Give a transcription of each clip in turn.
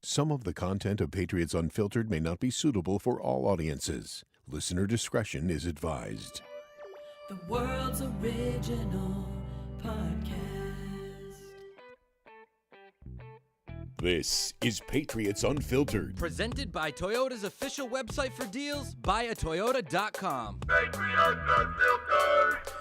Some of the content of Patriots Unfiltered may not be suitable for all audiences. Listener discretion is advised. The world's original podcast. This is Patriots Unfiltered. Presented by Toyota's official website for deals, buyatoyota.com. Patriots Unfiltered!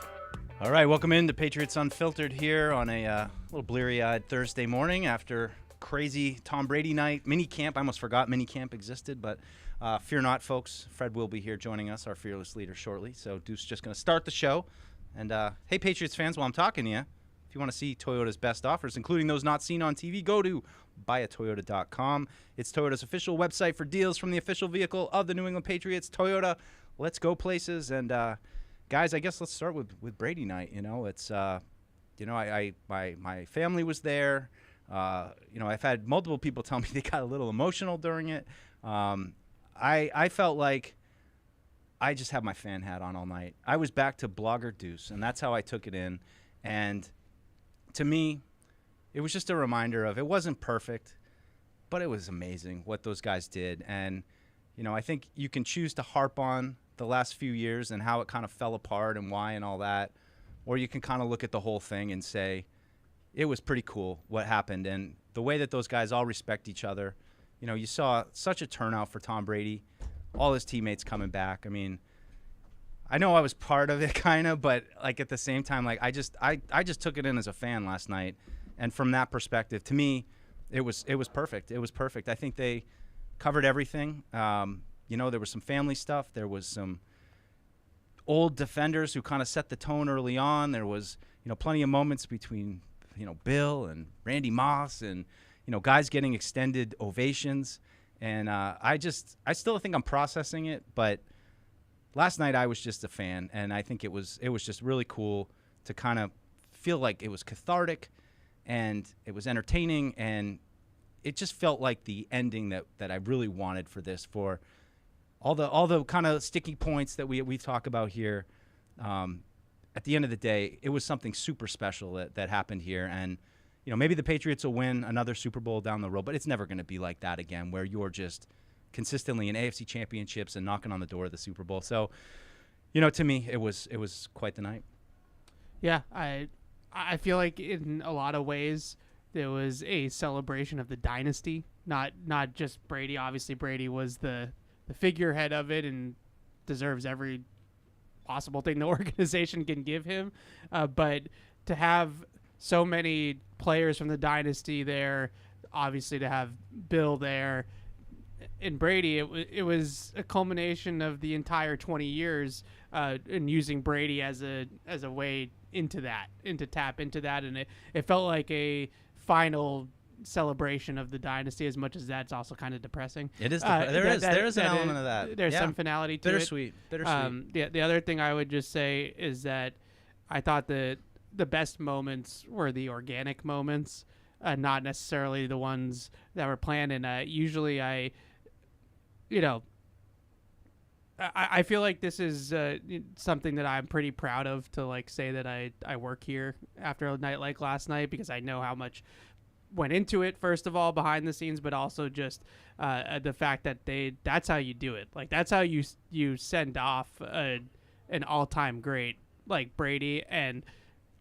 All right, welcome in to Patriots Unfiltered here on a little bleary-eyed Thursday morning after crazy Tom Brady night. MiniCamp, I almost forgot MiniCamp existed, but fear not, folks. Fred will be here joining us, our fearless leader, shortly. So Deuce's just going to start the show. And hey, Patriots fans, while I'm talking to you, if you want to see Toyota's best offers, including those not seen on TV, go to buyatoyota.com. It's Toyota's official website for deals from the official vehicle of the New England Patriots. Toyota, let's go places. And guys, I guess let's start with Brady night. You know, it's my family was there. I've had multiple people tell me they got a little emotional during it. I felt like I just had my fan hat on all night. I was back to blogger Deuce, and that's how I took it in. And to me, it was just a reminder of it wasn't perfect, but it was amazing what those guys did. And, I think you can choose to harp on the last few years and how it kind of fell apart and why and all that, or you can kind of look at the whole thing and say, it was pretty cool what happened. And the way that those guys all respect each other, you saw such a turnout for Tom Brady, all his teammates coming back. I mean, I know I was part of it kind of, but like at the same time, like I just took it in as a fan last night. And from that perspective, to me, it was perfect. It was perfect. I think they covered everything. There was some family stuff. There was some old defenders who kind of set the tone early on. There was, plenty of moments between, Bill and Randy Moss and, guys getting extended ovations. And I still think I'm processing it, but last night I was just a fan, and I think it was just really cool to kind of feel like it was cathartic and it was entertaining, and it just felt like the ending that I really wanted for this, for all the kind of sticky points that we talk about here. At the end of the day, it was something super special that happened here, and maybe the Patriots will win another Super Bowl down the road, but it's never going to be like that again, where you're just consistently in AFC championships and knocking on the door of the Super Bowl. So, to me, it was quite the night. Yeah, I feel like in a lot of ways there was a celebration of the dynasty, not just Brady. Obviously, Brady was the figurehead of it and deserves every possible thing the organization can give him. But to have so many players from the dynasty there, obviously to have Bill there and Brady, it was a culmination of the entire 20 years and using Brady as a way to tap into that. And it felt like a final celebration of the dynasty, as much as that's also kind of depressing. It is. There is an element of that. There's some finality to Bittersweet. The other thing I would just say is that I thought the best moments were the organic moments, not necessarily the ones that were planned. And usually I feel like this is something that I'm pretty proud of, to like say that I work here after a night like last night, because I know how much went into it, first of all, behind the scenes, but also just the fact that that's how you do it. Like, that's how you send off an all-time great like Brady. And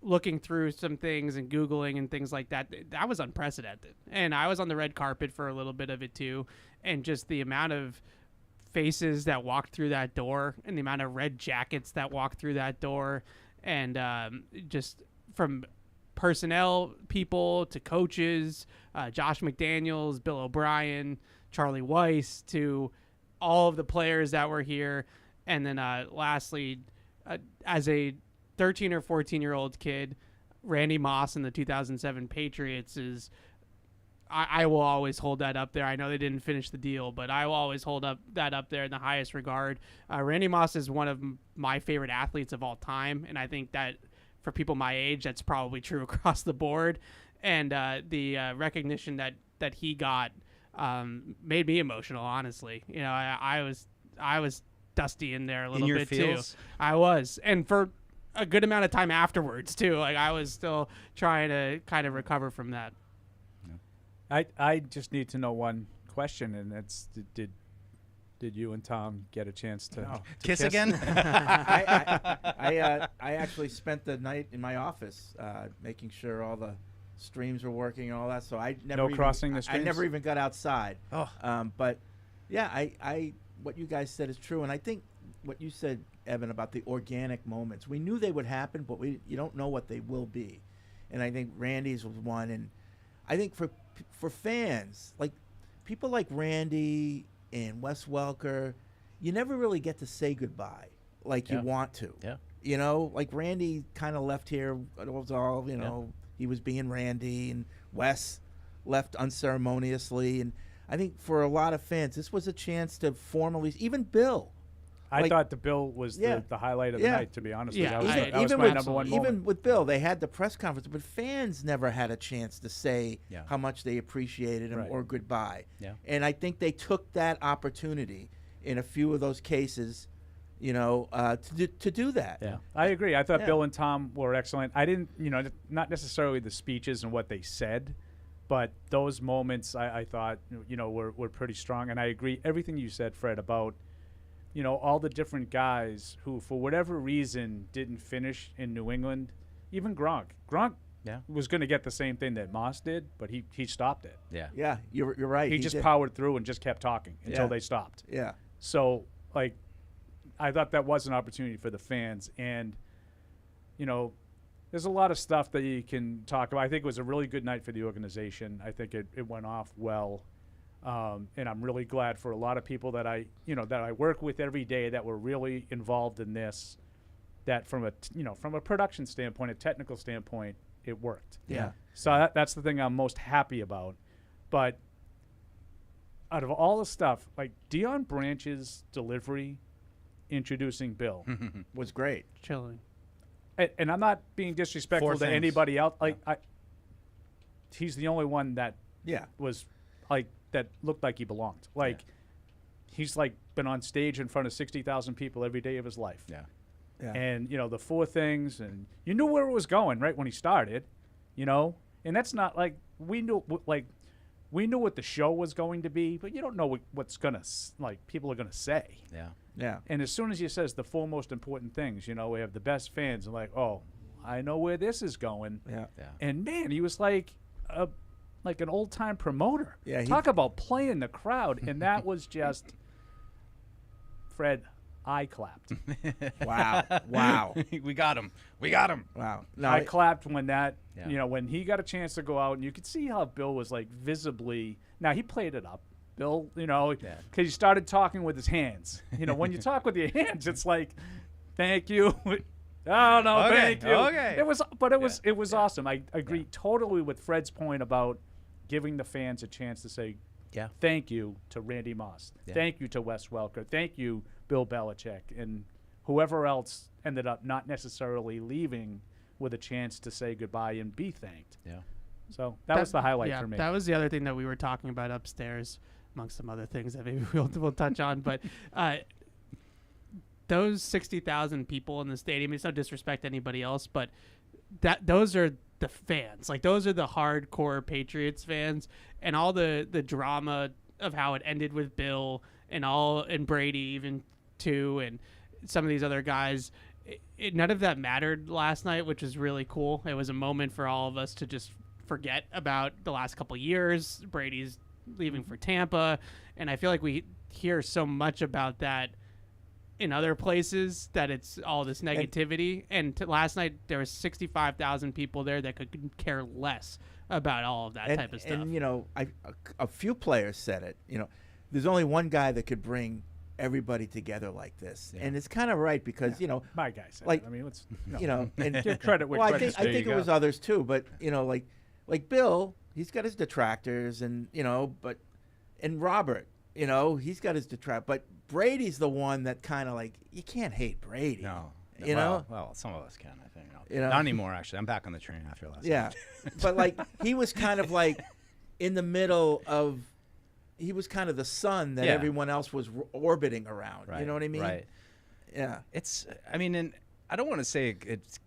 looking through some things and Googling and things like that was unprecedented. And I was on the red carpet for a little bit of it too. And just the amount of faces that walked through that door and the amount of red jackets that walked through that door, and just from personnel people to coaches, Josh McDaniels, Bill O'Brien, Charlie Weiss, to all of the players that were here. And then lastly, as a 13 or 14-year-old kid, Randy Moss and the 2007 Patriots is, I will always hold that up there. I know they didn't finish the deal, but I will always hold that up there in the highest regard. Randy Moss is one of my favorite athletes of all time, and I think that for people my age, that's probably true across the board. And the recognition that he got made me emotional, honestly. I was dusty in there a little bit feels? too. I was, and for a good amount of time afterwards too. Like, I was still trying to kind of recover from that. I just need to know one question, and that's did you and Tom get a chance to Kiss again? I actually spent the night in my office making sure all the streams were working and all that. So I never crossing the I streams? never even got outside. Oh. But yeah, I what you guys said is true, and I think what you said, Evan, about the organic moments, we knew they would happen, but you don't know what they will be. And I think Randy's was one, and I think for fans, like people like Randy and Wes Welker, you never really get to say goodbye like you want to. Yeah. You know, like Randy kind of left here. It was all, you know, he was being Randy, and Wes left unceremoniously. And I think for a lot of fans, this was a chance to formally, even Bill. I thought the Bill was the highlight of the night, to be honest with you. That was my number one moment. Even with Bill, they had the press conference, but fans never had a chance to say how much they appreciated him or goodbye. Yeah. And I think they took that opportunity in a few of those cases, you know, to do that. Yeah, I agree. I thought Bill and Tom were excellent. I didn't, you know, not necessarily the speeches and what they said, but those moments I thought, you know, were pretty strong. And I agree everything you said, Fred, about, you know, all the different guys who, for whatever reason, didn't finish in New England. Even Gronk. Gronk was going to get the same thing that Moss did, but he stopped it. Yeah. Yeah, you're right. He just powered through and just kept talking until they stopped. Yeah. So, like, I thought that was an opportunity for the fans. And, you know, there's a lot of stuff that you can talk about. I think it was a really good night for the organization. I think it went off well. And I'm really glad for a lot of people that I work with every day that were really involved in this, that from a production standpoint, a technical standpoint, it worked. Yeah. So that's the thing I'm most happy about. But out of all the stuff, like Deion Branch's delivery introducing Bill was great. Chilling. And I'm not being disrespectful Four to things. anybody else. Like, he's the only one that was like that looked like he belonged. Like, he's like been on stage in front of 60,000 people every day of his life. Yeah. And, you know, the four things, and you knew where it was going right when he started, you know, and that's not like we knew what the show was going to be, but you don't know what's going to, like, people are going to say. Yeah. Yeah. And as soon as he says the four most important things, you know, we have the best fans, and like, oh, I know where this is going. Yeah. Yeah. And man, he was like an old time promoter. Yeah. Talk about playing the crowd, and that was just Fred. I clapped. Wow. We got him. Wow. No, I clapped when you know, when he got a chance to go out, and you could see how Bill was like visibly. Now he played it up. Bill, you know, because he started talking with his hands. You know, when you talk with your hands, it's like, thank you. Oh no, Okay, thank you. okay. It was awesome. I agree totally with Fred's point about giving the fans a chance to say, thank you to Randy Moss, thank you to Wes Welker, thank you Bill Belichick, and whoever else ended up not necessarily leaving with a chance to say goodbye and be thanked. Yeah. So that was the highlight for me. That was the other thing that we were talking about upstairs, amongst some other things that maybe we'll touch on. But those 60,000 people in the stadium, it's no disrespect to anybody else, but those are the fans. Like, those are the hardcore Patriots fans, and all the drama of how it ended with Bill and Brady even too, and some of these other guys. None of that mattered last night, which was really cool. It was a moment for all of us to just forget about the last couple of years. Brady's leaving for Tampa, and I feel like we hear so much about that in other places that it's all this negativity. And last night there was 65,000 people there that could care less about all of that type of stuff. And you know, a few players said it. You know, there's only one guy that could bring everybody together like this, and it's kind of right because you know, my guy said like it. I mean, let's you know, and give credit where well, credit's I due. think it was others too, but you know, like Bill, he's got his detractors, and you know, and Robert, you know, he's got his detractors, but Brady's the one that kind of like, you can't hate Brady. No. You know? Well, some of us can, I think. You know? Not anymore, actually. I'm back on the train after last night. But like, he was kind of like in the middle of, he was kind of the sun that everyone else was orbiting around. Right. You know what I mean? Right. Yeah. It's, I mean, and I don't want to say it's,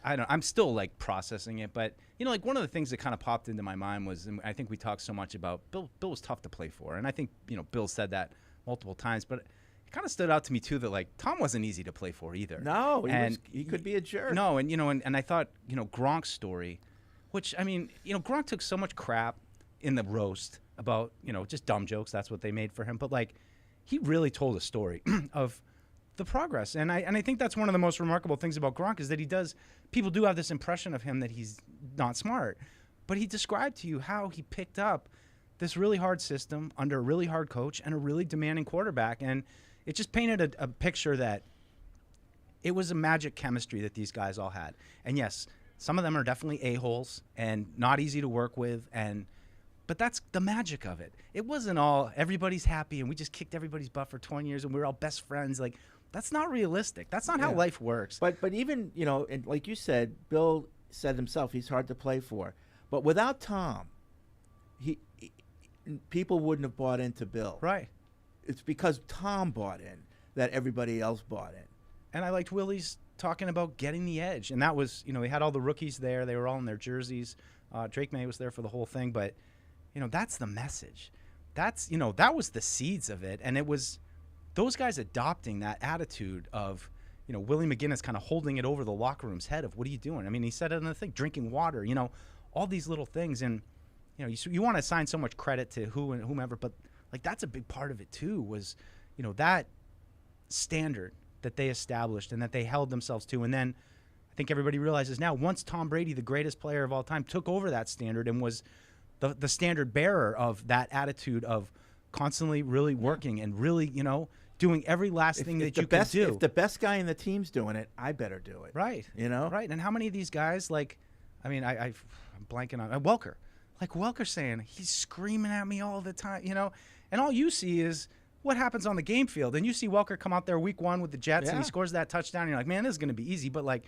I'm still like processing it, but like one of the things that kind of popped into my mind was, and I think we talked so much about Bill was tough to play for. And I think, Bill said that multiple times, but it kind of stood out to me too that like Tom wasn't easy to play for either. No, he could be a jerk. No. And, and I thought, Gronk's story, which, I mean, Gronk took so much crap in the roast about, just dumb jokes. That's what they made for him. But like, he really told a story of the progress. And I think that's one of the most remarkable things about Gronk is that people do have this impression of him that he's not smart. But he described to you how he picked up this really hard system under a really hard coach and a really demanding quarterback. And it just painted a picture that it was a magic chemistry that these guys all had. And yes, some of them are definitely a-holes and not easy to work with. But that's the magic of it. It wasn't all everybody's happy and we just kicked everybody's butt for 20 years and we were all best friends. Like, that's not realistic. That's not how life works. But even, and like you said, Bill said himself, he's hard to play for. But without Tom, people wouldn't have bought into Bill. Right. It's because Tom bought in that everybody else bought in. And I liked Willie's talking about getting the edge. And that was, he had all the rookies there. They were all in their jerseys. Drake Maye was there for the whole thing. But, that's the message. That's, that was the seeds of it. And it was those guys adopting that attitude of, Willie McGinnis kind of holding it over the locker room's head of, what are you doing? I mean, he said it in the thing, drinking water, all these little things. And, you want to assign so much credit to whomever, but like that's a big part of it too was, that standard that they established and that they held themselves to. And then I think everybody realizes now once Tom Brady, the greatest player of all time, took over that standard and was the standard bearer of that attitude of constantly really working and really, doing every last thing that you can do. If the best guy in the team's doing it, I better do it. Right. Right. And how many of these guys, like, I mean, I'm blanking on Welker. Like Welker saying, he's screaming at me all the time, and all you see is what happens on the game field. And you see Welker come out there week 1 with the Jets and he scores that touchdown. And you're like, man, this is going to be easy. But like,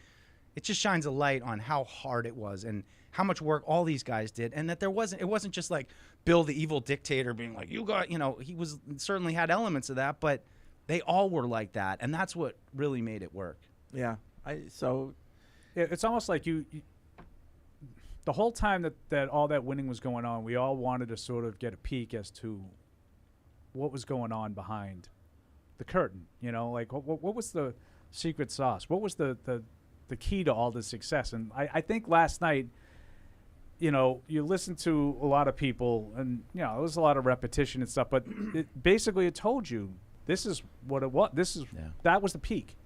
it just shines a light on how hard it was and how much work all these guys did. And that it wasn't just like Bill, the evil dictator being like, he certainly had elements of that, but they all were like that. And that's what really made it work. Yeah. It's almost like the whole time that all that winning was going on, we all wanted to sort of get a peek as to what was going on behind the curtain. Like what was the secret sauce? What was the key to all this success? And I think last night, you listen to a lot of people and, there was a lot of repetition and stuff, but it told you this is what it was. That was the peak.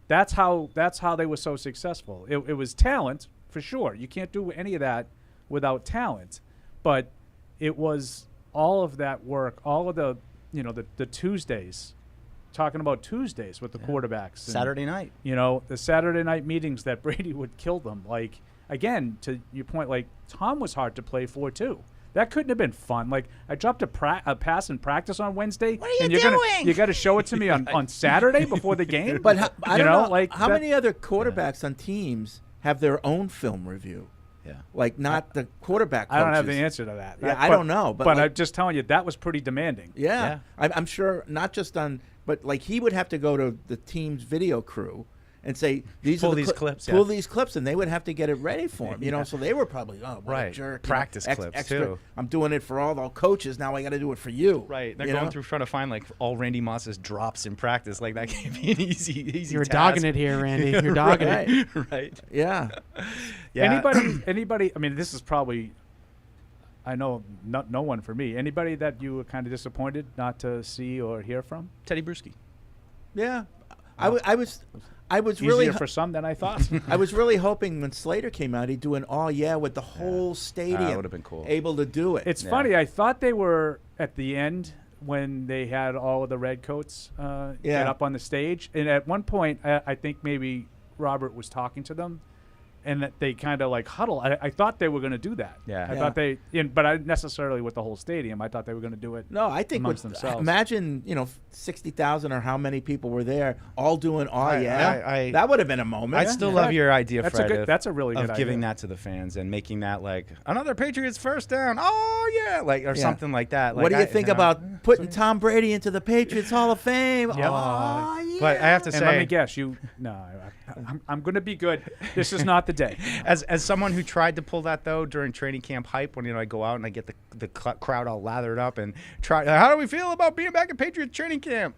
That's how they were so successful. It was talent. For sure. You can't do any of that without talent. But it was all of that work, all of the Tuesdays, talking about Tuesdays with the quarterbacks. Saturday night. The Saturday night meetings that Brady would kill them. Like, again, to your point, like, Tom was hard to play for, too. That couldn't have been fun. Like, I dropped a pass in practice on Wednesday. What are you doing? You got to show it to me on Saturday before the game? But I don't know. Like, how many other quarterbacks on teams have their own film review? Yeah. Like not the quarterback coaches. I don't have the answer to that. Yeah, I don't know. But I'm just telling you, that was pretty demanding. Yeah. I'm sure not just on, but like he would have to go to the team's video crew and say, pull these clips. Pull these clips, and they would have to get it ready for him. So they were probably, what a jerk. Practice clips, extra, too. I'm doing it for all the coaches. Now I got to do it for you. Right. They're going through trying to find, like, all Randy Moss's drops in practice. Like, that can't be an easy You're task. dogging it here, Randy. You're dogging it. Right. Yeah. Anybody, I mean, this is probably, I know, no one for me. Anybody that you were kind of disappointed not to see or hear from? Teddy Bruschi. Yeah. I was easier really for some than I thought. I was really hoping when Slater came out, he'd do an with the whole stadium. That would have been cool. Able to do it. It's funny. I thought they were at the end when they had all of the red coats get up on the stage. And at one point, I think maybe Robert was talking to them, and that they kind of like huddle. I thought they were going to do that. Yeah. I thought but I necessarily with the whole stadium. I thought they were going to do it. No, I think amongst themselves. Imagine 60,000 or how many people were there, all doing that would have been a moment. I still love your idea, Fred. That's a really good idea. Of giving that to the fans and making that like another Patriots first down. Oh yeah, like or something like that. Like, what do you think about putting Tom Brady into the Patriots Hall of Fame? Yep. Oh But I have to And say, let me guess, I'm going to be good. This is not the day. as someone who tried to pull that though during training camp hype, when I go out and I get the crowd all lathered up and try, how do we feel about being back at Patriots training camp?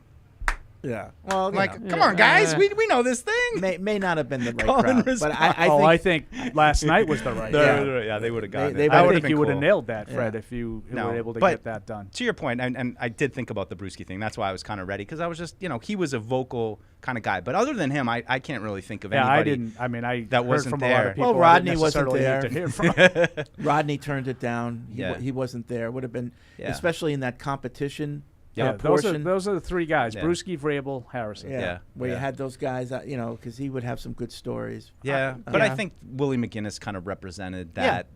Yeah. Well, I'm like, come on, guys, we know this thing. may not have been the right Call and crowd, but response. I think I think last night was the right. Yeah, they would have gotten it. I would've think been you would have cool. nailed that, Fred, Yeah. if you No, were able to but get that done. To your point, and I did think about the Brewski thing. That's why I was kind of ready, because I was just, he was a vocal kind of guy. But other than him, I can't really think of Yeah, anybody. I didn't. I mean, I that heard wasn't from a lot there. of people. Well, I didn't Rodney wasn't necessarily need there. to hear from. Rodney turned it down. Yeah. He wasn't there. Would have been, Yeah. especially in that competition Yeah, portion. those are the three guys: Yeah. Brewski, Vrabel, Harrison. Yeah, where you yeah. had those guys, because he would have some good stories. Yeah, but I Yeah. think Willie McGinnis kind of represented that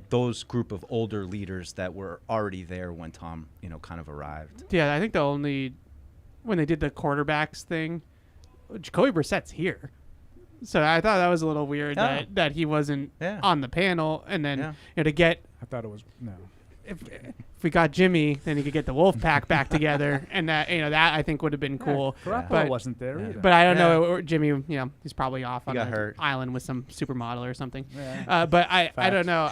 those group of older leaders that were already there when Tom kind of arrived. Yeah, I think when they did the quarterbacks thing, Jacoby Brissett's here. So I thought that was a little weird that he wasn't Yeah. on the panel, and then Yeah. to get I thought it was no. if we got Jimmy, then he could get the Wolf Pack back together, and that I think would have been cool. Garoppolo But- wasn't there either. But I don't know, or Jimmy. He's probably off on got the hurt. island with some supermodel or something. Yeah. But I Facts. don't know.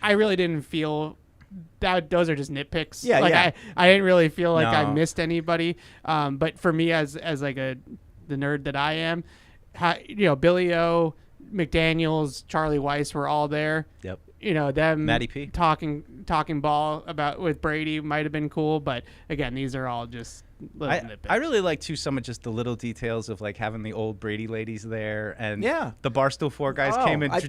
I really didn't feel that. Those are just nitpicks. Yeah, like yeah. I didn't really feel like I No. missed anybody. But for me, as like the nerd that I am, Billy O, McDaniels, Charlie Weiss were all there. Yep. Them Matty P. talking ball with Brady might have been cool, but again, these are all just little nitpicks. I really like too some of just the little details of like having the old Brady ladies there, and Yeah. the Barstool 4 guys Oh, came in I-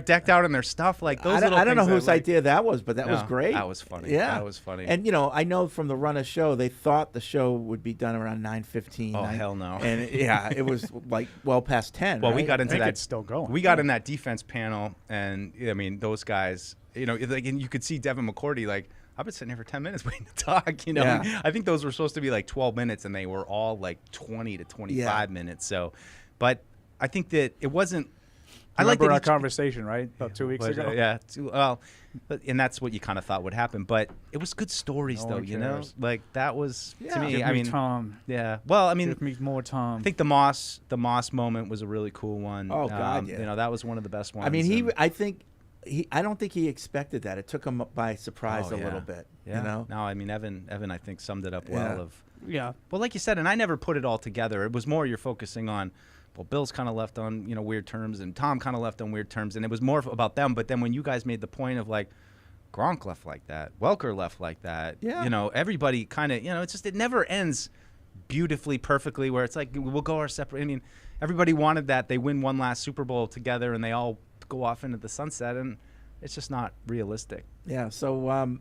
decked out in their stuff. Like those. I don't know whose like. idea that was, but that was No, great. That was funny. Yeah, that was funny. And I know from the run of show, they thought the show would be done around 9:15. Oh, hell no. And it was like well past 10. well, we right? got I into think that. it's still going. We got in that defense panel, and I mean those guys. And you could see Devin McCourty like. I've been sitting here for 10 minutes waiting to talk, Yeah. I think those were supposed to be like 12 minutes, and they were all like 20 to 25 minutes. So, but I think that it wasn't. I like Remember that our each- conversation, right? About 2 weeks ago. Yeah. And that's what you kind of thought would happen. But it was good stories, No though, one cares. Like, that was, to me, Give I me mean, Tom. yeah. Well, I mean, Give me more Tom. I think the Moss moment was a really cool one. Oh, God, yeah. That was one of the best ones. I mean, and- I don't think he expected that. It took him by surprise Oh, a yeah. little bit. Yeah. No, I mean, Evan, I think summed it up well. Yeah. Yeah. Well, like you said, and I never put it all together. It was more you're focusing on, well, Bill's kind of left on, weird terms, and Tom kind of left on weird terms, and it was more about them. But then when you guys made the point of, like, Gronk left like that, Welker left like that, everybody kind of, it's just, it never ends beautifully, perfectly, where it's like, we'll go our separate. I mean, everybody wanted that. They win one last Super Bowl together, and they all go off into the sunset, and it's just not realistic. Yeah. So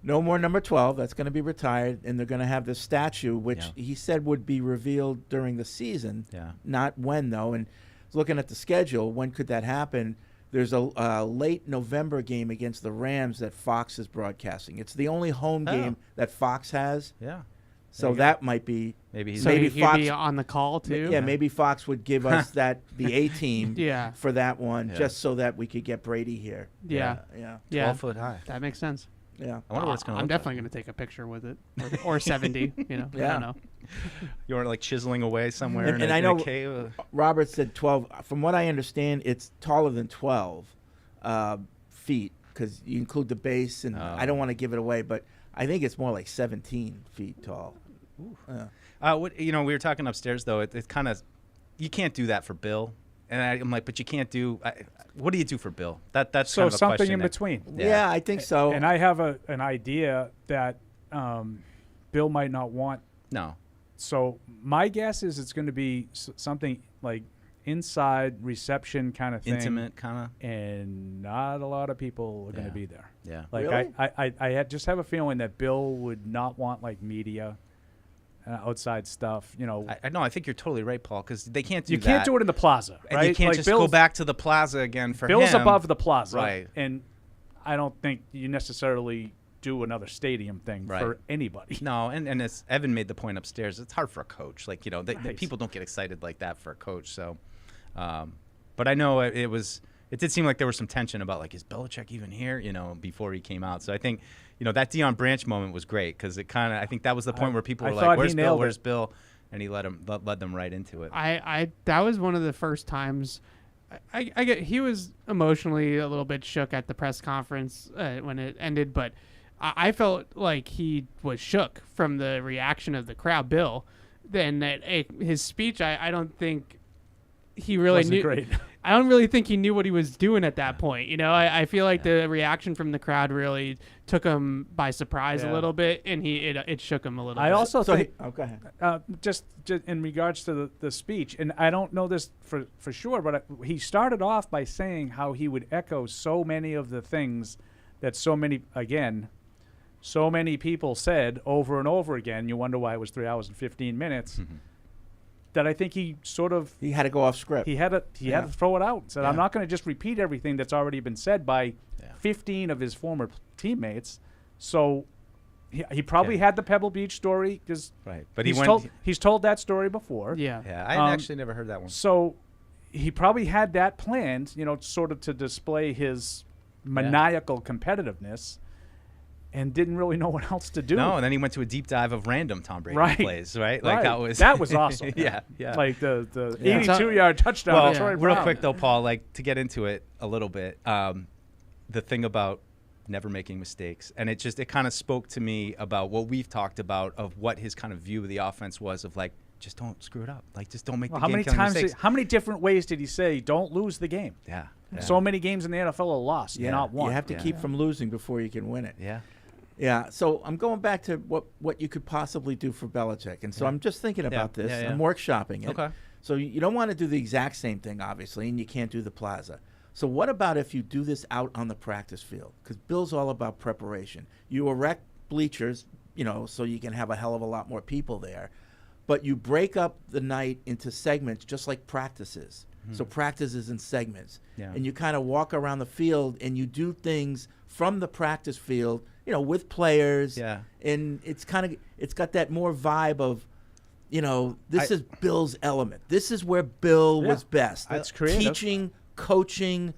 no more number 12. That's going to be retired, and they're going to have this statue, which he said would be revealed during the season. Yeah. Not when though. And looking at the schedule, when could that happen? There's a late November game against the Rams that Fox is broadcasting. It's the only home game that Fox has. Yeah. So you go. that might be Maybe he's So maybe he'd Fox be on the call too. Yeah, maybe Fox would give us the A team Yeah. for that one, Yeah. just so that we could get Brady here. Yeah. Yeah. 12 foot high. That makes sense. Yeah. I wonder what it's going to I'm look definitely going to take a picture with it, or 70. I Yeah. don't know. You were like chiseling away somewhere And in I a know cave. Robert said 12. From what I understand, it's taller than 12 feet because you include the base, and I don't want to give it away, but I think it's more like 17 feet tall. Yeah. We were talking upstairs though. It's kind of, you can't do that for Bill, and I'm like, but you can't do. What do you do for Bill? That's So kind of a something question in that- between. Yeah, I think so. And I have an idea that Bill might not want. No. So my guess is it's going to be something like inside reception kind of thing. Intimate kind of. And not a lot of people are going Yeah. to be there. Yeah. Like Really? I just have a feeling that Bill would not want like media, outside stuff. I think you're totally right, Paul, because they can't do you that. can't do it in the plaza, And right? you can't Like just go Bill's- back to the plaza again for Bill's him. above the plaza, Right. And I don't think you necessarily do another stadium thing Right. for anybody. No, and as Evan made the point upstairs, it's hard for a coach. Like, the Right. people don't get excited like that for a coach. So, but I know it did seem like there was some tension about, like, is Belichick even here, before he came out. So I think, that Deion Branch moment was great because I think that was the point where people I were thought like, he where's Bill, nailed where's it. Bill? and he led them right into it. I that was one of the first times. I get he was emotionally a little bit shook at the press conference when it ended, but I felt like he was shook from the reaction of the crowd. Bill, then his speech, I don't think he really Wasn't knew. great. I don't really think he knew what he was doing at that point. You know, I feel like the reaction from the crowd really took him by surprise a little bit, and it shook him a little bit. I also think, go ahead. just in regards to the speech, and I don't know this for sure, but he started off by saying how he would echo so many of the things that so many people said over and over again. You wonder why it was 3 hours and 15 minutes. That I think he had to go off script. He had to throw it out. Said, I'm not going to just repeat everything that's already been said by 15 of his former teammates. So he probably had the Pebble Beach story because but he's told that story before. Yeah. I actually never heard that one. So he probably had that planned, sort of to display his maniacal competitiveness. And didn't really know what else to do. No, and then he went to a deep dive of random Tom Brady plays, right? Like that was awesome. yeah. Like the 82-yard touchdown. Well, to Troy real Brown. quick though, Paul, like to get into it a little bit, the thing about never making mistakes, and it kind of spoke to me about what we've talked about of what his kind of view of the offense was of like, just don't screw it up, like just don't make the game-killing mistakes. How many different ways did he say don't lose the game? Yeah. So many games in the NFL are lost, not won. You have to keep from losing before you can win it. Yeah. Yeah, so I'm going back to what you could possibly do for Belichick. And so I'm just thinking about this. I'm workshopping it. Okay. So you don't want to do the exact same thing, obviously, and you can't do the plaza. So what about if you do this out on the practice field? Because Bill's all about preparation. You erect bleachers, so you can have a hell of a lot more people there. But you break up the night into segments just like practices. So practices in segments. Yeah. And you kind of walk around the field and you do things from the practice field, with players. Yeah. And it's got that more vibe of, this is Bill's element. This is where Bill was best. That's creative. Teaching, coaching,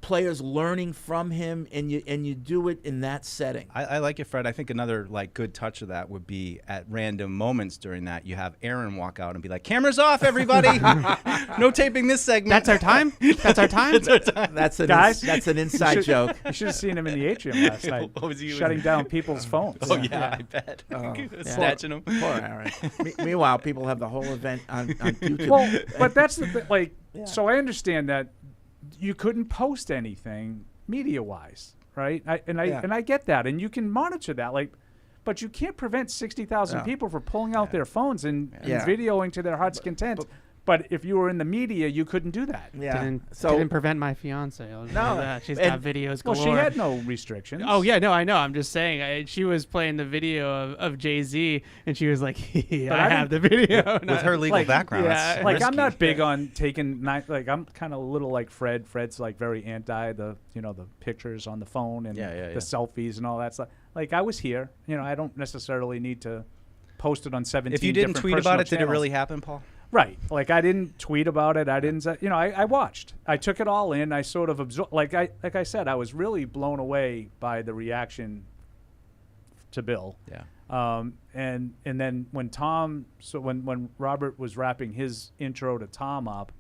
players learning from him, and you do it in that setting. I like it, Fred. I think another good touch of that would be at random moments during that you have Aaron walk out and be like, "Cameras off, everybody! No taping this segment." That's our time. That's our time. That's an inside joke. You should have seen him in the atrium last night, shutting down people's phones. Oh I bet. Snatching them. Poor Aaron. Meanwhile, people have the whole event on YouTube. Well, but that's the thing. So I understand that you couldn't post anything media-wise, right? I get that, and you can monitor that, but you can't prevent 60,000 people from pulling out their phones and videoing to their heart's content. But if you were in the media, you couldn't do that. Yeah. Didn't prevent my fiance. She's got videos galore. Well, she had no restrictions. Oh yeah, no, I know. I'm just saying. She was playing the video of Jay-Z, and she was like, "I have the video." With her legal background. Yeah, that's I'm risky. not big on taking I'm kind of a little like Fred. Fred's very anti the the pictures on the phone and the selfies and all that stuff. I was here. I don't necessarily need to post it on 17. If you didn't tweet about it, did it channels. really happen, Paul? Right. I didn't tweet about it. I didn't say, I watched. I took it all in. I sort of absorbed. Like I said, I was really blown away by the reaction to Bill. Yeah. And then when Robert was wrapping his intro to Tom up,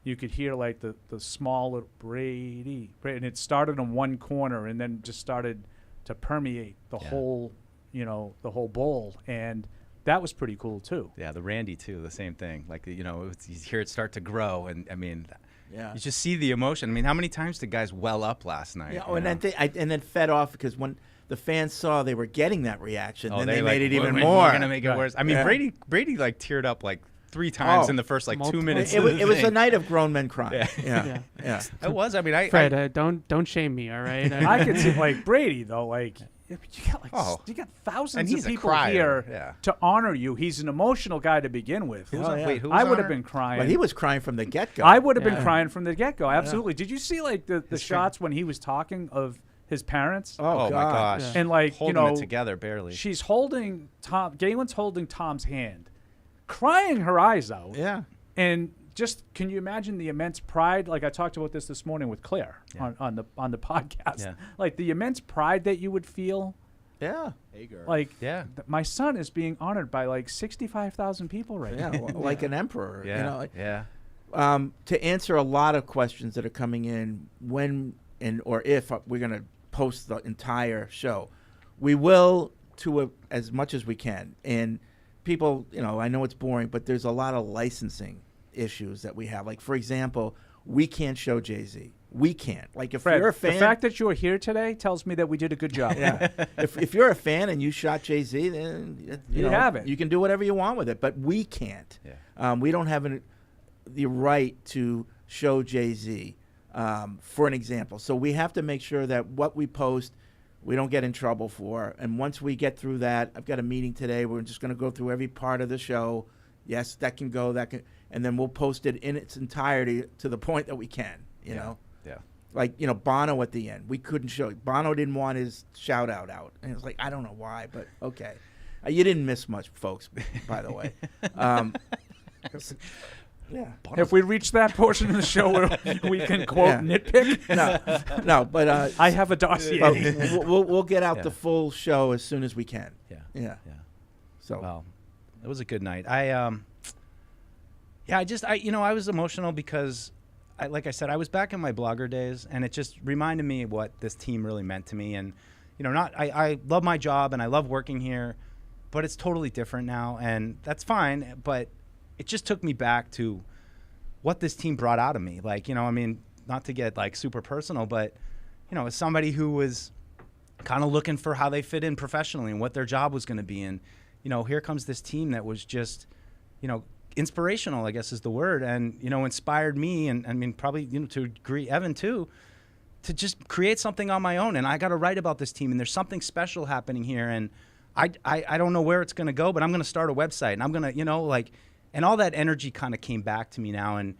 you could hear the small little Brady, and it started in one corner and then just started to permeate the whole, the whole bowl. And that was pretty cool too. Yeah, the Randy too, the same thing. You hear it start to grow, and I mean, you just see the emotion. I mean, how many times did guys well up last night? Yeah, and then fed off because when the fans saw they were getting that reaction, then they made it even more. We're gonna make it worse. I mean, Brady teared up 3 times in the first 2 minutes. It was a night of grown men crying. Yeah. It was. I mean, Fred, don't shame me, all right? I could see Brady though, you got thousands of people here to honor you. He's an emotional guy to begin with. Wait, who was I would have been crying. But he was crying from the get-go. I would have been crying from the get-go. Absolutely. Did you see the shots when he was talking of his parents? Oh my gosh. Yeah. And holding it together barely. She's holding Galen's holding Tom's hand, crying her eyes out. Yeah. And just can you imagine the immense pride? I talked about this morning with Claire on the podcast. Yeah. The immense pride that you would feel Yeah. Like, Yeah. my son is being honored by like 65,000 people right Yeah, now. like an emperor. Yeah. You know? Yeah. To answer a lot of questions that are coming in, when and or if we're going to post the entire show, we will as much as we can. And people, I know it's boring, but there's a lot of licensing issues that we have. Like, for example, we can't show Jay-Z. We can't. Like, if Fred, you're a fan, the fact that you are here today tells me that we did a good job. yeah. If you're a fan and you shot Jay-Z, then You have it. You can do whatever you want with it, but we can't. Yeah. We don't have the right to show Jay-Z, for an example. So we have to make sure that what we post, we don't get in trouble for. And once we get through that, I've got a meeting today. We're just going to go through every part of the show. Yes, that can go. That can, and then we'll post it in its entirety to the point that we can. You know. Yeah. Like, Bono at the end. We couldn't show it. Bono didn't want his shout-out out. And it's like, I don't know why, but okay. You didn't miss much, folks, by the way. Yeah. If we reach that portion of the show where we can quote nitpick, No, but I have a dossier. but we'll get out the full show as soon as we can. Yeah. Yeah. Yeah. So Well, it was a good night. I was emotional because like I said, I was back in my blogger days, and it just reminded me of what this team really meant to me. And, I love my job and I love working here, but it's totally different now, and that's fine. But it just took me back to what this team brought out of me. Like, not to get like super personal, but, as somebody who was kind of looking for how they fit in professionally and what their job was going to be. And, here comes this team that was just, inspirational, I guess is the word, and inspired me, and I mean probably to a degree Evan too, to just create something on my own. And I got to write about this team, and there's something special happening here, and I don't know where it's going to go, but I'm going to start a website, and I'm going to and all that energy kind of came back to me now. And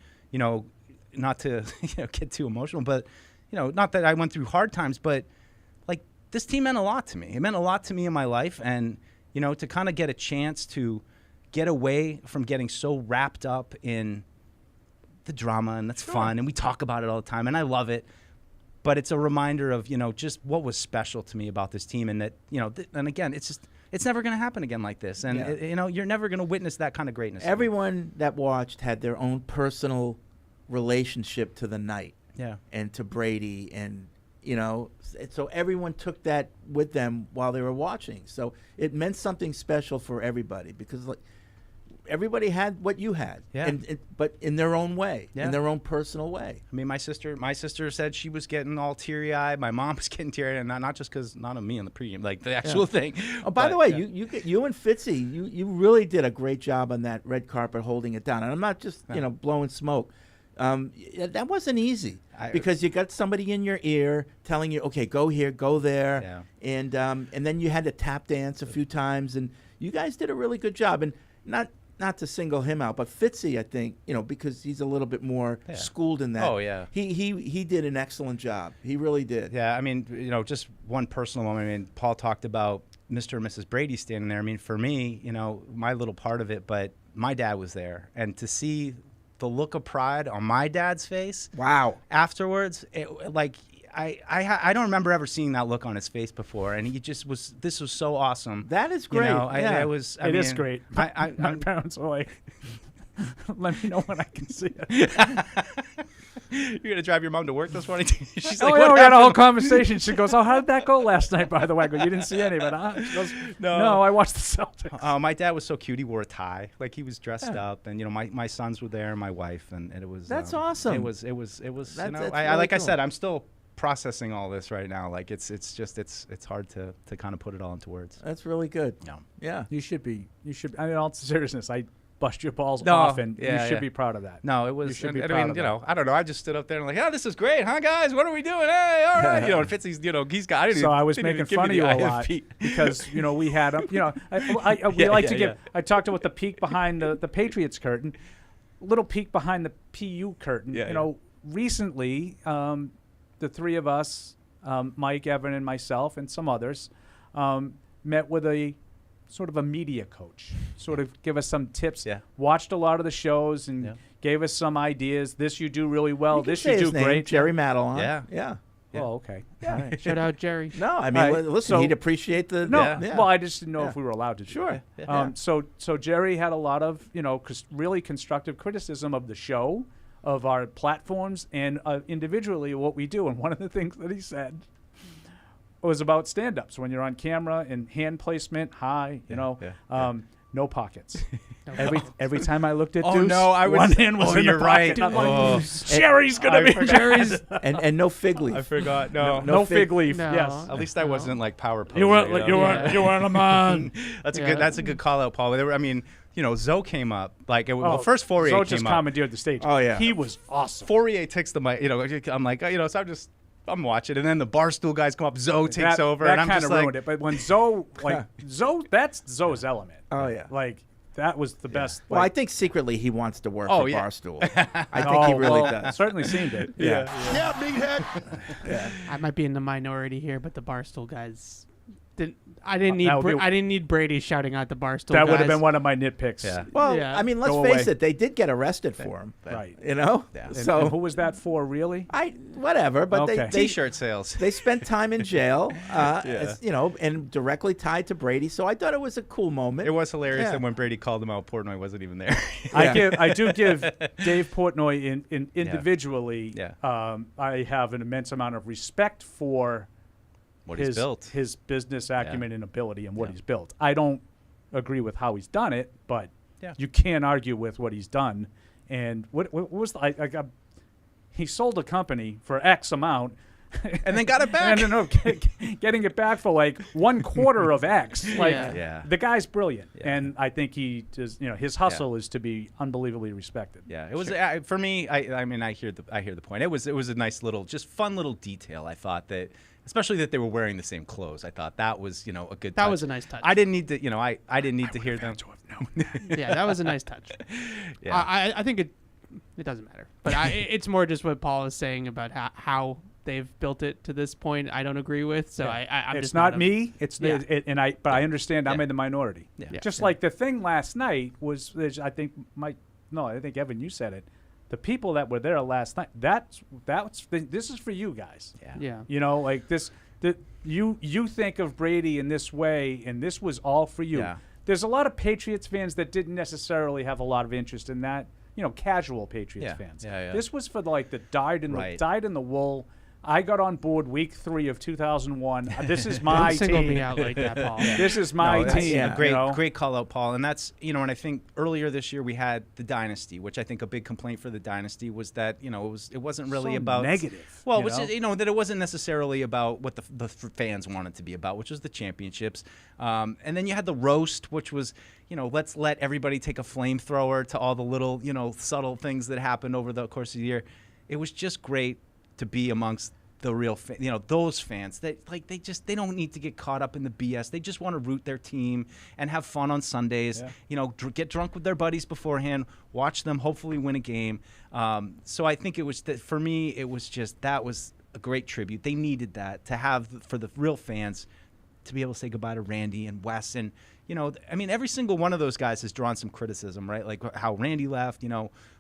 not to get too emotional, but not that I went through hard times, but like this team meant a lot to me. It meant a lot to me in my life, and to kind of get a chance to get away from getting so wrapped up in the drama, and that's fun, and we talk about it all the time, and I love it, but it's a reminder of just what was special to me about this team, and that and again, it's never going to happen again like this, and you're never going to witness that kind of greatness. everyone that watched had their own personal relationship to the night, and to Brady, and so everyone took that with them while they were watching. So it meant something special for everybody, because everybody had what you had, but in their own way, in their own personal way. I mean, my sister said she was getting all teary-eyed. My mom was getting teary-eyed, and not just because not of me on the pregame, like the actual thing. Oh, by the way, you and Fitzy, you really did a great job on that red carpet holding it down. And I'm not just blowing smoke. That wasn't easy, because you got somebody in your ear telling you, okay, go here, go there, and then you had to tap dance a few times, and you guys did a really good job. And not to single him out, but Fitzy, I think, because he's a little bit more schooled in that. Oh, yeah. He did an excellent job. He really did. Yeah, I mean, just one personal moment. I mean, Paul talked about Mr. and Mrs. Brady standing there. I mean, for me, my little part of it, but my dad was there. And to see the look of pride on my dad's face afterwards, I don't remember ever seeing that look on his face before, and he just was. This was so awesome. That is great. It is great. My parents are like, let me know when I can see it. You're gonna drive your mom to work this morning? She's like, what we had a whole conversation. She goes, oh, how did that go last night, by the way? I go, you didn't see any of it, huh? She goes, no, I watched the Celtics. My dad was so cute. He wore a tie. Like, he was dressed up, and my sons were there, and my wife, and it was. That's awesome. It was. That's really really I said, I'm still processing all this right now. Like, it's hard to kind of put it all into words. That's really good. Yeah. You should be. I mean, in all seriousness, I bust your balls often. You should be proud of that. No, it was. You should be I proud mean, of that. I don't know. I just stood up there and like, oh, this is great, huh, guys? What are we doing? Hey, all right. And Fitzy's, he's got. I was making fun of you a lot because we had him. We like to give. I talked about the peek behind the Patriots curtain, little peek behind the PU curtain. Recently, the three of us, Mike, Evan, and myself, and some others, met with a sort of a media coach, sort of give us some tips. Watched a lot of the shows and gave us some ideas. This you do really well. This you do great. Jerry Madelon. Yeah. Yeah. Oh, okay. Yeah. Shout out Jerry. No, I mean, All right, listen, so- he'd appreciate the. No, yeah. well, I just didn't know Yeah. if we were allowed to. Do Sure. that. So Jerry had a lot of really constructive criticism of the show, of our platforms, and individually what we do. And one of the things that he said was about stand-ups when you're on camera and hand placement high. No pockets. Every time I looked at Oh, Deuce, no, I was- one hand was oh, in you're the right. pocket. I'm like, Oh. Jerry's gonna be Jerry's. and no fig leaf. I forgot. No. no fig leaf. No. Yes. At least I wasn't like power poser. You weren't. you know? You weren't a man. That's a Yeah. good. That's a good call out, Paul. I mean, Zoe came up like well, Oh, first Fourier Zoe came just up. commandeered the stage. Oh, yeah. He was awesome. Fourier takes the mic. I'm like, so I'm watching, and then the Barstool guys come up. Zoe takes over, that and I'm kind just of like, ruined it. But when Zoe, that's Zoe's element. Oh, yeah. Like that was the best. Well, I like, think secretly he wants to work Oh, for yeah. Barstool. I think he really does. Certainly seemed it. Yeah. Yeah, meathead. I might be in the minority here, but the Barstool guys didn't. I didn't that would be- I didn't need Brady shouting out the Barstool. That would have guys. been one of my nitpicks. Yeah. Well, Yeah. I mean, let's Go face away. it. They did get arrested for him. Right. You know. Yeah. And, So and who was that for, really? whatever. But Okay. they T-shirt sales. they spent time in jail. And directly tied to Brady. So I thought it was a cool moment. It was hilarious Yeah. that when Brady called him out, Portnoy wasn't even there. I do give Dave Portnoy individually. Yeah. I have an immense amount of respect for What his he's built. his business acumen and ability and what Yeah. he's built. I don't agree with how he's done it, but Yeah. you can't argue with what he's done. And what was he sold a company for X amount. And then got it back. No, getting it back for like 1/4 of X. Like Yeah. the guy's brilliant, Yeah. and I think he does. His hustle is to be unbelievably respected. Yeah, it was for me. I mean, I hear the point. It was a nice little, just fun little detail. I thought that, especially that they were wearing the same clothes. I thought that was a good. That touch. was a nice touch. I didn't need to, I didn't need to hear them. Yeah, that was a nice touch. Yeah. I think it doesn't matter, but it's more just what Paul is saying about how they've built it to this point. I don't agree with, so I'm it's just not me. It's Yeah. but I understand I'm Yeah. in the minority. Yeah. Just like the thing last night was, I think Evan, you said it. The people that were there last night. This is for you guys. Yeah. Like this. You think of Brady in this way, and this was all for you. Yeah. There's a lot of Patriots fans that didn't necessarily have a lot of interest in that. Casual Patriots Yeah. fans. Yeah, yeah. This was for the dyed in Right. the wool. I got on board week 3 of 2001. This is my Don't single team. me out like that, Paul. This is my that's team. a great, you know? great call out, Paul. And that's, and I think earlier this year we had the Dynasty, which I think a big complaint for the Dynasty was that, it wasn't really So about negative, Well, you which know? is, that it wasn't necessarily about what the fans wanted to be about, which was the championships. And then you had the roast, which was, let's let everybody take a flamethrower to all the little, subtle things that happened over the course of the year. It was just great to be amongst the real, those fans that they don't need to get caught up in the BS. They just want to root their team and have fun on Sundays. Get drunk with their buddies beforehand, watch them hopefully win a game. So I think it was for me, it was just that was a great tribute. They needed that to have for the real fans to be able to say goodbye to Randy and Wes and. Every single one of those guys has drawn some criticism, right? Like how Randy left,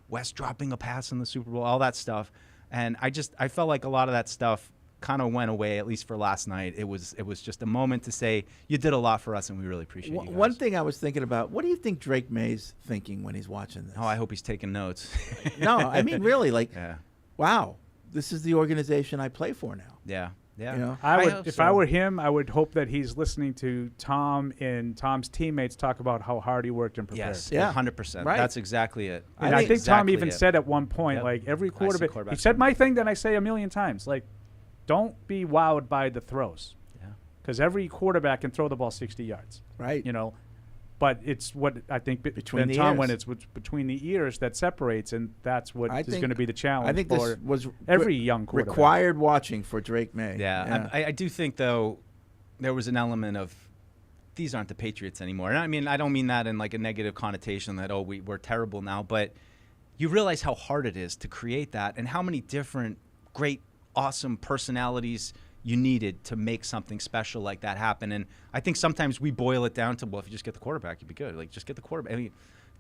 Wes dropping a pass in the Super Bowl, all that stuff. And I felt like a lot of that stuff kind of went away, at least for last night. It was just a moment to say, you did a lot for us, and we really appreciate you guys. One thing I was thinking about, what do you think Drake May's thinking when he's watching this? Oh, I hope he's taking notes. No, I mean, really, Yeah. wow, this is the organization I play for now. Yeah. Yeah. You know? I would, hope if so. I were him, I would hope that he's listening to Tom and Tom's teammates talk about how hard he worked and prepared. Yes. Yeah. 100%. Right. That's exactly it. And I think Tom Exactly even it. said at one point, Yep. like every I see quarterback, he quarterbacks said doing my thing that I say a million times, like, don't be wowed by the throws. Yeah. Because every quarterback can throw the ball 60 yards. Right. But it's what I think Between and the Tom ears. when it's between the ears that separates, and that's what I is think- going to be the challenge I think for this was every young quarterback. required watching for Drake May. Yeah. I do think, though, there was an element of these aren't the Patriots anymore. And I don't mean that in like a negative connotation that, we're terrible now. But you realize how hard it is to create that and how many different great, awesome personalities you needed to make something special like that happen. And I think sometimes we boil it down to, well, if you just get the quarterback, you'd be good. Like, just get the quarterback. I mean,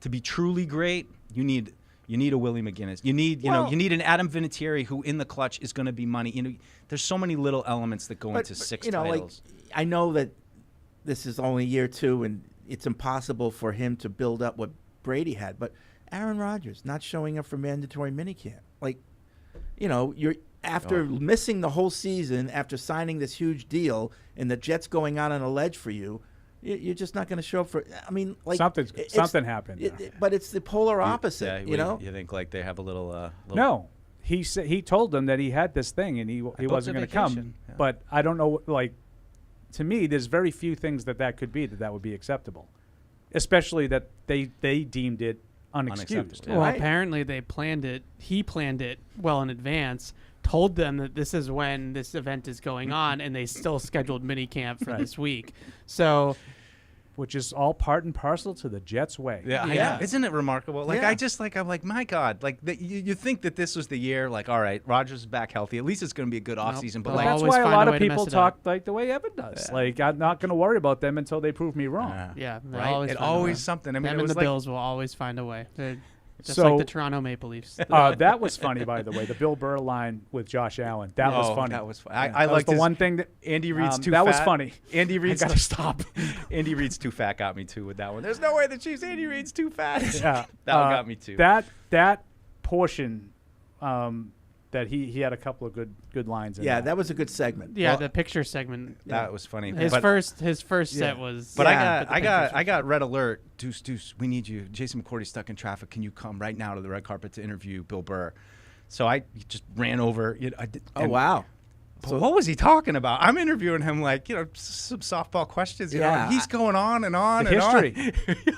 to be truly great, you need You need a Willie McGinnis. You need, you need an Adam Vinatieri who in the clutch is going to be money. You know, there's so many little elements that go into 6 titles. Like, I know that this is only year 2, and it's impossible for him to build up what Brady had. But Aaron Rodgers not showing up for mandatory minicamp, like, you're after missing the whole season, after signing this huge deal, and the Jets going out on a ledge for you. You're just not going to show up for. I mean, like something happened. But it's the polar opposite. You think like they have a little. No, he told them that he had this thing and he wasn't going to come. Yeah. But I don't know. Like, to me, there's very few things that could be that would be acceptable, especially that they deemed it unexcused. Well, apparently they planned it. He planned it well in advance. Told them that this is when this event is going on, and they still scheduled minicamp for this week. So, which is all part and parcel to the Jets' way. Yeah. Isn't it remarkable? Like, I'm like, my God, like you think that this was the year, like, all right, Rodgers is back healthy. At least it's going to be a good offseason. But that's why a lot of people talk like the way Evan does. Yeah. Like, I'm not going to worry about them until they prove me wrong. Right. Always something. I mean, them and the Bills will always find a way. Just like the Toronto Maple Leafs. That was funny, by the way. The Bill Burr line with Josh Allen. That was funny. That was funny. I like the one thing that Andy Reid's too fat. That was funny. Andy Reid's gotta stop. Andy Reid's too fat got me too with that one. There's no way the Chiefs. Andy Reid's too fat. Yeah, that one got me too. That portion. That he had a couple of good lines in that. That was a good segment. Yeah, the picture segment. That was funny. His first set was. But I got red alert. Deuce, we need you. Jason McCourty's stuck in traffic. Can you come right now to the red carpet to interview Bill Burr? So I just ran over. Wow. So what was he talking about? I'm interviewing him like, some softball questions. You know, he's going on and on the history.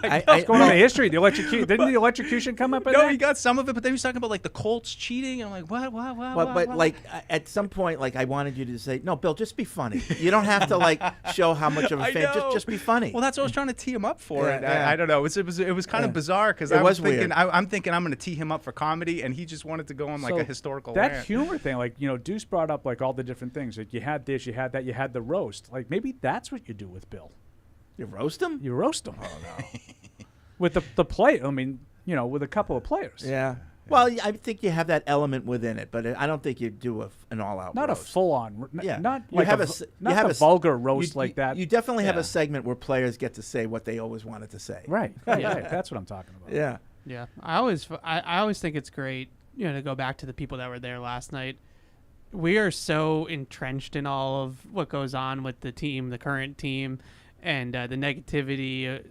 What's going on in the history? The electrocution. Didn't the electrocution come up in there? No, he got some of it, but then he was talking about like the Colts cheating. And I'm like, what? But like at some point, like I wanted you to say, no, Bill, just be funny. You don't have to like show how much of a fan. Just be funny. Well, that's what I was trying to tee him up for. I don't know. It was kind of bizarre because I'm thinking I'm going to tee him up for comedy, and he just wanted to go on like a historical rant. That humor thing, like Deuce brought up like all the different things. Like you had this, you had that, you had the roast. Like maybe that's what you do with Bill. You roast him? You roast him. Oh no. With the play, I mean, with a couple of players. Yeah. Well, I think you have that element within it, but I don't think you do an all-out. Not roast. A full-on. Yeah. Not like a vulgar roast like that. You definitely have a segment where players get to say what they always wanted to say. Right. Right. That's what I'm talking about. Yeah. Yeah. I always think it's great, to go back to the people that were there last night. We are so entrenched in all of what goes on with the team, the current team, and the negativity.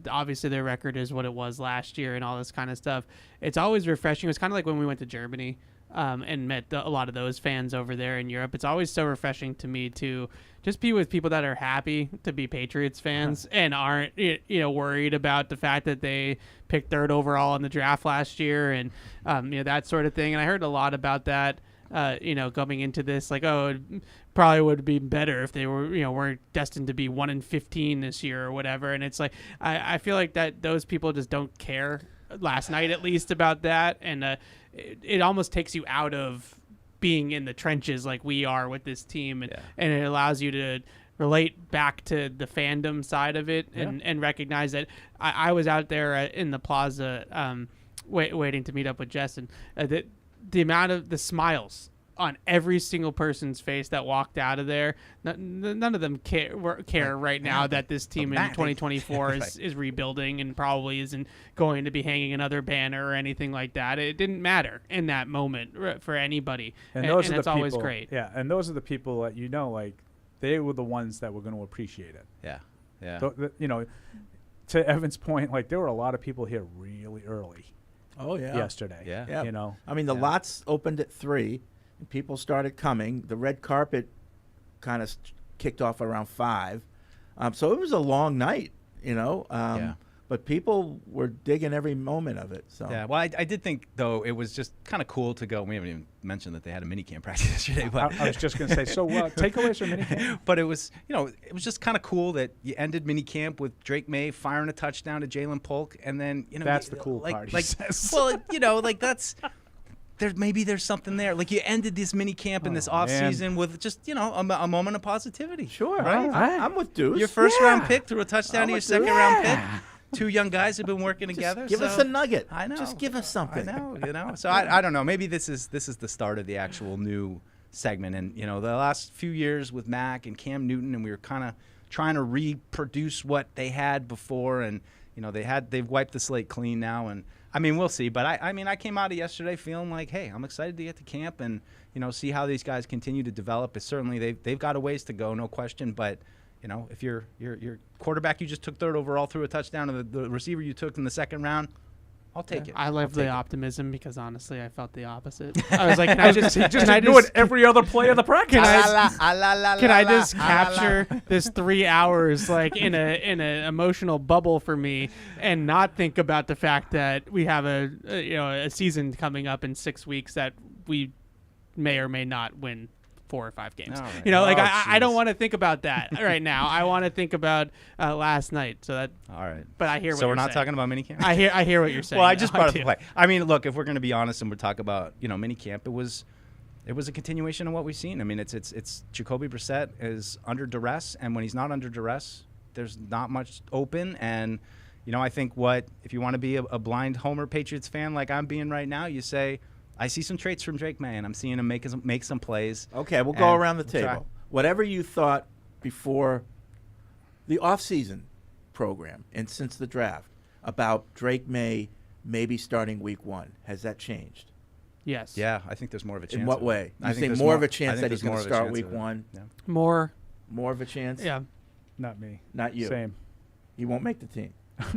Obviously, their record is what it was last year and all this kind of stuff. It's always refreshing. It's kind of like when we went to Germany and met a lot of those fans over there in Europe. It's always so refreshing to me to just be with people that are happy to be Patriots fans and aren't worried about the fact that they picked 3rd overall in the draft last year and that sort of thing. And I heard a lot about that. Coming into this, like, it probably would be better if they were, weren't destined to be 1-15 this year or whatever. And it's like, I feel like that those people just don't care last night, at least, about that. And it almost takes you out of being in the trenches like we are with this team. And it allows you to relate back to the fandom side of it and recognize that I was out there in the plaza waiting to meet up with Jess, and the amount of the smiles on every single person's face that walked out of there, none of them care right now that this team in 2024 is rebuilding and probably isn't going to be hanging another banner or anything like that. It didn't matter in that moment for anybody, and that's always great. Yeah, and those are the people that like they were the ones that were going to appreciate it. Yeah. To Evan's point, like there were a lot of people here really early. Oh yeah. Yesterday. Yeah. I mean, the lots opened at 3, and people started coming. The red carpet kind of kicked off around 5, so it was a long night. But people were digging every moment of it. So yeah. Well, I did think though it was just kind of cool to go. We haven't even mentioned that they had a minicamp practice yesterday. But I was just going to say, so takeaways from minicamp. But it was it was just kind of cool that you ended minicamp with Drake Maye firing a touchdown to Jalen Polk, and then that's the cool part. That's. There's something there. Like you ended this mini camp in this off season with just a moment of positivity. Sure, right? I'm with Deuce. Your first round pick threw a touchdown to your second round pick. two young guys have been working together. Give us so a nugget. I know. Just give us something. I know, you know. So I don't know. Maybe this is the start of the actual new segment. And you know, the last few years with Mac and Cam Newton, and we were kind of trying to reproduce what they had before, and you know, they've wiped the slate clean now, and I mean, we'll see. But I mean, I came out of yesterday feeling like, hey, I'm excited to get to camp and you know, see how these guys continue to develop. It's certainly they've got a ways to go, no question. But you know, if your quarterback you just took third overall threw a touchdown, and the receiver you took in the second round, I'll take it. I love the optimism because honestly, I felt the opposite. I was like, can I just do it every other play of the practice. Can I just capture this 3 hours like in an emotional bubble for me and not think about the fact that we have a season coming up in 6 weeks that we may or may not win 4 or 5 games. Right. You know, like I don't want to think about that right now. I want to think about last night. So that. All right. But I hear. So we're not talking about minicamp. I hear what you're saying. Well, I just brought up the play. I mean, look, if we're going to be honest and we're talking about minicamp, it was a continuation of what we've seen. I mean, it's Jacoby Brissett is under duress, and when he's not under duress, there's not much open. And you know, I think if you want to be a blind Homer Patriots fan like I'm being right now, you say, I see some traits from Drake Maye, and I'm seeing him make some plays. Okay, we'll go around the table. Whatever you thought before the off-season program and since the draft about Drake Maye maybe starting week 1, has that changed? Yes. Yeah, I think there's more of a chance. In what way? I You think there's more of a chance that he's going to more of a start chance week of it. 1? Yeah. More of a chance? Yeah. Not me. Not you. Same. He won't make the team.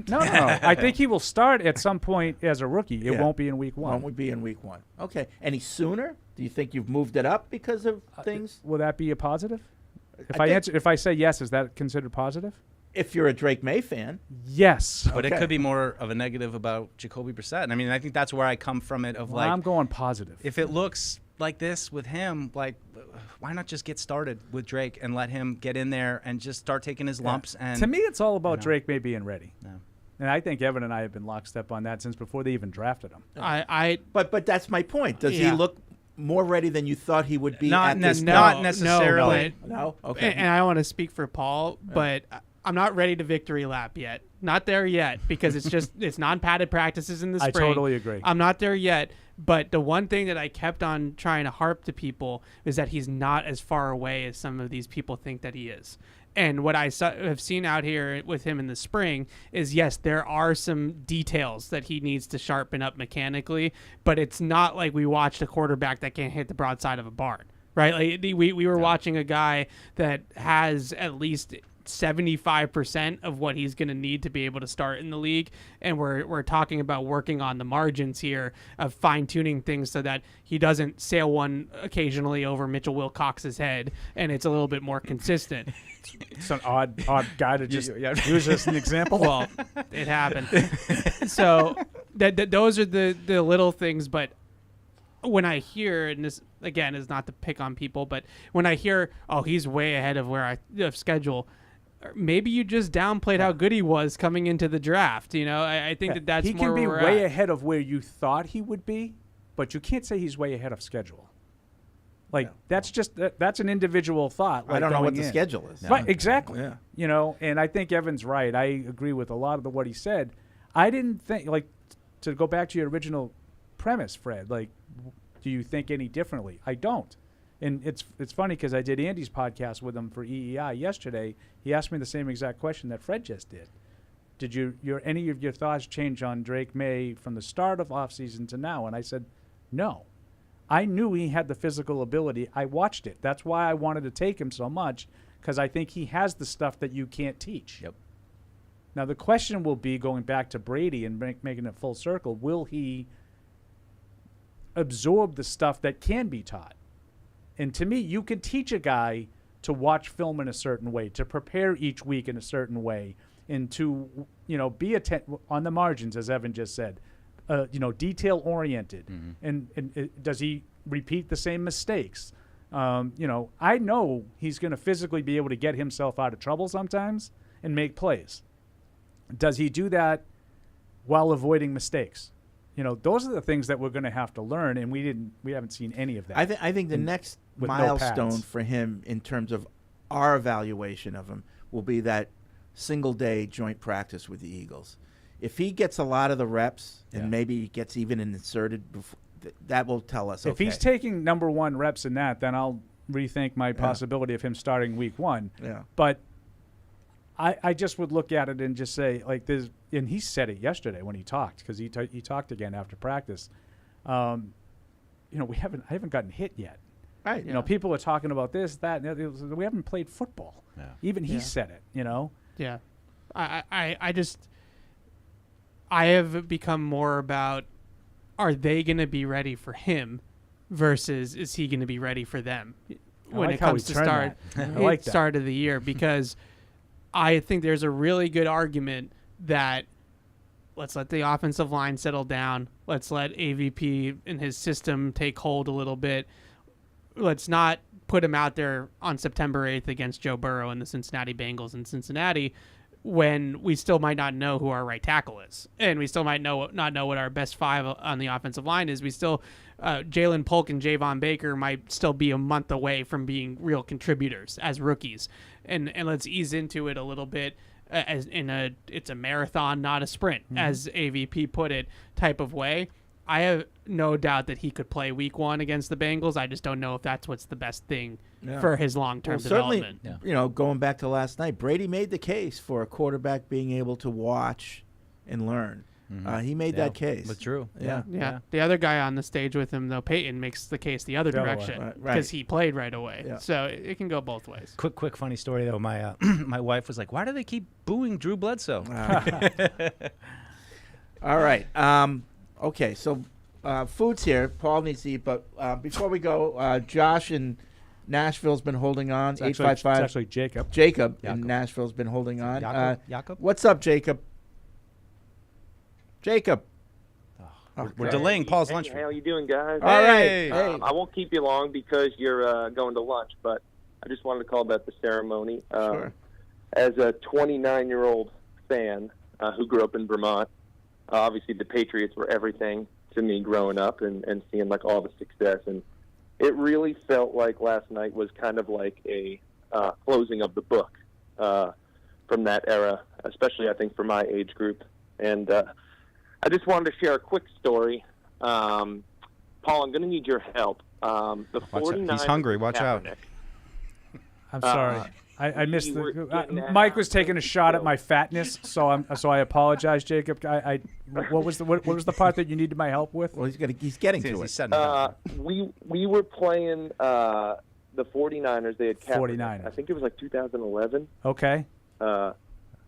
No. I think he will start at some point as a rookie. It won't be in week 1. Won't be in week 1. Okay. Any sooner? Do you think you've moved it up because of things? Will that be a positive? I If I say yes, is that considered positive? If you're a Drake Maye fan. Yes. But it could be more of a negative about Jacoby Brissett. I mean, I think that's where I come from it of I'm going positive. If it looks like this with him, like why not just get started with Drake and let him get in there and just start taking his lumps? And to me, it's all about Drake Maye being ready. No. And I think Evan and I have been lockstep on that since before they even drafted him. But that's my point. Does he look more ready than you thought he would be? Not this not necessarily. No. Okay. And I don't want to speak for Paul, but I'm not ready to victory lap yet. Not there yet because it's non-padded practices in the spring. I totally agree. I'm not there yet. But the one thing that I kept on trying to harp to people is that he's not as far away as some of these people think that he is. And what I have seen out here with him in the spring is, yes, there are some details that he needs to sharpen up mechanically, but it's not like we watched a quarterback that can't hit the broadside of a barn, right? Like we were watching a guy that has at least 75% of what he's going to need to be able to start in the league, and we're talking about working on the margins here of fine-tuning things so that he doesn't sail one occasionally over Mitchell Wilcox's head and it's a little bit more consistent. It's an odd guy to just use as an example. Well, it happened. So those are the little things, but when I hear, and this again is not to pick on people, but when I hear, oh, he's way ahead of of schedule, maybe you just downplayed how good he was coming into the draft. You know, I think that's he more can be where way we're at. ahead of where you thought he would be, but you can't say he's way ahead of schedule. Like that's just that's an individual thought. Like I don't know what going the in. schedule is. Right, exactly. Yeah. You know, and I think Evan's right. I agree with a lot of what he said. I didn't think, like, to go back to your original premise, Fred, like, do you think any differently? I don't. And it's funny because I did Andy's podcast with him for EEI yesterday. He asked me the same exact question that Fred just did. Did any of your thoughts change on Drake Maye from the start of offseason to now? And I said, no. I knew he had the physical ability. I watched it. That's why I wanted to take him so much, because I think he has the stuff that you can't teach. Yep. Now, the question will be, going back to Brady and making it full circle, will he absorb the stuff that can be taught? And to me, you can teach a guy to watch film in a certain way, to prepare each week in a certain way, and to, be on the margins, as Evan just said, detail-oriented. Mm-hmm. And does he repeat the same mistakes? I know he's going to physically be able to get himself out of trouble sometimes and make plays. Does he do that while avoiding mistakes? Those are the things that we're going to have to learn, and we haven't seen any of that. I think the next with no milestone pads. for him in terms of our evaluation of him will be that single-day joint practice with the Eagles. If he gets a lot of the reps and maybe he gets even inserted, before, that will tell us. If he's taking number 1 reps in that, then I'll rethink my possibility of him starting week 1. Yeah. But I just would look at it and just say, like, there's, and he said it yesterday when he talked, because he talked again after practice. I haven't gotten hit yet. Right. You know, people are talking about this, that, and the other. We haven't played football. Yeah. Even he said it. You know. Yeah, I have become more about, are they going to be ready for him versus is he going to be ready for them when like it how comes he to turned that. I like that. start of the year, because I think there's a really good argument that let's let the offensive line settle down. Let's let AVP and his system take hold a little bit. Let's not put him out there on September 8th against Joe Burrow and the Cincinnati Bengals in Cincinnati when we still might not know who our right tackle is. And we still might not know what our best 5 on the offensive line is. We still, Jalen Polk and Javon Baker might still be a month away from being real contributors as rookies. And let's ease into it a little bit it's a marathon, not a sprint, as AVP put it, type of way. I have no doubt that he could play week 1 against the Bengals. I just don't know if that's what's the best thing for his long-term development. Certainly, going back to last night, Brady made the case for a quarterback being able to watch and learn. He made that case. But true. Yeah. The other guy on the stage with him, though, Peyton, makes the case the other direction because he played right away. Yeah. So it can go both ways. Quick funny story, though. My my wife was like, why do they keep booing Drew Bledsoe? All right. Okay, so food's here. Paul needs to eat, but before we go, Josh in Nashville's been holding on. 855. It's actually Jacob. Jacob in Nashville's been holding on. Jacob? What's up, Jacob? Jacob. We're delaying Paul's lunch. How you doing, guys? All right. Hey. I won't keep you long because you're going to lunch, but I just wanted to call about the ceremony. Sure. As a 29-year-old fan who grew up in Vermont, obviously the Patriots were everything to me growing up and seeing like all the success. And it really felt like last night was kind of like a closing of the book from that era, especially I think for my age group. And I just wanted to share a quick story. Paul, I'm going to need your help. The 49ers. He's hungry. Watch out. I'm sorry. I missed Mike was taking a shot at my fatness, so I apologize, Jacob. What was the part that you needed my help with? Well, he's getting to it. We were playing the 49ers. They had Kaepernick. 49ers. I think it was like 2011. Okay.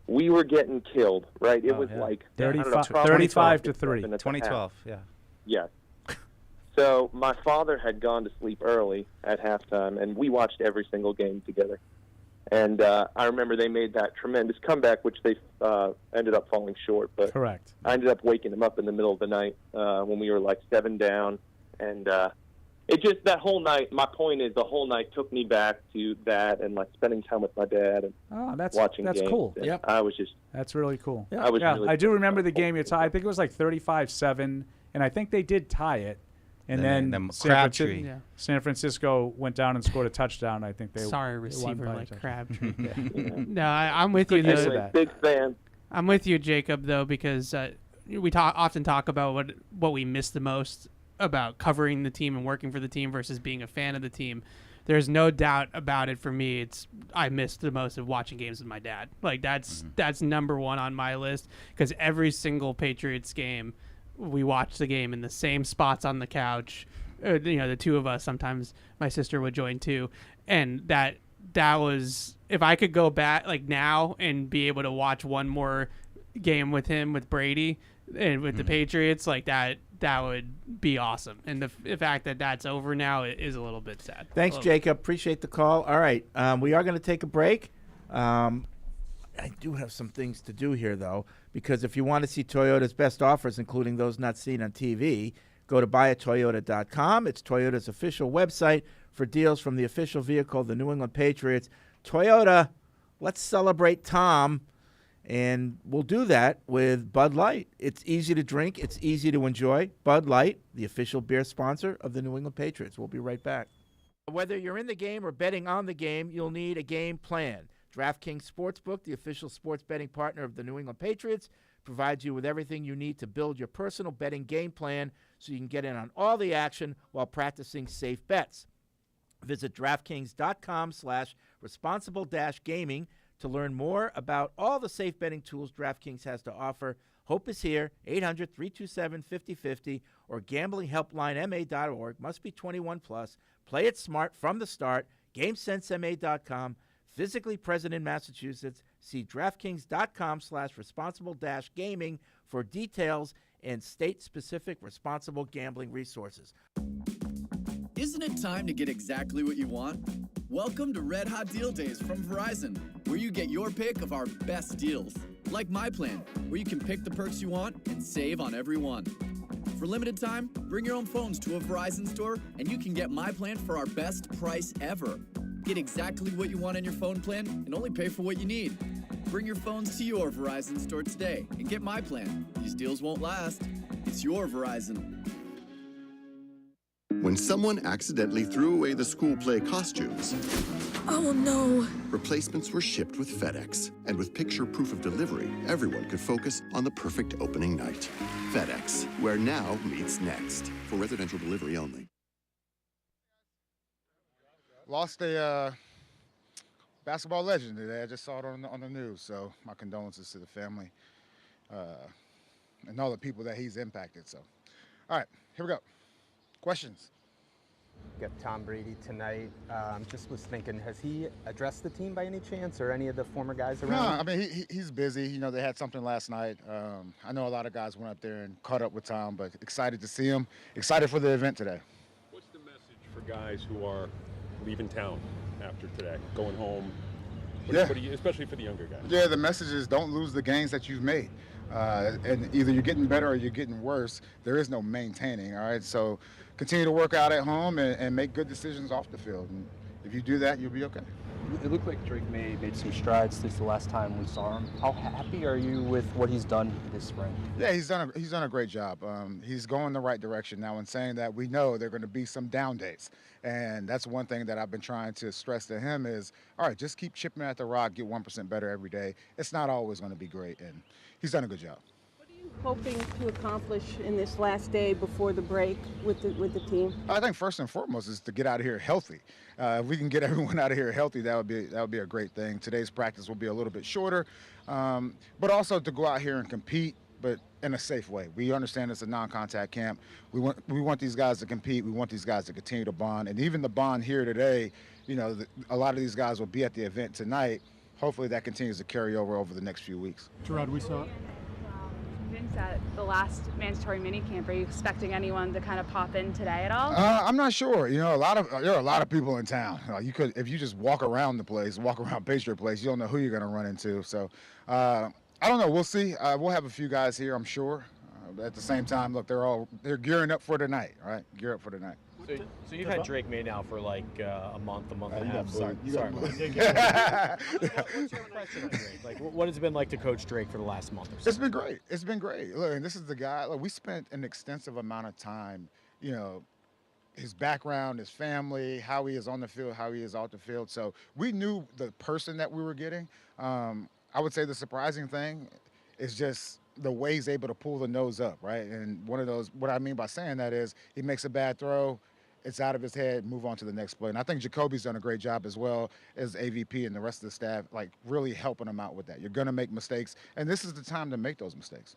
We were getting killed, right? It was like 35 to 3. 2012, yeah. Yes. So my father had gone to sleep early at halftime, and we watched every single game together. And I remember they made that tremendous comeback, which they ended up falling short. But correct. I ended up waking him up in the middle of the night when we were like 7 down. And it just, that whole night, my point is the whole night took me back to that and like spending time with my dad and watching games. That's cool. Yep. I was just. That's really cool. Yeah. I do remember the game. I think it was like 35-7, and I think they did tie it. And then San Francisco went down and scored a touchdown. I think they receiver like Crabtree. No, I'm with you. Big fan. I'm with you, Jacob, though, because we often talk about what we miss the most about covering the team and working for the team versus being a fan of the team. There's no doubt about it for me. I miss the most of watching games with my dad. Like that's number one on my list because every single Patriots game. We watched the game in the same spots on the couch. The two of us. Sometimes my sister would join too, and that was if I could go back like now and be able to watch one more game with him with Brady and with the Patriots like that would be awesome. And the fact that that's over now is a little bit sad. Thanks, Jacob. Appreciate the call. All right, we are going to take a break. I do have some things to do here, though, because if you want to see Toyota's best offers, including those not seen on TV, go to buyatoyota.com. It's Toyota's official website for deals from the official vehicle of the New England Patriots. Toyota, let's celebrate Tom, and we'll do that with Bud Light. It's easy to drink. It's easy to enjoy. Bud Light, the official beer sponsor of the New England Patriots. We'll be right back. Whether you're in the game or betting on the game, you'll need a game plan. DraftKings Sportsbook, the official sports betting partner of the New England Patriots, provides you with everything you need to build your personal betting game plan so you can get in on all the action while practicing safe bets. Visit DraftKings.com/responsible-gaming to learn more about all the safe betting tools DraftKings has to offer. Hope is here, 800-327-5050 or gamblinghelplinema.org. Must be 21 plus. Play it smart from the start. GameSenseMA.com. Physically present in Massachusetts. See DraftKings.com/responsible-gaming for details and state-specific responsible gambling resources. Isn't it time to get exactly what you want? Welcome to Red Hot Deal Days from Verizon, where you get your pick of our best deals. Like My Plan, where you can pick the perks you want and save on every one. For limited time, bring your own phones to a Verizon store and you can get My Plan for our best price ever. Get exactly what you want in your phone plan and only pay for what you need. Bring your phones to your Verizon store today and get My Plan. These deals won't last. It's your Verizon. When someone accidentally threw away the school play costumes, Oh no. replacements were shipped with FedEx. And with picture proof of delivery, everyone could focus on the perfect opening night. FedEx, where now meets next. For residential delivery only. Lost a basketball legend today. I just saw it on the news, so my condolences to the family and all the people that he's impacted. So, all right, here we go. Questions? Got Tom Brady tonight. Just was thinking, has he addressed the team by any chance, or any of the former guys around? No, I mean he's busy. You know, they had something last night. I know a lot of guys went up there and caught up with Tom, but excited to see him. Excited for the event today. What's the message for guys who are leaving town after today, going home? Especially for the younger guys. Yeah, the message is don't lose the gains that you've made. And either you're getting better or you're getting worse. There is no maintaining, all right? So continue to work out at home and make good decisions off the field. And if you do that, you'll be okay. It looked like Drake Maye made some strides since the last time we saw him. How happy are you with what he's done this spring? Yeah, he's done a great job. He's going the right direction now. In saying that, we know there are going to be some down days, and that's one thing that I've been trying to stress to him is, all right, just keep chipping at the rock, get 1% better every day. It's not always going to be great, and he's done a good job. Hoping to accomplish in this last day before the break with the team? I think first and foremost is to get out of here healthy. If we can get everyone out of here healthy, that would be a great thing. Today's practice will be a little bit shorter, but also to go out here and compete, but in a safe way. We understand it's a non-contact camp. We want these guys to compete. We want these guys to continue to bond, and even the bond here today. You know, a lot of these guys will be at the event tonight. Hopefully, that continues to carry over the next few weeks. Gerard, we saw it. At the last mandatory minicamp, are you expecting anyone to kind of pop in today at all? I'm not sure. You know, there are a lot of people in town. If you just walk around the place, walk around Patriot Place, you don't know who you're going to run into. So I don't know. We'll see. We'll have a few guys here, I'm sure. At the same time, look, they're gearing up for tonight, right? Gear up for tonight. So you've had Drake Maye now for like a month and a half. Sorry. What's your impression of Drake? Like, what has it been like to coach Drake for the last month or so? It's been great. It's been great. Look, and this is the guy. Look, we spent an extensive amount of time, you know, his background, his family, how he is on the field, how he is off the field. So we knew the person that we were getting. I would say the surprising thing is just the way he's able to pull the nose up, right? And one of those, what I mean by saying that is he makes a bad throw, it's out of his head, move on to the next play. And I think Jacoby's done a great job as well as AVP and the rest of the staff, like really helping him out with that. You're going to make mistakes, and this is the time to make those mistakes.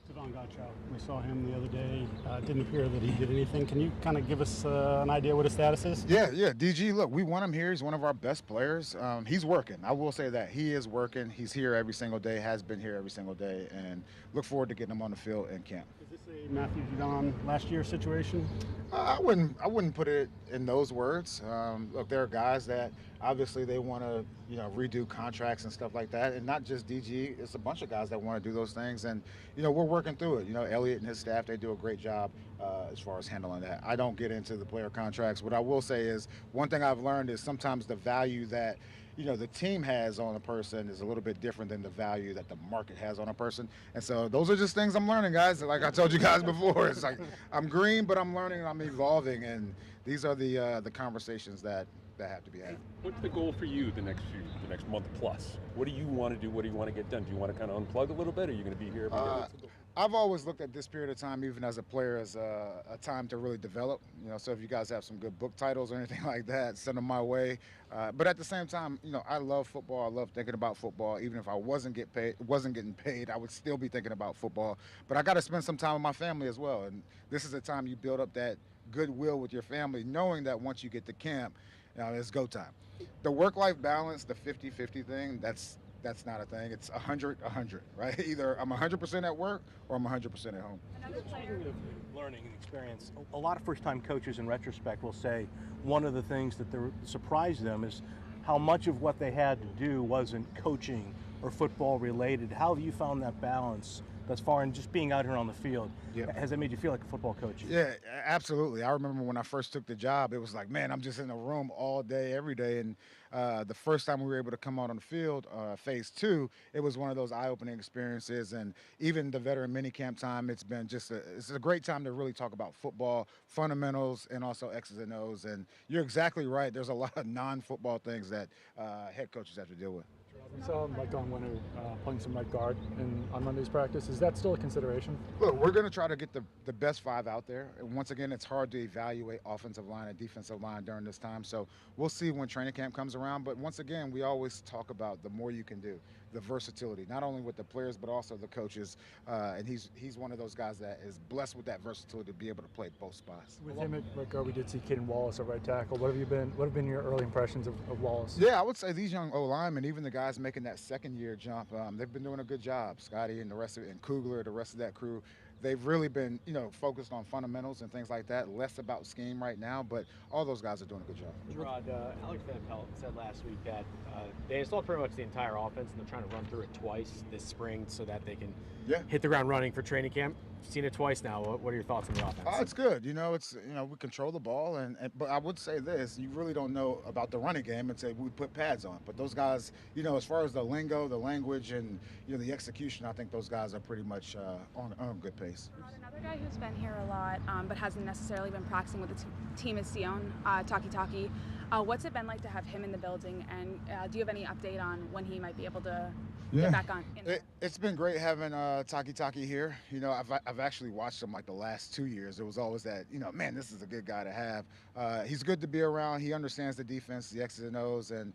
Devon Gottschalk, we saw him the other day. Didn't appear that he did anything. Can you kind of give us an idea what his status is? Yeah. DG, look, we want him here. He's one of our best players. He's working. I will say that. He is working. He's here every single day, has been here every single day, and look forward to getting him on the field in camp. Is this a Matthew Judon last year situation? I wouldn't put it in those words. Look, there are guys that obviously they want to, redo contracts and stuff like that, and not just DG. It's a bunch of guys that want to do those things, and we're working through it. Elliott and his staff, they do a great job as far as handling that. I don't get into the player contracts. What I will say is one thing I've learned is sometimes the value that the team has on a person is a little bit different than the value that the market has on a person. And so those are just things I'm learning, guys. Like I told you guys before, it's like I'm green, but I'm learning, I'm evolving, and these are the conversations that that have to be had. What's the goal for you the next month plus? What do you want to do? What do you want to get done? Do you want to kind of unplug a little bit? Or are you going to be here every day? What's the goal? I've always looked at this period of time, even as a player, as a time to really develop. So if you guys have some good book titles or anything like that, send them my way. But at the same time, I love football. I love thinking about football. Even if I wasn't getting paid, I would still be thinking about football. But I got to spend some time with my family as well. And this is a time you build up that goodwill with your family, knowing that once you get to camp, it's go time. The work-life balance, the 50-50 thing, that's not a thing. It's 100-100, right? Either I'm 100% at work or I'm 100% at home. Learning and experience. A lot of first-time coaches in retrospect will say one of the things that surprised them is how much of what they had to do wasn't coaching or football related. How have you found that balance thus far in just being out here on the field? Yep. Has that made you feel like a football coach? Yeah, absolutely. I remember when I first took the job, it was like, man, I'm just in a room all day, every day. And the first time we were able to come out on the field, phase 2, it was one of those eye-opening experiences. And even the veteran minicamp time, it's been it's a great time to really talk about football, fundamentals, and also X's and O's. And you're exactly right. There's a lot of non-football things that head coaches have to deal with. We saw Mike Winter playing some right guard on Monday's practice. Is that still a consideration? Look, we're going to try to get the best 5 out there. And once again, it's hard to evaluate offensive line and defensive line during this time. So we'll see when training camp comes around. But once again, we always talk about the more you can do, the versatility, not only with the players, but also the coaches. And he's one of those guys that is blessed with that versatility to be able to play both spots. With him at right guard, we did see Caden Wallace at right tackle. What have been your early impressions of Wallace? Yeah, I would say these young O-linemen, even the guys making that second-year jump, they've been doing a good job. Scotty and the rest of it, and Kugler, the rest of that crew, they've really been, focused on fundamentals and things like that. Less about scheme right now, but all those guys are doing a good job. Gerard, Alex Van Pelt said last week that they installed pretty much the entire offense, and they're trying to run through it twice this spring so that they can hit the ground running for training camp. You've seen it twice now. What are your thoughts on the offense? It's good. We control the ball, but I would say this: you really don't know about the running game until we put pads on. But those guys, as far as the lingo, the language, and the execution, I think those guys are pretty much on a good pace. Another guy who's been here a lot, but hasn't necessarily been practicing with the team is Sion Taki. What's it been like to have him in the building, and do you have any update on when he might be able to get back on? It's been great having Taki here. I've actually watched him like the last 2 years. It was always that, man, this is a good guy to have. He's good to be around. He understands the defense, the X's and O's, and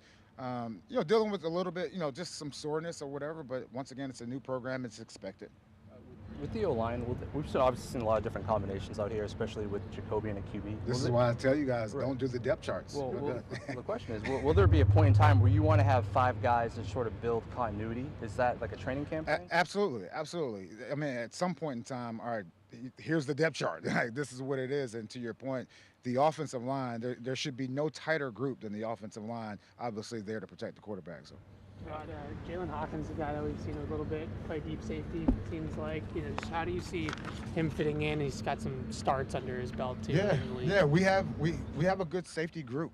dealing with a little bit, just some soreness or whatever. But once again, it's a new program. It's expected. With the O-line, we've obviously seen a lot of different combinations out here, especially with Jacoby and a QB. This is why I tell you guys, don't do the depth charts. Well, the question is, will there be a point in time where you want to have 5 guys to sort of build continuity? Is that like a training camp thing? Absolutely. I mean, at some point in time, all right, here's the depth chart. This is what it is. And to your point, the offensive line, there should be no tighter group than the offensive line, obviously there to protect the quarterback. So. Jalen Hawkins, the guy that we've seen a little bit play deep safety, it seems like. Just how do you see him fitting in? He's got some starts under his belt too. Yeah. We have a good safety group.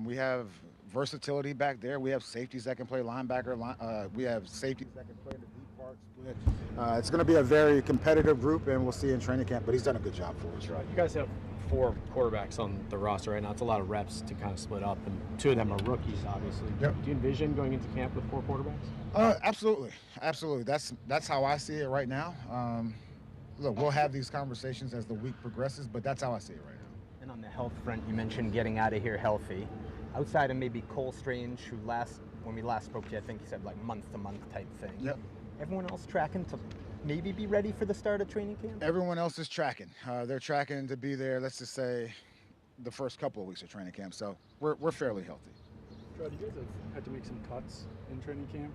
We have versatility back there. We have safeties that can play linebacker. We have safeties that can play in the deep part split. It's going to be a very competitive group, and we'll see in training camp. But he's done a good job for us. Right. You guys have 4 quarterbacks on the roster right now. It's a lot of reps to kind of split up, and 2 of them are rookies, obviously. Yep. Do you envision going into camp with 4 quarterbacks? Absolutely. That's how I see it right now. Look, we'll have these conversations as the week progresses, but that's how I see it right now. And on the health front, you mentioned getting out of here healthy. Outside of maybe Cole Strange, who when we last spoke to you, I think you said like month-to-month type thing. Yep. Everyone else tracking to maybe be ready for the start of training camp? Everyone else is tracking. They're tracking to be there, let's just say, the first couple of weeks of training camp. So we're fairly healthy. Gerard, you guys have had to make some cuts in training camp.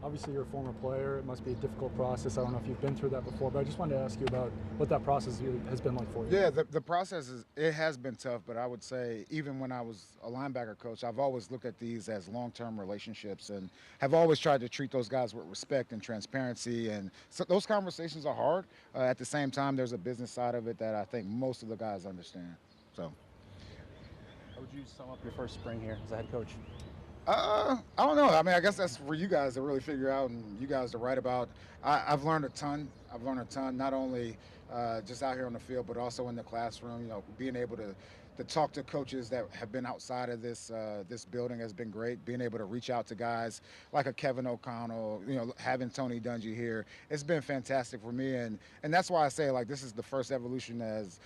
Obviously, you're a former player. It must be a difficult process. I don't know if you've been through that before, but I just wanted to ask you about what that process has been like for you. Yeah, the process has been tough, but I would say even when I was a linebacker coach, I've always looked at these as long-term relationships and have always tried to treat those guys with respect and transparency. And so those conversations are hard. At the same time, there's a business side of it that I think most of the guys understand. So, how would you sum up your first spring here as a head coach? I don't know. I mean, I guess that's for you guys to really figure out and you guys to write about. I've learned a ton. Not only just out here on the field, but also in the classroom. Being able to talk to coaches that have been outside of this this building has been great. Being able to reach out to guys like a Kevin O'Connell, having Tony Dungy here, it's been fantastic for me. And that's why I say, like, this is the first evolution as,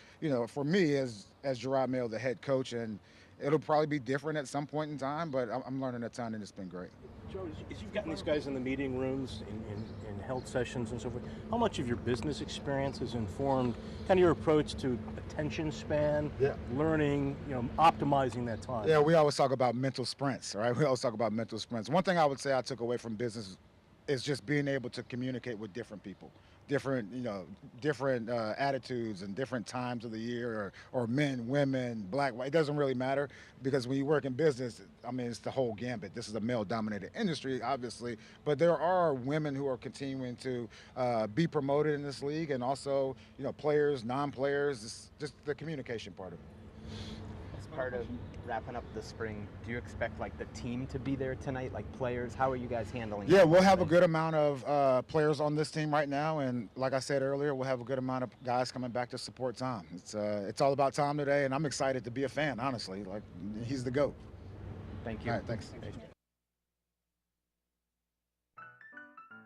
for me as Gerard Mayo, the head coach. And it'll probably be different at some point in time, but I'm learning a ton, and it's been great. Joe, as you've gotten these guys in the meeting rooms, in health sessions and so forth, how much of your business experience has informed kind of your approach to attention span, learning, optimizing that time? Yeah, we always talk about mental sprints, right? We always talk about mental sprints. One thing I would say I took away from business is just being able to communicate with different people, different attitudes and different times of the year, or men, women, black, white. It doesn't really matter, because when you work in business, I mean, it's the whole gambit. This is a male-dominated industry, obviously, but there are women who are continuing to be promoted in this league, and also, players, non-players. It's just the communication part of it. As part of wrapping up the spring, do you expect the team to be there tonight, like players? How are you guys handling Yeah, that? we'll have a good amount of players on this team right now, and like I said earlier, we'll have a good amount of guys coming back to support Tom. It's all about Tom today, and I'm excited to be a fan, honestly. Like, he's the GOAT. Thank you. All right, thanks.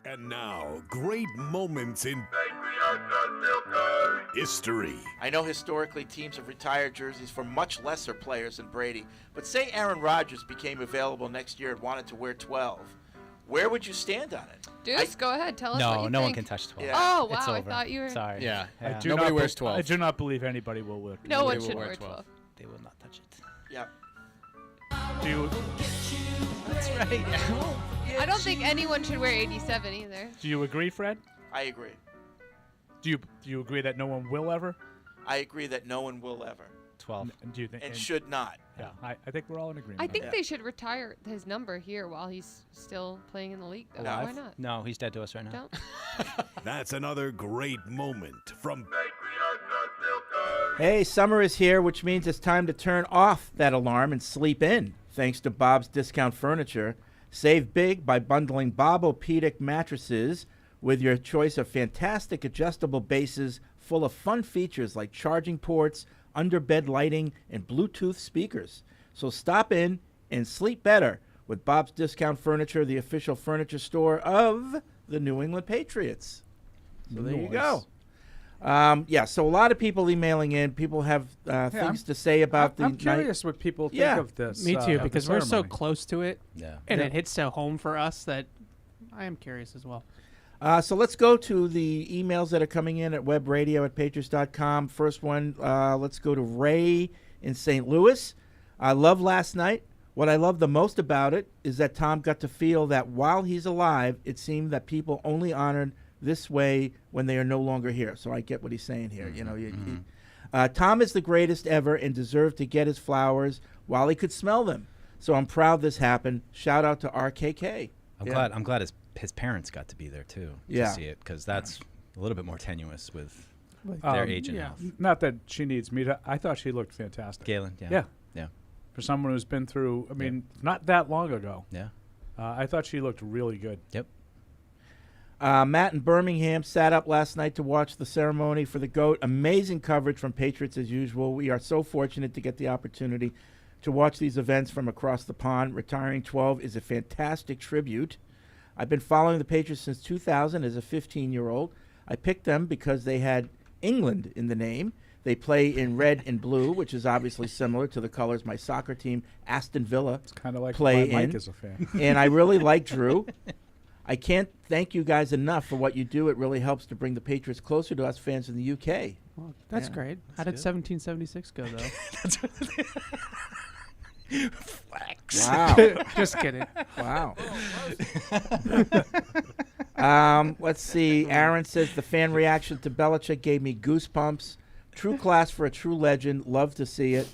And now, great moments in history. I know historically teams have retired jerseys for much lesser players than Brady, but say Aaron Rodgers became available next year and wanted to wear 12. Where would you stand on it? Deuce, go ahead. Tell us what you think. No one can touch 12. Yeah. Oh, wow. It's I over. thought you were... Sorry. Yeah. Nobody wears 12. I do not believe anybody will wear 12. No one should wear 12. They will not touch it. Yep. Do you, That's right. I don't think anyone should wear 87 either. do you agree, Fred? I agree. Do you agree that no one will ever? I agree that no one will ever. 12. Do you think? And should not. Yeah, I think we're all in agreement. I on think that. they should retire his number here while he's still playing in the league, though. Why not? No, he's dead to us right now. Don't. That's another great moment from Hey, summer is here, which means it's time to turn off that alarm and sleep in. Thanks to Bob's Discount Furniture. Save big by bundling Bob-O-Pedic mattresses with your choice of fantastic adjustable bases full of fun features like charging ports, underbed lighting, and Bluetooth speakers. So stop in and sleep better with Bob's Discount Furniture, the official furniture store of the New England Patriots. So there you go. So a lot of people emailing in. People have things to say about the I'm night. curious what people think of this. Me too, of the because we're so ceremony. close to it, and it hits so home for us that I am curious as well. So let's go to the emails that are coming in at webradio@patriots.com. First one, let's go to Ray in St. Louis. I love last night. What I love the most about it is that Tom got to feel that while he's alive, it seemed that people only honored this way when they are no longer here. So I get what he's saying here. Tom is the greatest ever and deserved to get his flowers while he could smell them. So I'm proud this happened. Shout out to RKK. I'm glad his parents got to be there too Yeah. to see it, because that's a little bit more tenuous with their age and health. Not that she needs me to. I thought she looked fantastic. Galen, Yeah. Yeah. For someone who's been through, I mean, not that long ago. Yeah. I thought she looked really good. Yep. Matt in Birmingham sat up last night to watch the ceremony for the GOAT. Amazing coverage from Patriots as usual. We are so fortunate to get the opportunity to watch these events from across the pond. Retiring 12 is a fantastic tribute. I've been following the Patriots since 2000 as a 15-year-old. I picked them because they had England in the name. They play in red and blue, which is obviously similar to the colors my soccer team, Aston Villa, like play why in. Mike is a fan. And I really like Drew. I can't thank you guys enough for what you do. It really helps to bring the Patriots closer to us fans in the UK. Well, that's great. How did 1776 go, though? Flex. Wow. Just kidding. Wow. Let's see. Aaron says the fan reaction to Belichick gave me goosebumps. True class for a true legend. Love to see it.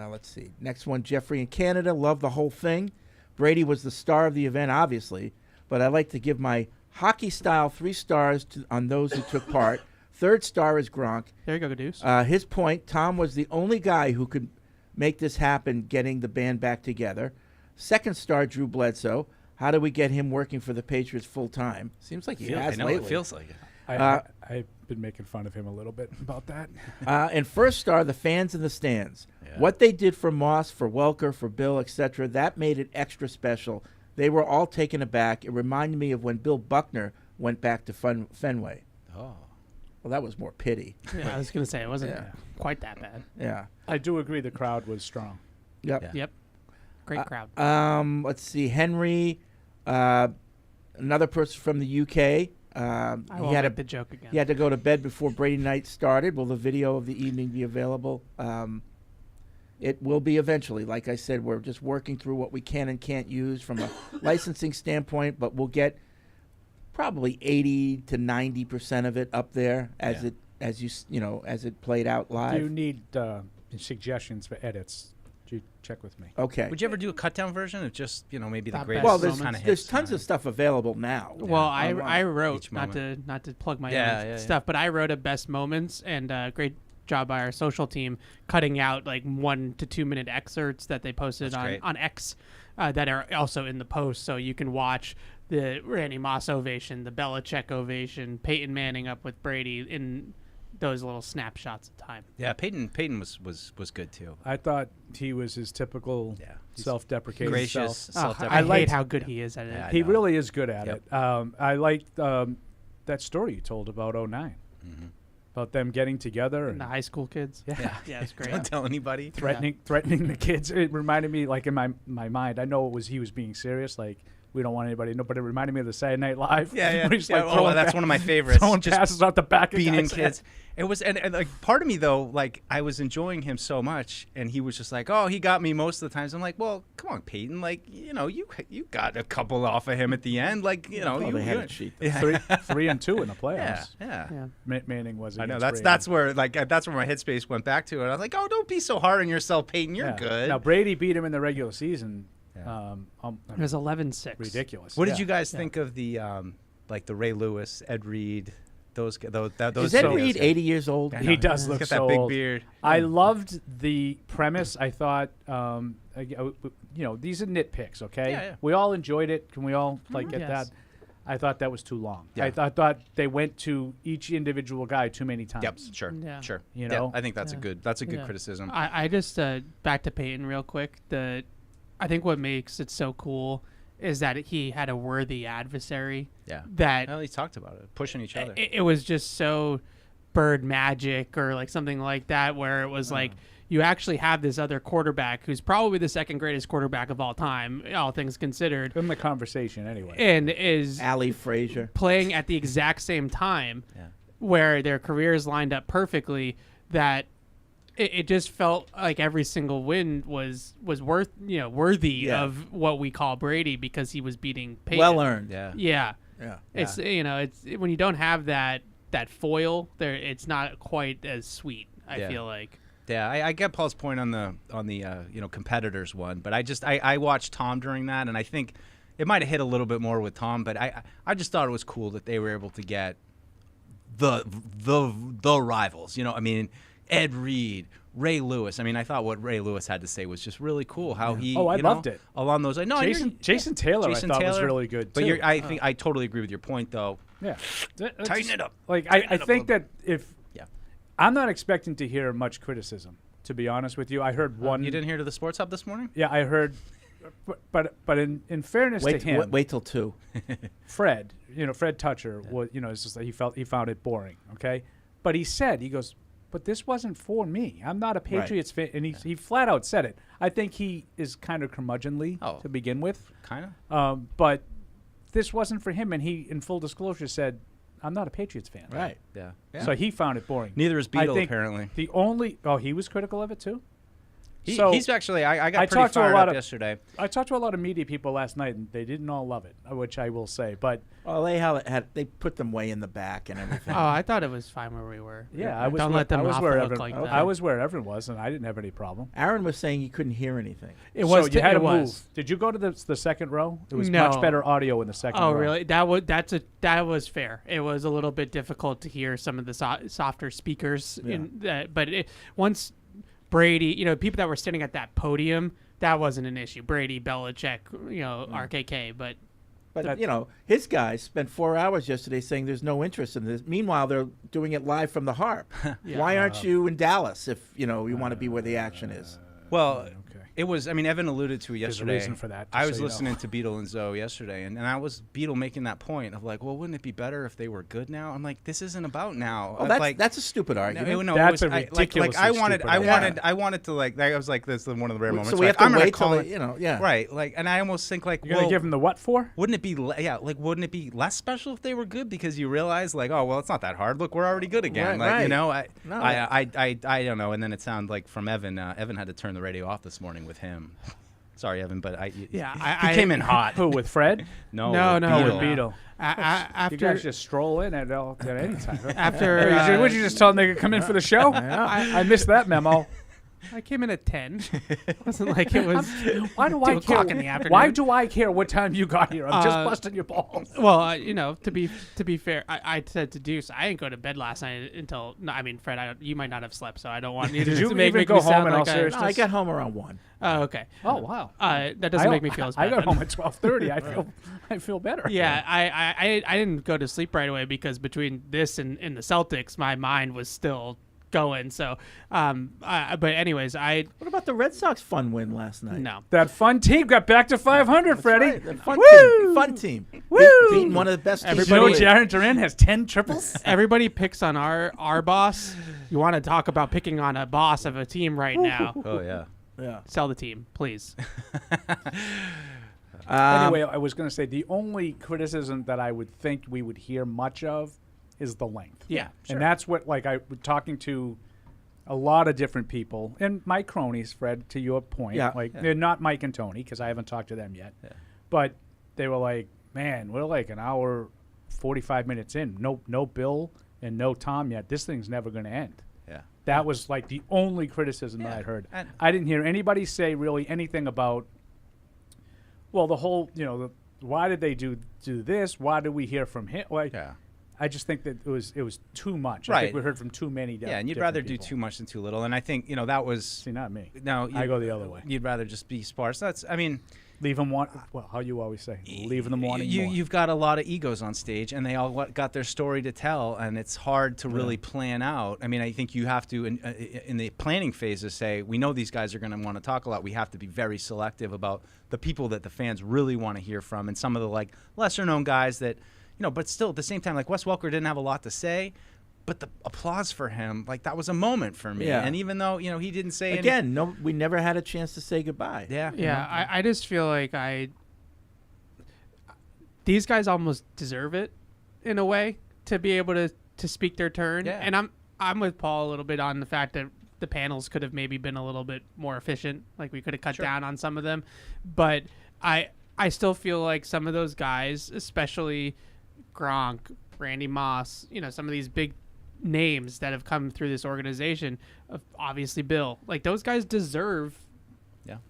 Let's see. Next one, Jeffrey in Canada. Love the whole thing. Brady was the star of the event, obviously, but I'd like to give my hockey-style 3 stars on those who took part. 3rd star is Gronk. There you go, Deuce. His point, Tom was the only guy who could make this happen, getting the band back together. 2nd star, Drew Bledsoe. How do we get him working for the Patriots full time? Seems like he has I know, lately. it feels like it. I've been making fun of him a little bit about that. And first star, the fans in the stands. Yeah. What they did for Moss, for Welker, for Bill, etc., that made it extra special. They were all taken aback. It reminded me of when Bill Buckner went back to Fenway. Oh. Well, that was more pity. Yeah, I was going to say, it wasn't quite that bad. Yeah. I do agree the crowd was strong. Yep. Yep. Great crowd. Let's see. Henry, another person from the UK. I won't make the joke again. He had to go to bed before Brady night started. Will the video of the evening be available? It will be eventually. Like I said, we're just working through what we can and can't use from a licensing standpoint, but we'll get probably 80 to 90% of it up there as it played out live. Do you need suggestions for edits? You check with me. Okay. Would you ever do a cut down version of just maybe the greatest? Well, kind of there's tons of stuff available now. Well, I wrote Each not moment. to plug my own stuff, but I wrote a best moments, and great job by our social team cutting out like 1 to 2 minute excerpts that they posted on X that are also in the post, so you can watch the Randy Moss ovation, the Belichick ovation, Peyton Manning up with Brady in those little snapshots of time. Yeah, Peyton was good too. I thought he was his typical self-deprecating gracious, self. I hate how good he is at it. Yeah, He really is good at it. I liked that story you told about 09. About them getting together. And the high school kids. Yeah, it's great. Don't tell anybody. Threatening the kids. It reminded me, like in my mind, I know he was being serious, like we don't want anybody to know, but it reminded me of the Saturday Night Live. Yeah. He's like That's one of my favorites. Throwing Just passes out the back of beating guys' kids. head. It was, and like part of me though, like I was enjoying him so much, and he was just like, oh, he got me most of the times. I'm like, well, come on, Peyton, like you got a couple off of him at the end, like they had it cheap. Yeah. 3-2 in the playoffs. Yeah. Manning was. I know against that's Brady. where that's where my headspace went back to, and I was like, oh, don't be so hard on yourself, Peyton. You're good. Now Brady beat him in the regular season. It was 11-6. Ridiculous. What did you guys think of the like the Ray Lewis, Ed Reed? Those Is Ed Reed 80 years old? He does look got so that big old. beard. I loved the premise. I thought, these are nitpicks, okay? Yeah. We all enjoyed it. Can we all get Yes. that? I thought that was too long. Yeah. I thought they went to each individual guy too many times. Yep, sure. You know? I think that's a good criticism. I just back to Peyton real quick. I think what makes it so cool is that he had a worthy adversary. Yeah. That he talked about it, pushing each other. It was just so bird magic or like something like that, where it was like you actually have this other quarterback who's probably the second greatest quarterback of all time, all things considered. In the conversation, anyway. And is Ali Frazier playing at the exact same time, where their careers lined up perfectly. That it just felt like every single win was worthy of what we call Brady, because he was beating Peyton. Well earned. Yeah. It's it's when you don't have that foil there, it's not quite as sweet. I feel like. Yeah, I get Paul's point on the competitors one, but I watched Tom during that, and I think it might have hit a little bit more with Tom, but I just thought it was cool that they were able to get the rivals. I mean, Ed Reed, Ray Lewis. I mean, I thought what Ray Lewis had to say was just really cool. How he loved it along those lines. No, Jason Taylor I thought was really good too. But I think I totally agree with your point though. Yeah, tighten it up. Like I think that I'm not expecting to hear much criticism, to be honest with you. I heard one. You didn't hear to the Sports Hub this morning? Yeah, I heard. But in fairness to him, wait till 2. Fred, Fred Toucher was, it's just like he found it boring. Okay, but he goes, but this wasn't for me. I'm not a Patriots fan, and he flat out said it. I think he is kind of curmudgeonly to begin with, kind of. But this wasn't for him, and he, in full disclosure, said, I'm not a Patriots fan. Right. Yeah. So he found it boring. Neither is Beadle, apparently. The only he was critical of it too. He's actually I got pretty fired up yesterday. I talked to a lot of media people last night, and they didn't all love it, which I will say. But they put them way in the back and everything. Oh, I thought it was fine where we were. Yeah, I was. Don't let them off the hook like that. I was where everyone was, and I didn't have any problem. Aaron was saying you couldn't hear anything. You had to move. Did you go to the second row? It was much better audio in the second row. Oh, really? That was fair. It was a little bit difficult to hear some of the softer speakers. But once Brady, people that were standing at that podium, that wasn't an issue. Brady, Belichick, RKK, but But, his guys spent 4 hours yesterday saying there's no interest in this. Meanwhile, they're doing it live from the Harp. Yeah. Why aren't you in Dallas if, you want to be where the action is? Well, it was, Evan alluded to it There's a yesterday. reason for that, just I was so you know. listening to Beetle and Zoe yesterday, and I was Beetle making that point of like, well, wouldn't it be better if they were good now? I'm like, this isn't about now. Oh, that's a stupid argument. No, That's it was, a ridiculously I wanted to like, I was like, this is one of the rare moments. So we have I'm to gonna wait till call it, right. Like, and I almost think like, You're going to give them the what for? Wouldn't it be, wouldn't it be less special if they were good because you realize like, oh, well, it's not that hard. Look, we're already good again. Right, I don't know. And then it sounded like from Evan. Evan had to turn the radio off this morning with him. Sorry, Evan, but he came in hot. Who, with Fred? No, with Beetle. After you guys just stroll in at any time. After would you just tell them they could come in for the show? I missed that memo. I came in at 10. It wasn't like it was. Why do 2 I care? o'clock in the afternoon. Why do I care what time you got here? I'm just busting your balls. Well, to be fair, I said to Deuce, I didn't go to bed last night until. No, I mean, Fred, you might not have slept, so I don't want you to. Did you make even me go home sound in all like seriousness? No, I got home around 1. Oh, okay. Oh, wow. That doesn't make me feel as bad. I got then. home at 12:30. I feel better. Yeah, I didn't go to sleep right away because between this and the Celtics, my mind was still going. So, but anyways, What about the Red Sox fun win last night? No. That fun team got back to 500, Freddie. Right, fun team. Beating one of the best teams. Jaron Duran has 10 triples? Everybody picks on our boss. You want to talk about picking on a boss of a team right now. Oh, yeah. Yeah. Sell the team, please. Anyway, I was going to say the only criticism that I would think we would hear much of is the length. Yeah, sure. And that's what, like, I was talking to a lot of different people, and my cronies, Fred, to your point. They're not Mike and Tony, because I haven't talked to them yet. Yeah. But they were like, man, we're like an hour, 45 minutes in. No Bill and no Tom yet. This thing's never going to end. Yeah. That was, like, the only criticism that I heard. And I didn't hear anybody say really anything about, well, the whole, why did they do this? Why did we hear from him? Like, I just think that it was too much. Right. I think we heard from too many. Yeah, and you'd rather do too much than too little. And I think that was. See, not me. No, I go the other way. You'd rather just be sparse. Leave them want. Well, how you always say, leave them wanting more. You've got a lot of egos on stage, and they all got their story to tell, and it's hard to really plan out. I mean, I think you have to, in the planning phases, say we know these guys are going to want to talk a lot. We have to be very selective about the people that the fans really want to hear from, and some of the lesser known guys that. But still, at the same time, Wes Welker didn't have a lot to say, but the applause for him, that was a moment for me. Yeah. And even though, he didn't say Again, we never had a chance to say goodbye. Yeah. Yeah, I just feel like these guys almost deserve it in a way to be able to speak their turn. Yeah. And I'm with Paul a little bit on the fact that the panels could have maybe been a little bit more efficient. Like we could have cut down on some of them. But I still feel like some of those guys, especially Gronk, Randy Moss, some of these big names that have come through this organization, obviously Bill, those guys deserve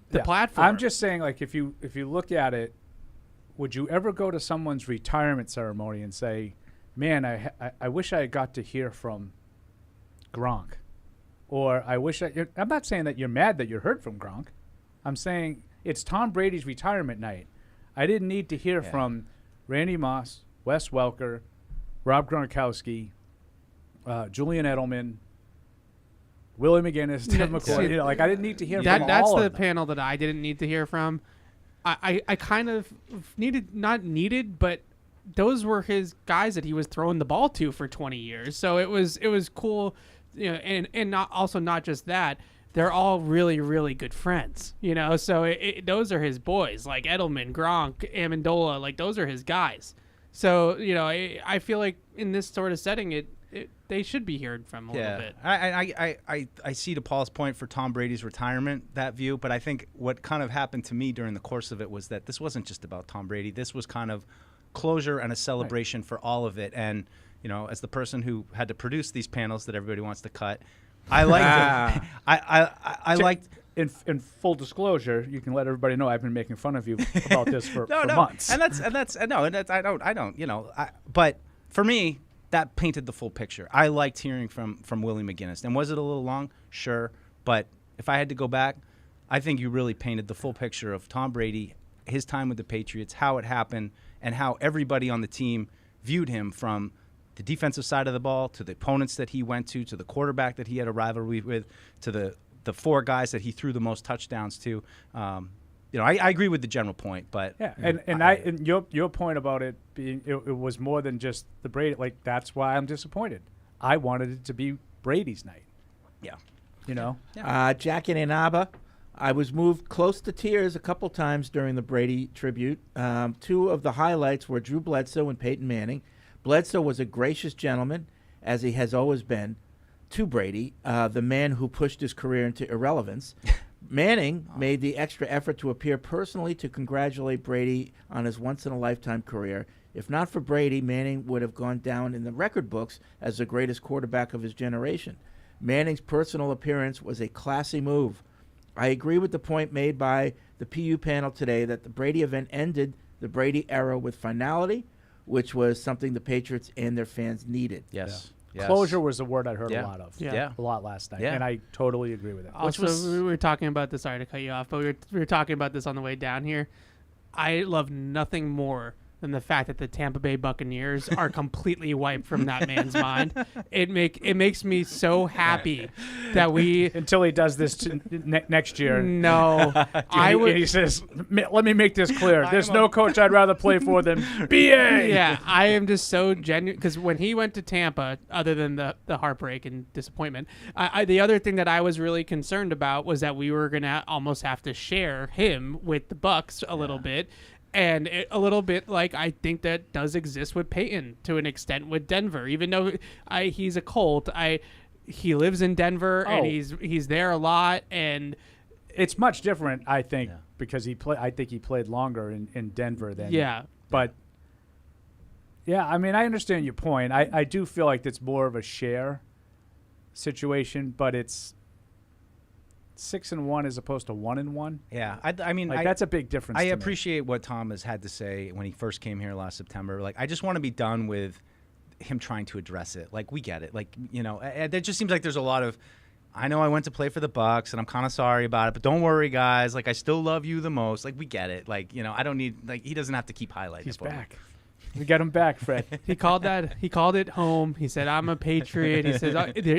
the platform. I'm just saying, if you look at it, would you ever go to someone's retirement ceremony and say, man, I wish I got to hear from Gronk, or I'm not saying that you're mad that you heard from Gronk. I'm saying it's Tom Brady's retirement night. I didn't need to hear from Randy Moss, Wes Welker, Rob Gronkowski, Julian Edelman, Willie McGinnis, Tim McCoy. I didn't need to hear from that's all the of them. panel that I didn't need to hear from. I kind of not needed, but those were his guys that he was throwing the ball to for 20 years. So it was cool, and not just that. They're all really, really good friends, So those are his boys, like Edelman, Gronk, Amendola. Those are his guys. So I feel like in this sort of setting, they should be heard from a little bit. I see to Paul's point for Tom Brady's retirement, that view, but I think what kind of happened to me during the course of it was that this wasn't just about Tom Brady. This was kind of closure and a celebration for all of it. And as the person who had to produce these panels that everybody wants to cut, I liked it. I liked. In full disclosure, you can let everybody know I've been making fun of you about this for months. But for me, that painted the full picture. I liked hearing from Willie McGinnis. And was it a little long? Sure. But if I had to go back, I think you really painted the full picture of Tom Brady his time with the Patriots, how it happened, and how everybody on the team viewed him, from the defensive side of the ball to the opponents that he went to the quarterback that he had a rivalry with, to the 4 guys that he threw the most touchdowns to. I agree with the general point, but and your point about it being it was more than just the Brady. Like, that's why I'm disappointed. I wanted it to be Brady's night. Yeah. Jack in Ann Arbor, I was moved close to tears a couple times during the Brady tribute. 2 of the highlights were Drew Bledsoe and Peyton Manning. Bledsoe was a gracious gentleman, as he has always been, to Brady, the man who pushed his career into irrelevance. Manning made the extra effort to appear personally to congratulate Brady on his once-in-a-lifetime career. If not for Brady, Manning would have gone down in the record books as the greatest quarterback of his generation. Manning's personal appearance was a classy move. I agree with the point made by the PU panel today that the Brady event ended the Brady era with finality, which was something the Patriots and their fans needed. Yes. Closure was the word I heard a lot of. Yeah. A lot last night. Yeah. And I totally agree with it. Also, we were talking about this. Sorry to cut you off, but we were talking about this on the way down here. I love nothing more than the fact that the Tampa Bay Buccaneers are completely wiped from that man's mind. It makes me so happy that we until he does this next year. No, he says, "Let me make this clear. There's no coach I'd rather play for than BA." Yeah, I am just so genuine because when he went to Tampa, other than the heartbreak and disappointment, the other thing that I was really concerned about was that we were gonna almost have to share him with the Bucs a little bit. And a little bit like I think that does exist with Peyton to an extent with Denver, even though he's a Colt. He lives in Denver and he's there a lot, and it's much different, I think, because I think he played longer in Denver than But I mean, I understand your point. I do feel like it's more of a share situation, but it's 6-1 as opposed to 1-1. Yeah, I mean, that's a big difference. I to appreciate what Tom has had to say when he first came here last September. Like, I just want to be done with him trying to address it. Like, we get it. Like, there just seems like there's a lot of, I know I went to play for the Bucs and I'm kind of sorry about it, but don't worry, guys. Like, I still love you the most. Like, we get it. Like, I don't need, like, he doesn't have to keep highlighting. He's back. We got him back, Fred. He called it home. He said, "I'm a Patriot." He says,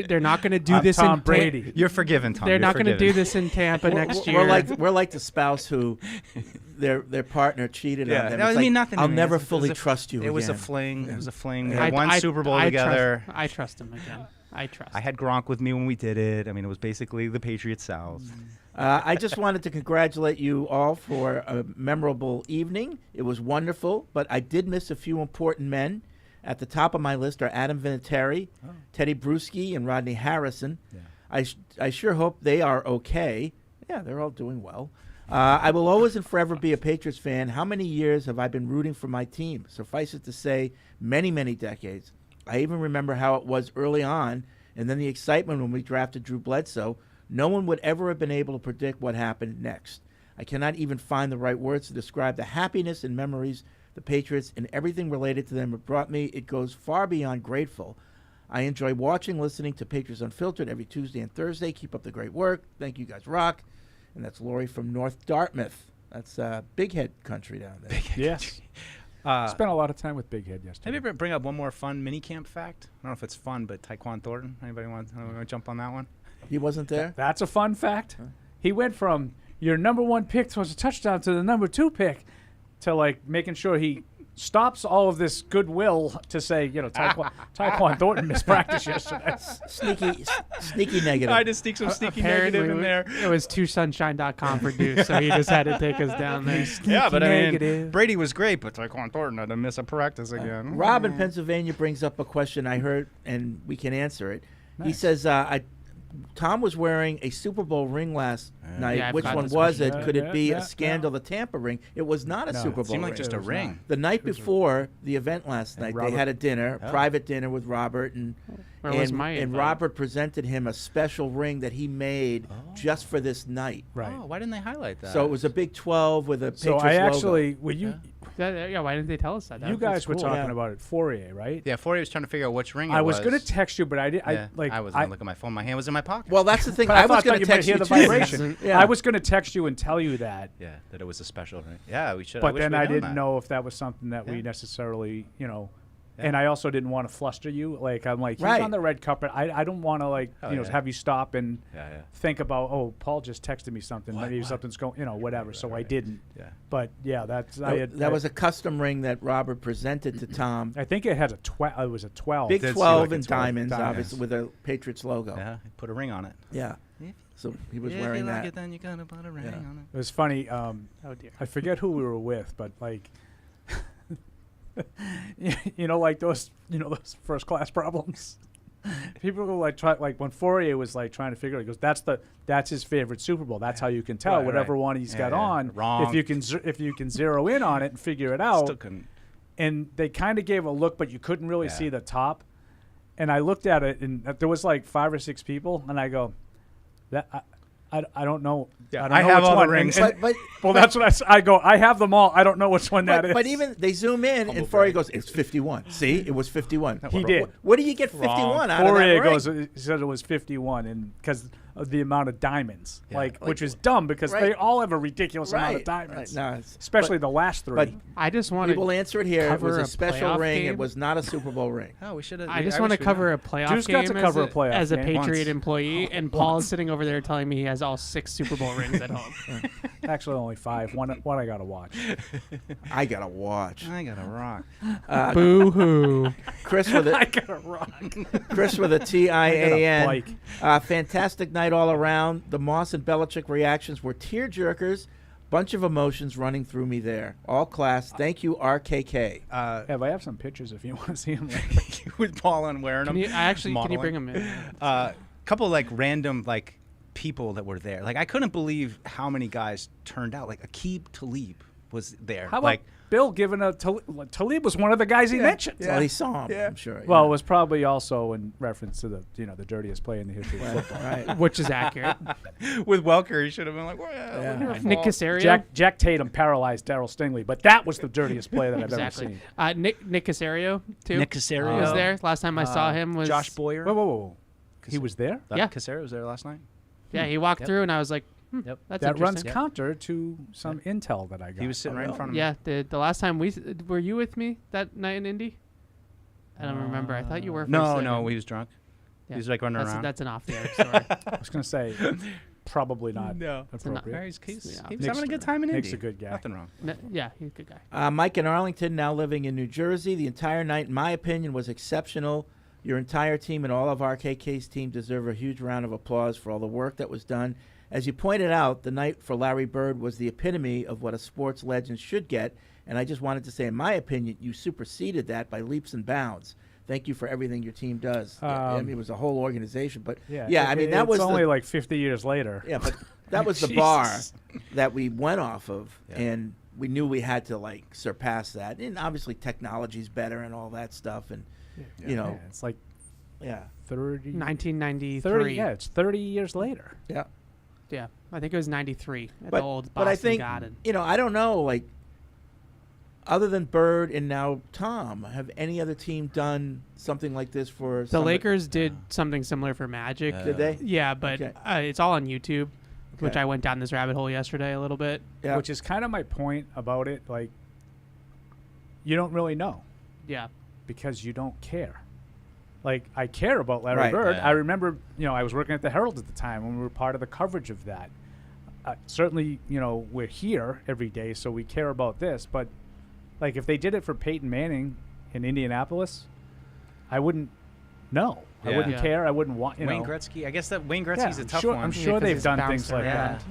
"They're not going to do this Tom in Brady." You're forgiven, Tom. They're not going to do this in Tampa next year. We're like the spouse who their partner cheated on them. That would mean nothing. I'll never fully trust you. It was a again. fling. It was a fling. We had one Super Bowl together. I trust him again. I had Gronk with me when we did it. I mean, it was basically the Patriots South. I just wanted to congratulate you all for a memorable evening. It was wonderful, but I did miss a few important men. At the top of my list are Adam Vinatieri, Teddy Bruschi, and Rodney Harrison. Yeah. I sure hope they are okay. Yeah, they're all doing well. I will always and forever be a Patriots fan. How many years have I been rooting for my team? Suffice it to say, many, many decades. I even remember how it was early on, and then the excitement when we drafted Drew Bledsoe. No one would ever have been able to predict what happened next. I cannot even find the right words to describe the happiness and memories the Patriots and everything related to them have brought me. It goes far beyond grateful. I enjoy watching, listening to Patriots Unfiltered every Tuesday and Thursday. Keep up the great work. Thank you guys, rock. And that's Lori from North Dartmouth. That's Big Head country down there. Yes. Spent a lot of time with Big Head yesterday. Maybe bring up one more fun MiniCamp fact. I don't know if it's fun, but Tyquan Thornton. Anybody want to jump on that one? He wasn't there? That's a fun fact. Huh? He went from your number 1 pick towards a touchdown to the number 2 pick to, like, making sure he stops all of this goodwill to say, Tyquan Thornton missed practice yesterday. Sneaky negative. I just sneak some sneaky negative in there. It was twosunshine.com for Deuce, so he just had to take us down there. Yeah, but negative. I mean, Brady was great, but Tyquan Thornton had to miss a practice again. Rob in Pennsylvania brings up a question I heard, and we can answer it. Nice. He says, Tom was wearing a Super Bowl ring last night. Yeah, which one was it? Could it be a scandal, the Tampa ring? It was not a Super Bowl ring. It seemed like just a ring. The night before the event last night, they had a dinner, private dinner with Robert, and Where was Maye and invited? Robert presented him a special ring that he made just for this night. Right. Oh, why didn't they highlight that? So it was a big 12 with a So Patriots I logo. actually, were you? Yeah, why didn't they tell us that? You guys were talking about it, Fourier, right? Yeah, Fourier was trying to figure out which ring it I was. was going to text you, but I did. Yeah, I was going to look at my phone. My hand was in my pocket. Well, that's the thing. But I was thought going to you might text hear you the too. vibration. Yeah. I was going to text you and tell you that. Yeah, that it was a special ring. Yeah, we should. But wish then we'd I known didn't that. know if that was something that we necessarily, Yeah. And I also didn't want to fluster you. Like I'm like, he's Right. on the red carpet. I don't want to Oh, have you stop and Yeah. think about, oh, Paul just texted me something. Maybe something's going, whatever. So I didn't. Yeah. But yeah, that's That was a custom ring that Robert presented to Tom. I think it had a 12. It was a 12. Big Did see 12 like a and 12 diamonds, obviously, with a Patriots logo. Yeah, put a ring on it. Yeah. So he was If wearing you like that. it, then you gotta put a ring on it. It was funny. Oh dear. I forget who we were with, but like, like those first class problems. People go like when Fourier was like trying to figure it, he goes, that's his favorite Super Bowl. That's how you can tell whatever one he's got on. Wrong. If you can zero in on it and figure it out. Still couldn't. And they kind of gave a look, but you couldn't really see the top. And I looked at it, and there was like 5 or 6 people, and I go, that I don't know. Yeah, I don't I know have which all the one. rings. Well, that's what I go. I have them all. I don't know which one that is. But even they zoom in, and Fourier goes, "It's 51." See, it was 51. He did. What do you get 51 out of Fourier that goes. ring? He said it was 51, and because of the amount of diamonds, like which is dumb because right. they all have a ridiculous amount of Right, diamonds. right. No, it's- especially the last 3. But I just want we to will answer it here. It cover was a a special playoff ring. game. It was not a Super Bowl ring. Oh, we should have. I just want to cover a playoff Juice game got to cover a playoff as a game. Patriot Once. employee, and Paul is sitting over there telling me he has all 6 Super Bowl rings at home. Actually, only 5. One I gotta watch. I gotta watch. I gotta rock. Boo hoo. Chris with I a gotta rock. Chris with a TIAN. bike. Fantastic night all around. The Moss and Belichick reactions were tear jerkers. Bunch of emotions running through me there. All class. Thank you, RKK. I have some pictures if you want to see them. With Paul on wearing them. Can you bring them in? Couple like random like people that were there. Like I couldn't believe how many guys turned out. Like Aqib Talib was there. How about like Bill giving a Talib was one of the guys he mentioned. Well, he saw him. I'm sure. Well, it was probably also in reference to the the dirtiest play in the history of football. Right. Which is accurate. with Welker, he should have been like, well, yeah. Nick Caserio. Jack Tatum paralyzed Darryl Stingley, but that was the dirtiest play that I've Exactly. ever seen. Nick Caserio too. Nick Caserio was there. Last time I saw him was Josh Boyer. Whoa. He was there? Yeah. Caserio was there last night. Yeah, he walked through, and I was like, that's that runs interesting. counter to some intel that I got. He was sitting right in front of me. Yeah, the last time were you with me that night in Indy? I don't remember. I thought you were. For a No, second. he was drunk. Yeah. He was like running that's around. That's an off-the-air story. I was going to say, probably not appropriate. He's having a good time in Indy. Nick's a good guy. Nothing wrong. Yeah, he's a good guy. Mike in Arlington, now living in New Jersey. The entire night, in my opinion, was exceptional. Your entire team and all of RKK's team deserve a huge round of applause for all the work that was done. As you pointed out, the night for Larry Bird was the epitome of what a sports legend should get, and I just wanted to say, in my opinion, you superseded that by leaps and bounds. Thank you for everything your team does. I mean, it was a whole organization, but I mean, that was only like 50 years later. Yeah, but that was the bar that we went off of, and we knew we had to like surpass that. And obviously, technology's better and all that stuff, and it's like 30, 1993. 30, yeah, it's 30 years later. Yeah. Yeah, I think it was 93 at the old Boston but I think Garden. I don't know, like other than Bird and now Tom, have any other team done something like this for The Lakers did something similar for Magic. Did they? Yeah, but it's all on YouTube, which Okay. I went down this rabbit hole yesterday a little bit. Yeah. Which is kind of my point about it. Like, you don't really know. Yeah. Because you don't care. Like, I care about Larry Right. Bird. Yeah. I remember, I was working at the Herald at the time when we were part of the coverage of that. Certainly, we're here every day, so we care about this. But, like, if they did it for Peyton Manning in Indianapolis, I wouldn't know. I wouldn't care. I wouldn't want, Wayne Gretzky. I guess that Wayne Gretzky's a tough one. I'm sure they've done things like that.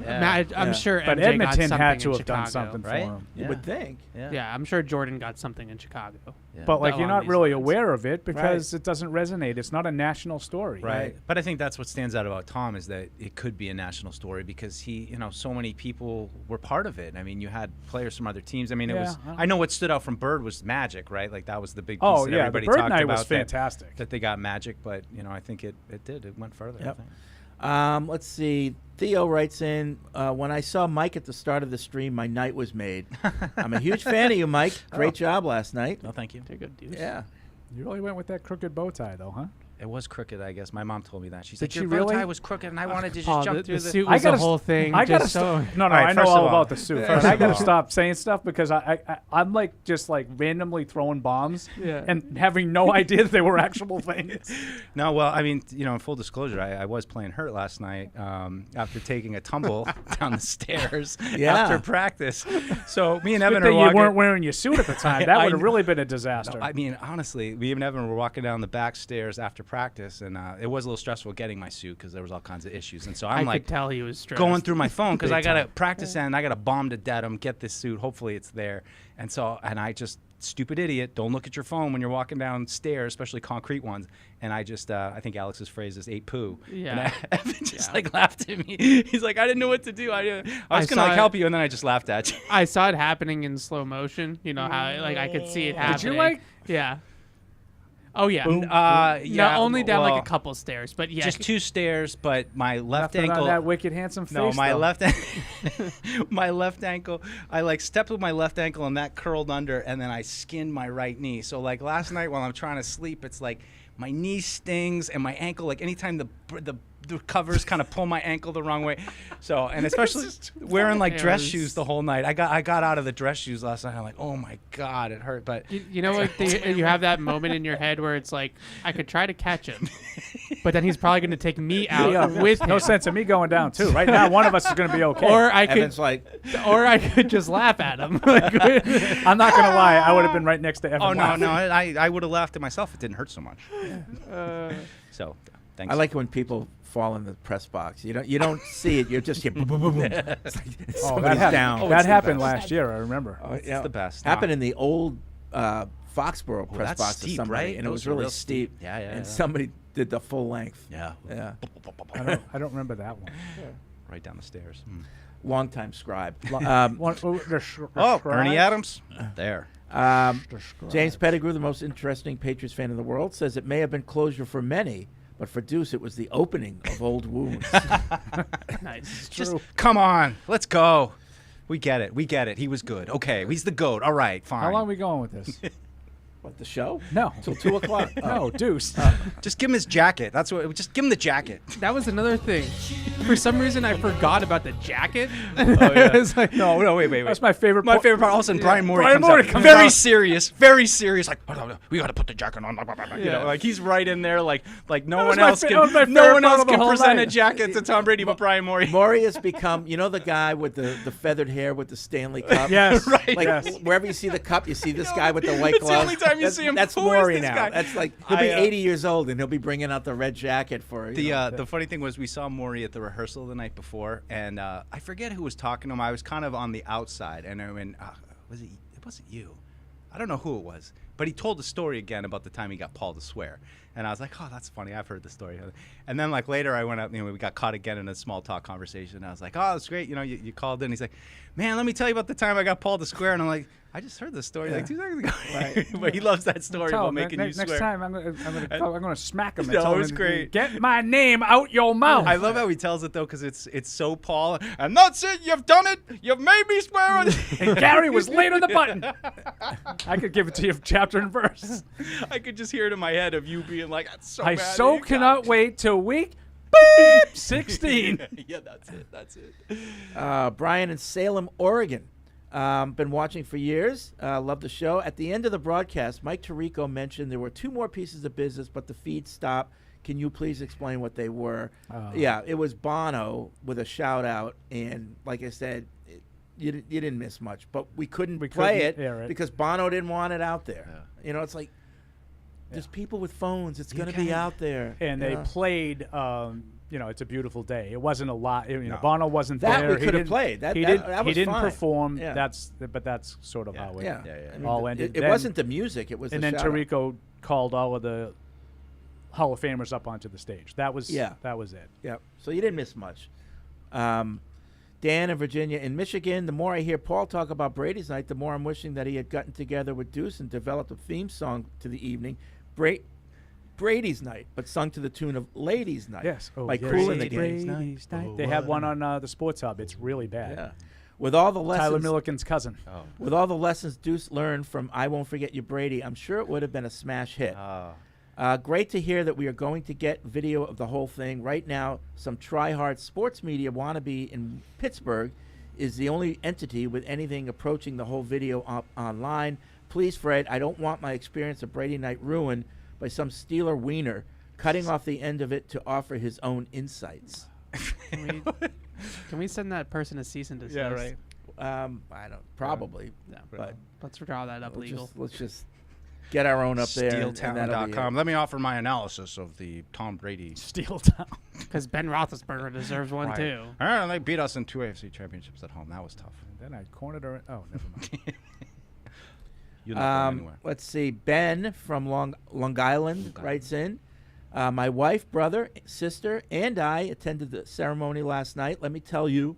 I'm sure But MJ got Edmonton something had to in have done Chicago, something right? for him. You would think. Yeah, I'm sure Jordan got something in Chicago. But like, you're Along not these really lines. aware of it because it doesn't resonate. It's not a national story. Right. But I think that's what stands out about Tom is that it could be a national story because he, so many people were part of it. I mean, you had players from other teams. I mean, it was. I know what stood out from Bird was Magic, right? Like that was the big piece that the everybody Bird talked night about. was fantastic. That they got Magic, but but I think it did. It went further. Yep. I think. Let's see. Theo writes in, when I saw Mike at the start of the stream, my night was made. I'm a huge fan of you, Mike. Great job last night. No, thank you. Take a deuce. Yeah. You really went with that crooked bow tie, though, huh? It was crooked, I guess. My mom told me that. She Did said she your bow really? tie was crooked, and I wanted to just Paul, jump the through suit was the whole thing. I gotta just so. No, All right, I know first all of all- about the suit. First But I of gotta all- stop saying stuff because I'm like just like randomly throwing bombs Yeah. and having no idea that they were actual things. No, well, I mean, in full disclosure, I was playing hurt last night after taking a tumble down the stairs Yeah. after practice. So me and Evan Good are thing walking. you weren't wearing your suit at the time. That would have really been a disaster. No, I mean, honestly, me and Evan were walking down the back stairs after practice, and it was a little stressful getting my suit because there was all kinds of issues. And so I'm I like, could tell he was stressed. going through my phone because Big I got to time. practice and I got to bomb to datum, get this suit. Hopefully it's there. And I just, stupid idiot, don't look at your phone when you're walking downstairs, especially concrete ones. And I just, I think Alex's phrase is ate poo. Yeah. And Evan just laughed at me. He's like, I didn't know what to do. I was going to help you, and then I just laughed at you. I saw it happening in slow motion. You know how I could see it happening. Did you Yeah. Oh yeah. Yeah. No, only down like well, a couple stairs, but yeah. Just 2 stairs, but my left Nothing ankle. on that wicked handsome face. No, my though. my left ankle. I stepped with my left ankle and that curled under, and then I skinned my right knee. So like last night while I'm trying to sleep, it's like my knee stings and my ankle. Like anytime the covers kind of pull my ankle the wrong way. So and especially wearing like dress shoes the whole night. I got out of the dress shoes last night. I'm like, oh my god, it hurt. But you know what? You have that moment in your head where it's like, I could try to catch him, but then he's probably going to take me out with him. No sense of me going down too. Right now, one of us is going to be okay. Or I could, Evan's like, or I could just laugh at him. I'm not going to lie. I would have been right next to Evan. oh no, laughing. no, I would have laughed at myself. It didn't hurt so much. So thanks. I like when people fall in the press box. You don't see it. You're just boom, boom, boom, boom. It's like somebody's that down. happened. That happened last year. I remember. Oh, It's the best. Happened in the old Foxborough press that's box to steep, somebody, right? and it Those was are really real steep. steep. Yeah, And yeah. somebody did the full length. Yeah. Yeah. I don't remember that one. Right down the stairs. Longtime scribe. Ernie Adams. There. James Pettigrew, the most interesting Patriots fan in the world, says it may have been closure for many, but for Deuce, it was the opening of old wounds. Nice. Just come on, let's go. We get it. We get it. He was good. Okay, he's the GOAT. All right, fine. How long are we going with this? What, the show? No. Till 2 o'clock. No, Deuce. Just give him his jacket. That's what. Just give him the jacket. That was another thing. For some reason, I forgot about the jacket. It's like, no, wait. That's my favorite. My favorite part. All of a sudden, Brian Morey Brian comes Morey out. comes Very out. serious. Very serious. Like, we got to put the jacket on. You know, like he's right in there. Like no one else can. No one else can present a jacket to Tom Brady but Brian Morey. Morey has become, the guy with the feathered hair with the Stanley Cup. Yes. Right. Like Yes. wherever you see the cup, you see this guy with the white It's the glove. only time you see him. That's Who is Morey this now. guy? That's like he'll be I, 80 years old and he'll be bringing out the red jacket for The funny thing was we saw Morey at the rehearsal the night before, and I forget who was talking to him. I was kind of on the outside, and I mean, was it? It wasn't you. I don't know who it was, but he told the story again about the time he got Paul to swear, and I was like, oh, that's funny. I've heard the story. And then like later, I went up. We got caught again in a small talk conversation. And I was like, oh, that's great. You called in. He's like, man, let me tell you about the time I got Paul to swear, and I'm like, I just heard this story like 2 seconds ago. Right. But he loves that story Tell about him, making you next swear. time I'm gonna smack him. And No, tell it him was to great. Get my name out your mouth. I love how he tells it though, because it's so Paul. And that's it. You've done it. You've made me swear. And Gary was late on the button. I could give it to you chapter and verse. I could just hear it in my head of you being like, "That's so." I mad so at you, cannot God." wait till week beep 16. Yeah, that's it. That's it. Brian in Salem, Oregon. Been watching for years. Love the show. At the end of the broadcast, Mike Tirico mentioned there were 2 more pieces of business, but the feed stopped. Can you please explain what they were? Yeah, it was Bono with a shout out, and like I said, you didn't miss much, but we couldn't play it air it. because Bono didn't want it out there. Yeah. It's like there's people with phones. It's going to be out there. And they played. It's a beautiful day. It wasn't a lot. Bono wasn't That there. we could have played. That he was didn't fine. perform. Yeah. But that's sort of how it Yeah. Yeah. all ended. It wasn't the music. It was and the then shout-out. Tirico called all of the Hall of Famers up onto the stage. That was that was it. Yeah. So you didn't miss much. Dan in Virginia. In Michigan, the more I hear Paul talk about Brady's night, the more I'm wishing that he had gotten together with Deuce and developed a theme song to the evening. Brady's Night, but sung to the tune of Ladies Night. Yes. by yes. Kool and the Brady's Gang. Night. They have one on the Sports Hub. It's really bad. Yeah. With all the lessons, Tyler Milliken's cousin. With all the lessons Deuce learned from "I Won't Forget You, Brady," I'm sure it would have been a smash hit. Great to hear that we are going to get video of the whole thing. Right now, some try-hard sports media wannabe in Pittsburgh is the only entity with anything approaching the whole video up online. Please, Fred, I don't want my experience of Brady Night ruined by some Steeler wiener cutting off the end of it to offer his own insights. Can we send that person a cease and desist? Yeah, right. I don't probably, but let's draw that up legal. Let's just get our own up there. Steeltown.com. Let me offer my analysis of the Tom Brady Steeltown. Because Ben Roethlisberger deserves one too. All right, they beat us in 2 AFC championships at home. That was tough. And then I cornered her. Oh, never mind. You're not going anywhere. Let's see. Ben from Long Island writes in. My wife, brother, sister, and I attended the ceremony last night. Let me tell you,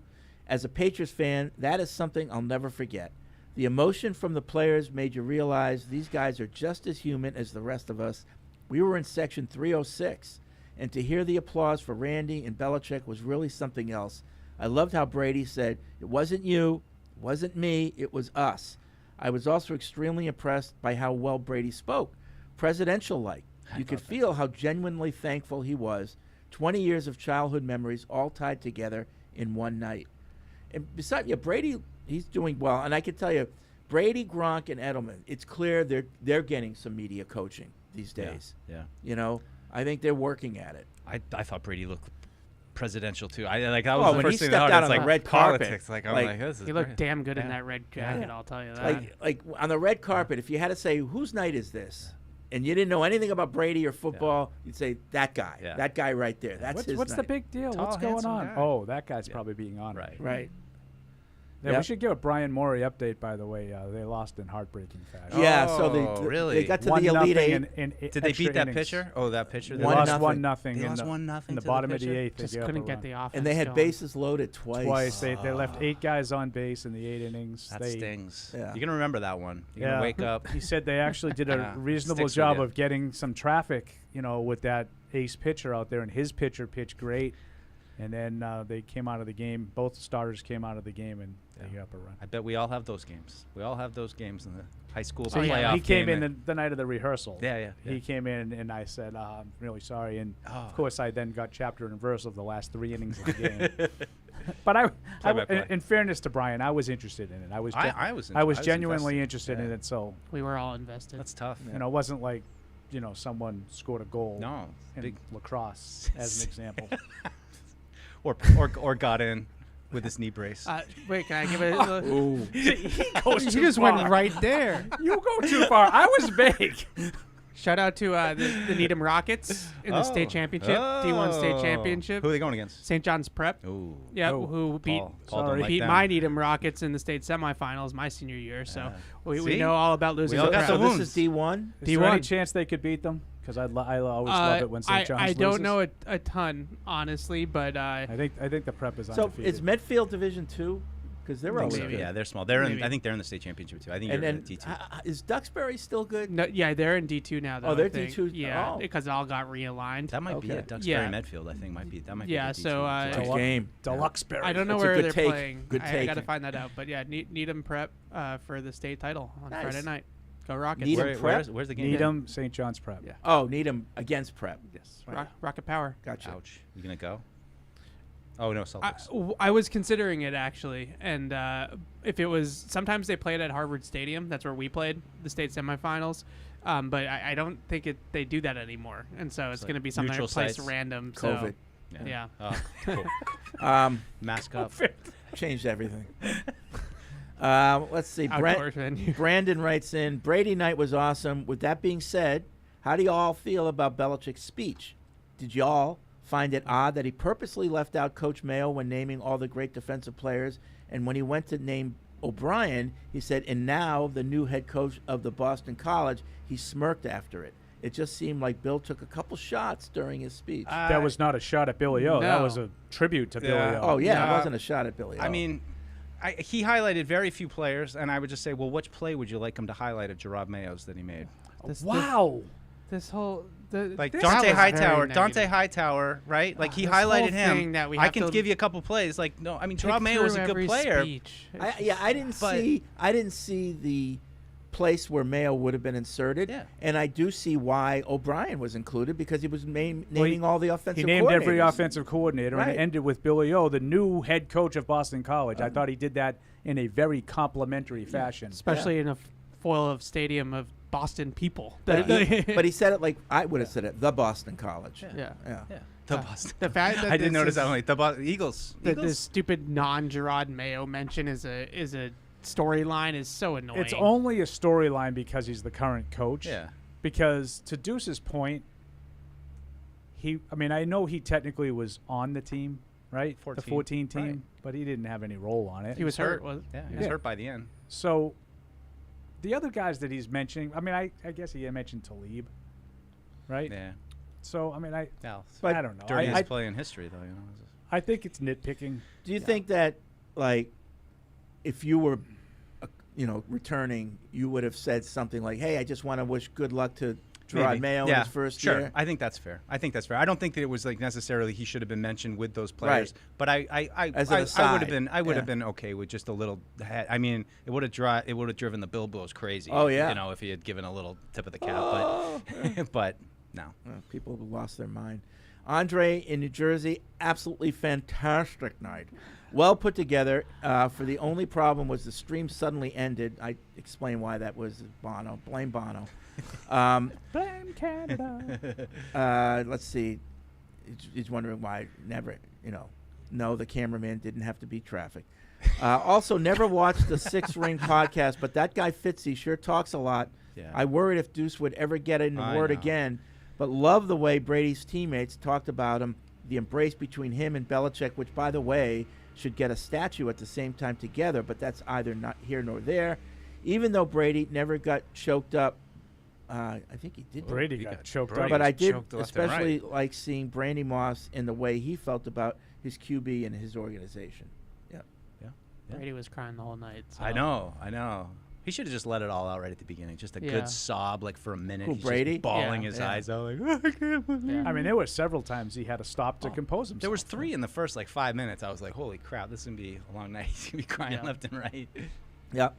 as a Patriots fan, that is something I'll never forget. The emotion from the players made you realize these guys are just as human as the rest of us. We were in section 306, and to hear the applause for Randy and Belichick was really something else. I loved how Brady said, "It wasn't you, it wasn't me, it was us." I was also extremely impressed by how well Brady spoke, presidential-like. You could feel how genuinely thankful he was. 20 years of childhood memories all tied together in one night. And besides, Brady, he's doing well. And I can tell you, Brady, Gronk, and Edelman, it's clear they're getting some media coaching these days. Yeah. You know, I think they're working at it. I thought Brady looked presidential too. That was the first thing that out on the red politics. carpet. I'm like, this is He looked great. damn good in that red jacket. I'll tell you that. Like on the red carpet, if you had to say, whose night is this? And you didn't know anything about Brady or football, you'd say, that guy. Yeah. That guy right there. That's his What's the night. big deal? Tall, What's going handsome on? guy. Oh, that guy's probably being honored. Right. Yeah, Yep. we should give a Brian Morey update, by the way. They lost in heartbreaking fashion. Yeah, so really? they got to 1-0 the Elite Eight. in Did they extra beat that innings. pitcher? Oh, that pitcher. They One lost nothing. 1-0 They lost 1-0 in the to bottom the of the pitcher? eighth. They Just gave up couldn't a get run. the offense And they had going. bases loaded twice. They left 8 guys on base in the 8 innings. That They- stings. Yeah. You're going to remember that one. You're going to wake up. He said they actually did a Yeah, reasonable sticks with job you. of getting some traffic, with that ace pitcher out there, and his pitcher pitched great. And then they came out of the game. Both starters came out of the game, and they got up a run. I bet we all have those games. We all have those games in the high school So playoff he came game. in the night of the rehearsal. Yeah. He came in, and I said, I'm really sorry. And, Oh. of course, I then got chapter and verse of the last 3 innings of the game. But Play-by-play. in fairness to Brian, I was interested in it. I was genuinely interested in it. So We were all invested. That's tough. it wasn't like, someone scored a goal. No, in big lacrosse, as an example. or got in with his knee brace. Wait, can I give it? Ooh. He goes You too just far. went right there. You go too far. I was vague. Shout out to the Needham Rockets in the state championship, D1 state championship. Who are they going against? St. John's Prep. Ooh. Yeah, Oh. who beat Paul don't like beat them. my Needham Rockets in the state semifinals my senior year. So we See? know all about losing. We all to got Prep. the So wounds. this is D1? Is there any D1. chance they could beat them? Because I always love it when St. John's I loses. don't know a ton, honestly, but I think the Prep is So undefeated. is Medfield Division 2? Because they're always good. Yeah, they're small. They're in. Maybe. I think they're in the state championship too. I think And you're then in D2. is Duxbury still good? no, yeah, they're in D2 now. Though, Oh, they're I think. D2? Yeah, Oh. because it all got realigned. That might be Okay. it. Duxbury Yeah. Medfield. I think might be. That might Yeah, be. so, Good game. Deluxeberry. I don't know That's a where good they're take. playing. Good I take. got to find that out. But yeah, Needham Prep for the state title on Nice. Friday night. Go Rockets. Needham Prep? Where's the game? Needham, St. John's Prep. Yeah. Oh, Needham against Prep. Yes. Rocket Power. Gotcha. Ouch. You gonna go? Oh no, Celtics. I was considering it actually, and if it was, sometimes they played at Harvard Stadium. That's where we played the state semifinals. But I don't think they do that anymore, and so it's like going to be something neutral that's placed sites. random. COVID. So, yeah. Oh, cool. Mask up. Changed everything. Let's see. Outdoor venue. Brandon writes in, Brady night was awesome. With that being said, how do you all feel about Belichick's speech? Did y'all find it odd that he purposely left out Coach Mayo when naming all the great defensive players? And when he went to name O'Brien, he said, and now the new head coach of the Boston College, he smirked after it. It just seemed like Bill took a couple shots during his speech. That was not a shot at Billy O. That No. was a tribute to Billy O. Oh, yeah, it wasn't a shot at Billy O. I mean, he highlighted very few players, and I would just say, well, which play would you like him to highlight at Gerard Mayo's that he made? Wow. This whole like this Dante was very Hightower, negative. right? Like he This whole highlighted thing him. that we I have can to give you a couple plays. Like no, I mean Gerard pick Mayo was a through good every player. speech. I didn't see the place where Mayo would have been inserted. Yeah. And I do see why O'Brien was included because he was naming all the offensive He named every coordinators. offensive coordinator, Right. and it ended with Billy O, the new head coach of Boston College. I thought he did that in a very complimentary fashion. Especially in a foil of stadium of Boston people. But he said it like I would have said it, the Boston College. Yeah. The Boston. The fact that I didn't this notice is- that. I'm like the Eagles. That Eagles? this stupid non-Gerard Mayo mention is a storyline is so annoying. It's only a storyline because he's the current coach. Yeah. Because to Deuce's point, I know he technically was on the team, right? 14. The 14 team, Right. but he didn't have any role on it. He was hurt. He was hurt by the end. So the other guys that he's mentioning, I guess he mentioned Talib, right? Yeah. So, I But don't know. Dirtiest play in history, though. You know. I think it's nitpicking. Do you think that, like, if you were, returning, you would have said something like, "Hey, I just want to wish good luck to Gerard Mayo in his first year"? I think that's fair. I don't think that it was like necessarily he should have been mentioned with those players. Right. But I As an would aside, have been. I would have yeah. been okay with just a little. I mean, it would have driven the Bilbos crazy. Oh, yeah. You know, if he had given a little tip of the cap. Oh. But no. People have lost their mind. Andre in New Jersey, absolutely fantastic night. Well put together. For the only problem was the stream suddenly ended. I explained why that was Bono. Blame Bono. Blame Canada. Let's see. He's wondering why no, the cameraman didn't have to beat traffic. Also, never watched the Six Ring podcast, but that guy Fitzy sure talks a lot. Yeah. I worried if Deuce would ever get in the I word know. again, but love the way Brady's teammates talked about him, the embrace between him and Belichick, which, by the way, should get a statue at the same time together, but that's either not here nor there. Even though Brady never got choked up, I think he did. Brady got choked up. But I did choked left and especially right. like seeing Brandy Moss in the way he felt about his QB and his organization. Yeah. Brady was crying the whole night. So. I know. He should have just let it all out right at the beginning. Just a Yeah. good sob, like for a minute. Who, He's Brady? just bawling Yeah. his Yeah. eyes out, like I can't believe. I mean, there were several times he had to stop to compose himself. There was 3 in the first 5 minutes. I was like, holy crap, this is gonna be a long night. He's gonna be crying left and right. Yep.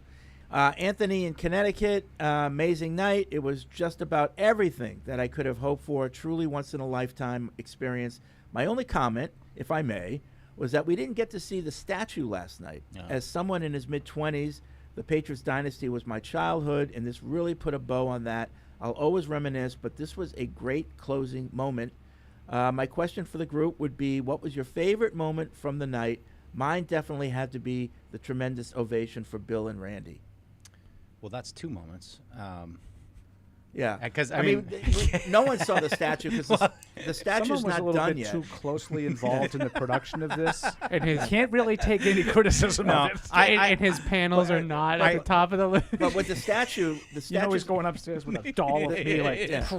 Anthony in Connecticut, amazing night. It was just about everything that I could have hoped for. A truly once-in-a-lifetime experience. My only comment, if I may, was that we didn't get to see the statue last night. No. As someone in his mid-20s, the Patriots Dynasty was my childhood, and this really put a bow on that. I'll always reminisce, but this was a great closing moment. My question for the group would be, what was your favorite moment from the night? Mine definitely had to be the tremendous ovation for Bill and Randy. Well, that's 2 moments. Yeah, because I mean, no one saw the statue because the statue's Someone was not a little done bit yet. too closely involved in the production of this, And his- can't really take any criticism of it. And his panels are not at the top of the list. But with the statue, You know he's going upstairs with a doll of me, like,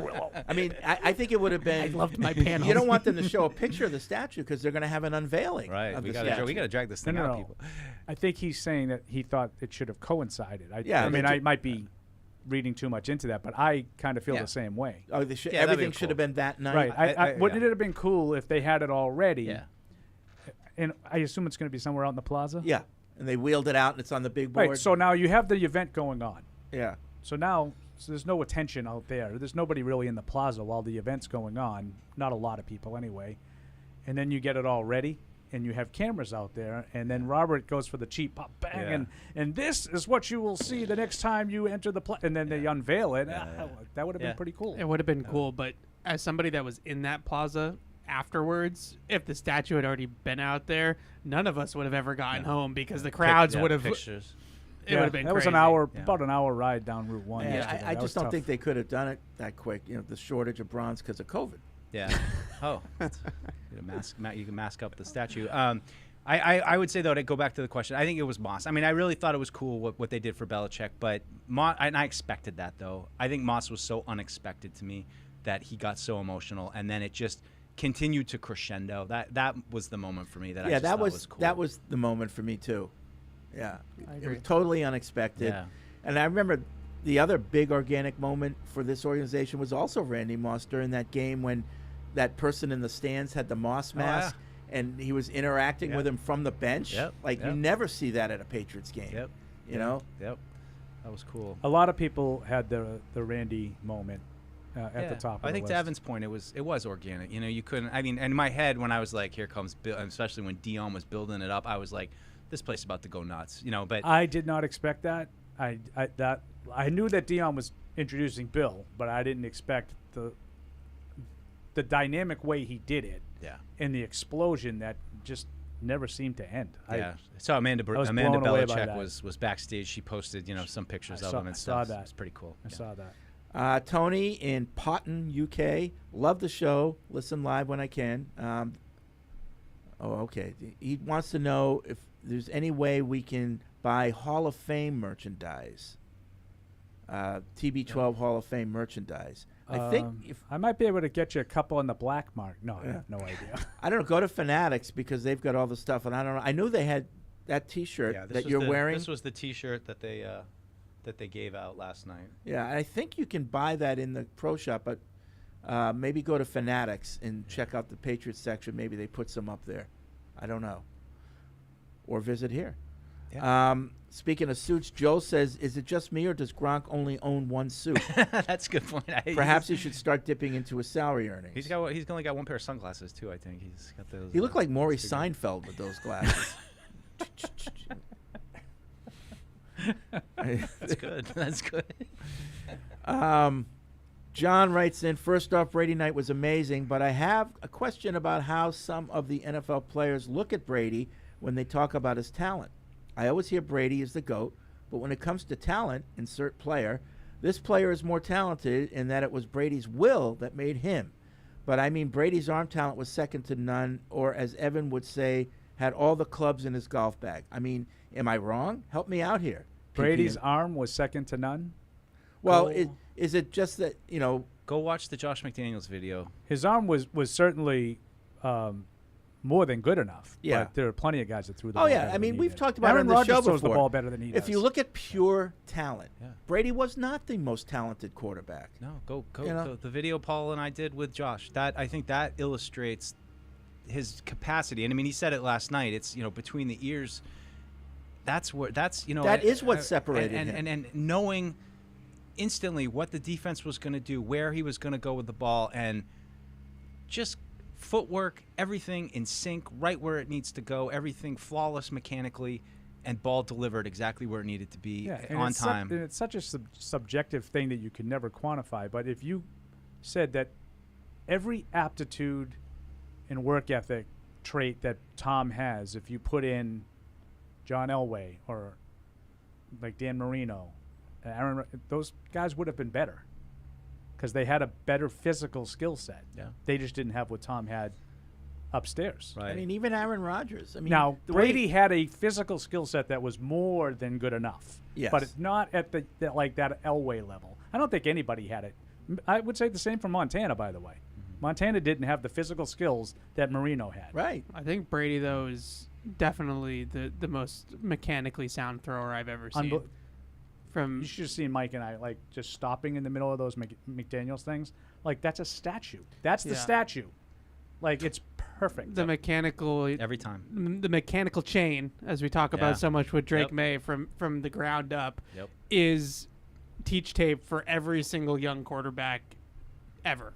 I mean, I think it would have been. I loved my panels. You don't want them to show a picture of the statue because they're going to have an unveiling. Right. Of We the gotta statue. drag this thing No. out, people. I think he's saying that he thought it should have coincided. Yeah, I mean, they I did. might be reading too much into that, but I kind of feel Yeah. the same way. Oh, that'd be everything cool. should have been that night. Right. Wouldn't it have been cool if they had it already? Yeah. And I assume it's going to be somewhere out in the plaza? Yeah, and they wheeled it out, and it's on the big board. Right. So now you have the event going on. Yeah. So now there's no attention out there. There's nobody really in the plaza while the event's going on. Not a lot of people anyway. And then you get it all ready, and you have cameras out there, and then Robert goes for the cheap pop bang, and this is what you will see the next time you enter the and then they unveil it. That would have been pretty cool. It would have been cool, but as somebody that was in that plaza afterwards, if the statue had already been out there, none of us would have ever gotten home because the crowds would have. Pictures. It would have been. That was an crazy. hour, about an hour ride down Route 1. Yeah, yesterday. I That was just don't tough. think they could have done it that quick. You know, the shortage of bronze because of COVID. Yeah. Oh. You can mask up the statue. I would say, though, to go back to the question, I think it was Moss. I mean, I really thought it was cool what they did for Belichick, but and I expected that, though. I think Moss was so unexpected to me that he got so emotional, and then it just continued to crescendo. That was the moment for me that I just thought was cool. That was the moment for me, too. Yeah. I It agree. was totally unexpected. Yeah. And I remember the other big organic moment for this organization was also Randy Moss during that game when that person in the stands had the Moss mask and he was interacting with him from the bench. You never see that at a Patriots game. You know? That was cool. A lot of people had the Randy moment at the top of the I think list. to Evan's point, it was organic. You know, you couldn't. I mean, in my head, when I was like, "Here comes Bill," especially when Dion was building it up, I was like, "This place is about to go nuts." You know, but I did not expect that. I knew that Dion was introducing Bill, but I didn't expect the dynamic way he did it. And the explosion that just never seemed to end. So Amanda blown away by Belichick that. was backstage. She posted, some pictures of him and saw stuff. that. It's pretty cool. I saw that. Tony in Potton, UK. Love the show. Listen live when I can. Okay. He wants to know if there's any way we can buy Hall of Fame merchandise. TB12 Hall of Fame merchandise. I think I might be able to get you a couple on the black mark. No, I have no idea. I don't know. Go to Fanatics because they've got all the stuff, and I don't know. I knew they had that T-shirt that you're wearing. This was the T-shirt that they gave out last night. Yeah, I think you can buy that in the pro shop, but maybe go to Fanatics and check out the Patriots section. Maybe they put some up there. I don't know. Or visit here. Yeah. Speaking of suits, Joe says, is it just me or does Gronk only own one suit? That's a good point. Perhaps he should start dipping into his salary earnings. He's only got one pair of sunglasses too. I think he's got those. He looked like Maury Seinfeld with those glasses. That's good. That's good. John writes in, first off, Brady night was amazing, but I have a question about how some of the NFL players look at Brady when they talk about his talent. I always hear Brady is the GOAT, but when it comes to talent, insert player, this player is more talented in that it was Brady's will that made him. But I mean, Brady's arm talent was second to none, or as Evan would say, had all the clubs in his golf bag. I mean, am I wrong? Help me out here. Brady's arm was second to none? Well, is it just that, Go watch the Josh McDaniels video. His arm was certainly more than good enough. Yeah. But there are plenty of guys that threw the ball better I mean, than he we've did. talked about it Aaron on the show Rodgers before. throws the ball better than he does. If you look at pure talent, Brady was not the most talented quarterback. No, go the video Paul and I did with Josh. I think that illustrates his capacity. And I mean, he said it last night. It's between the ears. That is what separated him. And knowing instantly what the defense was going to do, where he was going to go with the ball, and just footwork, everything in sync, right where it needs to go, everything flawless mechanically, and ball delivered exactly where it needed to be on time. And it's such a subjective thing that you can never quantify. But if you said that every aptitude and work ethic trait that Tom has, if you put in John Elway or like Dan Marino, Aaron, those guys would have been better because they had a better physical skill set. Yeah. They just didn't have what Tom had upstairs. I mean, even Aaron Rodgers. I mean, now, Brady had a physical skill set that was more than good enough. Yes. But it's not at that Elway level. I don't think anybody had it. I would say the same for Montana, by the way. Montana didn't have the physical skills that Marino had. Right. I think Brady, though, is definitely the most mechanically sound thrower I've ever seen. You should have seen Mike and I, like, just stopping in the middle of those McDaniels things. Like, that's a statue. That's the statue. Like, it's perfect. The mechanical... Every time. The mechanical chain, as we talk about so much with Drake Maye from the ground up, is teach tape for every single young quarterback ever.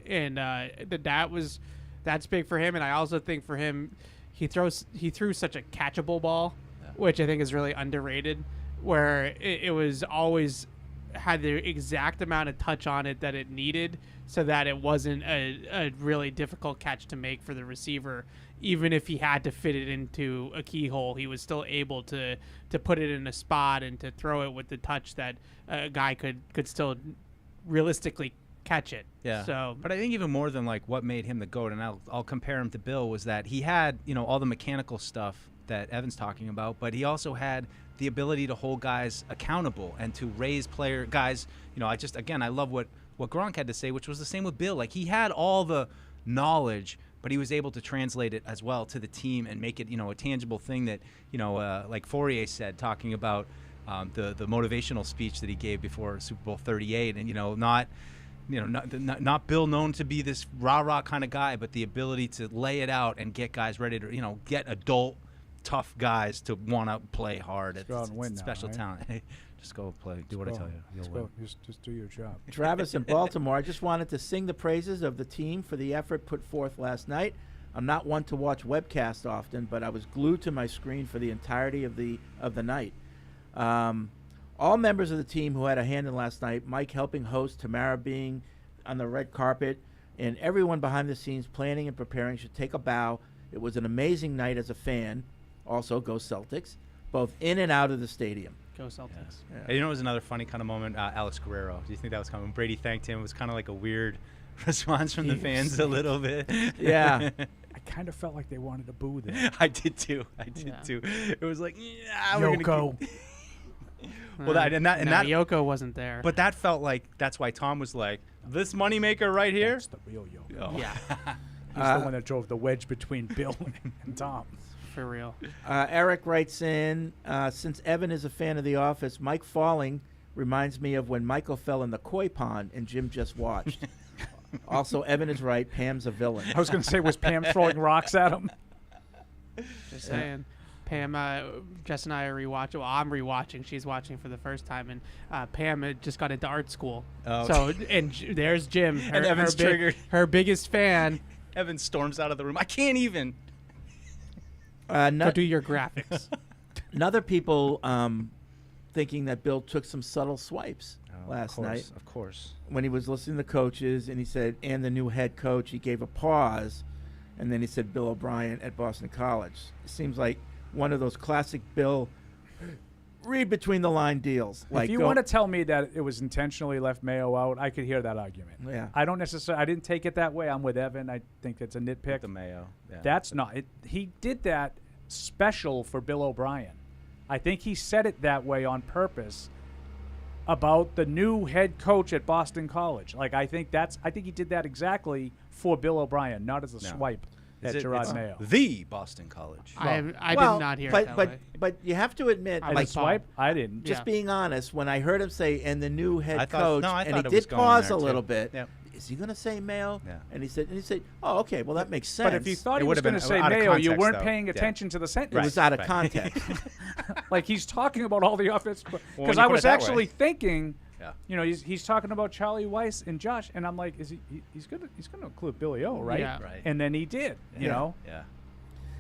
And that's big for him. And I also think for him, he threw such a catchable ball, which I think is really underrated, where it was always had the exact amount of touch on it that it needed so that it wasn't a really difficult catch to make for the receiver. Even if he had to fit it into a keyhole, he was still able to put it in a spot and to throw it with the touch that a guy could still realistically catch it. Yeah. So, but I think even more than like what made him the GOAT, and I'll compare him to Bill, was that he had all the mechanical stuff that Evan's talking about, but he also had the ability to hold guys accountable and to raise guys. I love what Gronk had to say, which was the same with Bill. Like, he had all the knowledge, but he was able to translate it as well to the team and make it, a tangible thing that, like Fourier said, talking about, the motivational speech that he gave before Super Bowl 38, and not Bill known to be this rah-rah kind of guy, but the ability to lay it out and get guys ready to, get adult, tough guys to want to play hard. Just go out and win now, special right? talent. Hey, just go play. Do what I tell you. You'll win. Just do your job. Travis in Baltimore, I just wanted to sing the praises of the team for the effort put forth last night. I'm not one to watch webcasts often, but I was glued to my screen for the entirety of the night. All members of the team who had a hand in last night, Mike helping host, Tamara being on the red carpet, and everyone behind the scenes planning and preparing should take a bow. It was an amazing night as a fan. Also, go Celtics, both in and out of the stadium. Go Celtics. Yeah. You know, it was another funny kind of moment. Alex Guerrero. Do you think that was coming? Brady thanked him. It was kind of like a weird response from the fans a little bit. Yeah. I kind of felt like they wanted to boo them. I did too. It was like, yeah, we're Yoko. Well, that Yoko wasn't there. But that felt like that's why Tom was like, this moneymaker right here. That's the real Yoko. Oh. Yeah. He's the one that drove the wedge between Bill and Tom. For real. Eric writes in, since Evan is a fan of The Office, Mike falling reminds me of when Michael fell in the koi pond and Jim just watched. Also, Evan is right. Pam's a villain. I was going to say, was Pam throwing rocks at him? Just saying. Pam, Jess and I are rewatching. Well, I'm rewatching. She's watching for the first time, and Pam had just got into art school. Oh. So, and there's Jim. And Evan's triggered. Her biggest fan. Evan storms out of the room. I can't even. Go do your graphics. Another people thinking that Bill took some subtle swipes last night. Of course. When he was listening to coaches, and he said, and the new head coach, he gave a pause, and then he said Bill O'Brien at Boston College. It seems like one of those classic Bill read between the line deals. If you want to tell me that it was intentionally left Mayo out, I could hear that argument. Yeah. I don't necessarily. I didn't take it that way. I'm with Evan. I think that's a nitpick. The Mayo. Yeah. That's not it. He did that special for Bill O'Brien. I think he said it that way on purpose about the new head coach at Boston College. Like I think he did that exactly for Bill O'Brien, not as a swipe at Gerard Mayo. The Boston College. I did not hear it that way. But you have to admit, like swipe, I didn't. Just being honest, when I heard him say, and the new head coach, I and he thought it was did going pause there a little too. bit. Yep. Is he going to say Mayo? Yeah. And he said, oh, okay, well that makes sense. But if you thought It he was would've going to been say out of Mayo, you context, weren't though. paying Yeah. attention to the sentence. it was out of context. Like he's talking about all the offense. when Because you I put was it that actually way. thinking, Yeah. he's talking about Charlie Weiss and Josh, and I'm like, he's gonna include Billy O, right? Yeah. Right. And then he did. You know. Yeah.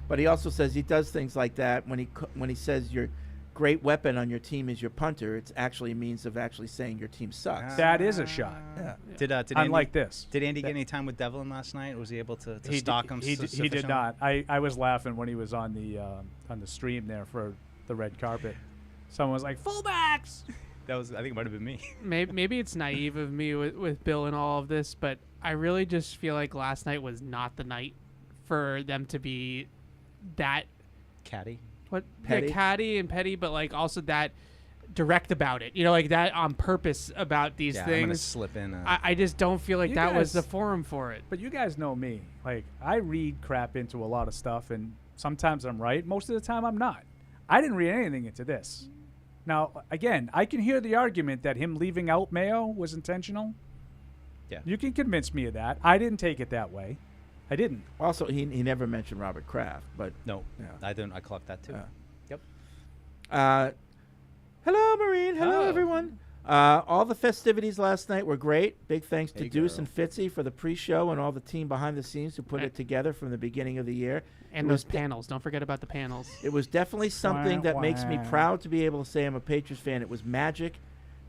But he also says he does things like that when he says your great weapon on your team is your punter. It's actually a means of actually saying your team sucks. That is a shot. Yeah. Did Unlike Andy, this. Did Andy get any time with Devlin last night? Was he able to He stalk him? He did not. I was laughing when he was on the stream there for the red carpet. Someone was like, fullbacks. I think it might have been me. Maybe it's naive of me with Bill and all of this, but I really just feel like last night was not the night for them to be that Catty. Petty? catty and petty, but like also that direct about it. Like that on purpose about these Yeah, things. I'm gonna slip in. I just don't feel like You that was guys- the forum for it. But you guys know me. Like, I read crap into a lot of stuff, and sometimes I'm right. Most of the time, I'm not. I didn't read anything into this. Now, again, I can hear the argument that him leaving out Mayo was intentional. Yeah. You can convince me of that. I didn't take it that way. I didn't. Also, he never mentioned Robert Kraft, but No, Yeah. I didn't. I clocked that too. Yeah. Yep. Hello, Maureen. Hello, everyone. All the festivities last night were great. Big thanks to Hey, Deuce girl. and Fitzy for the pre-show and all the team behind the scenes who put it together from the beginning of the year. And It those was panels. Don't forget about the panels. It was definitely something that makes me proud to be able to say I'm a Patriots fan. It was magic.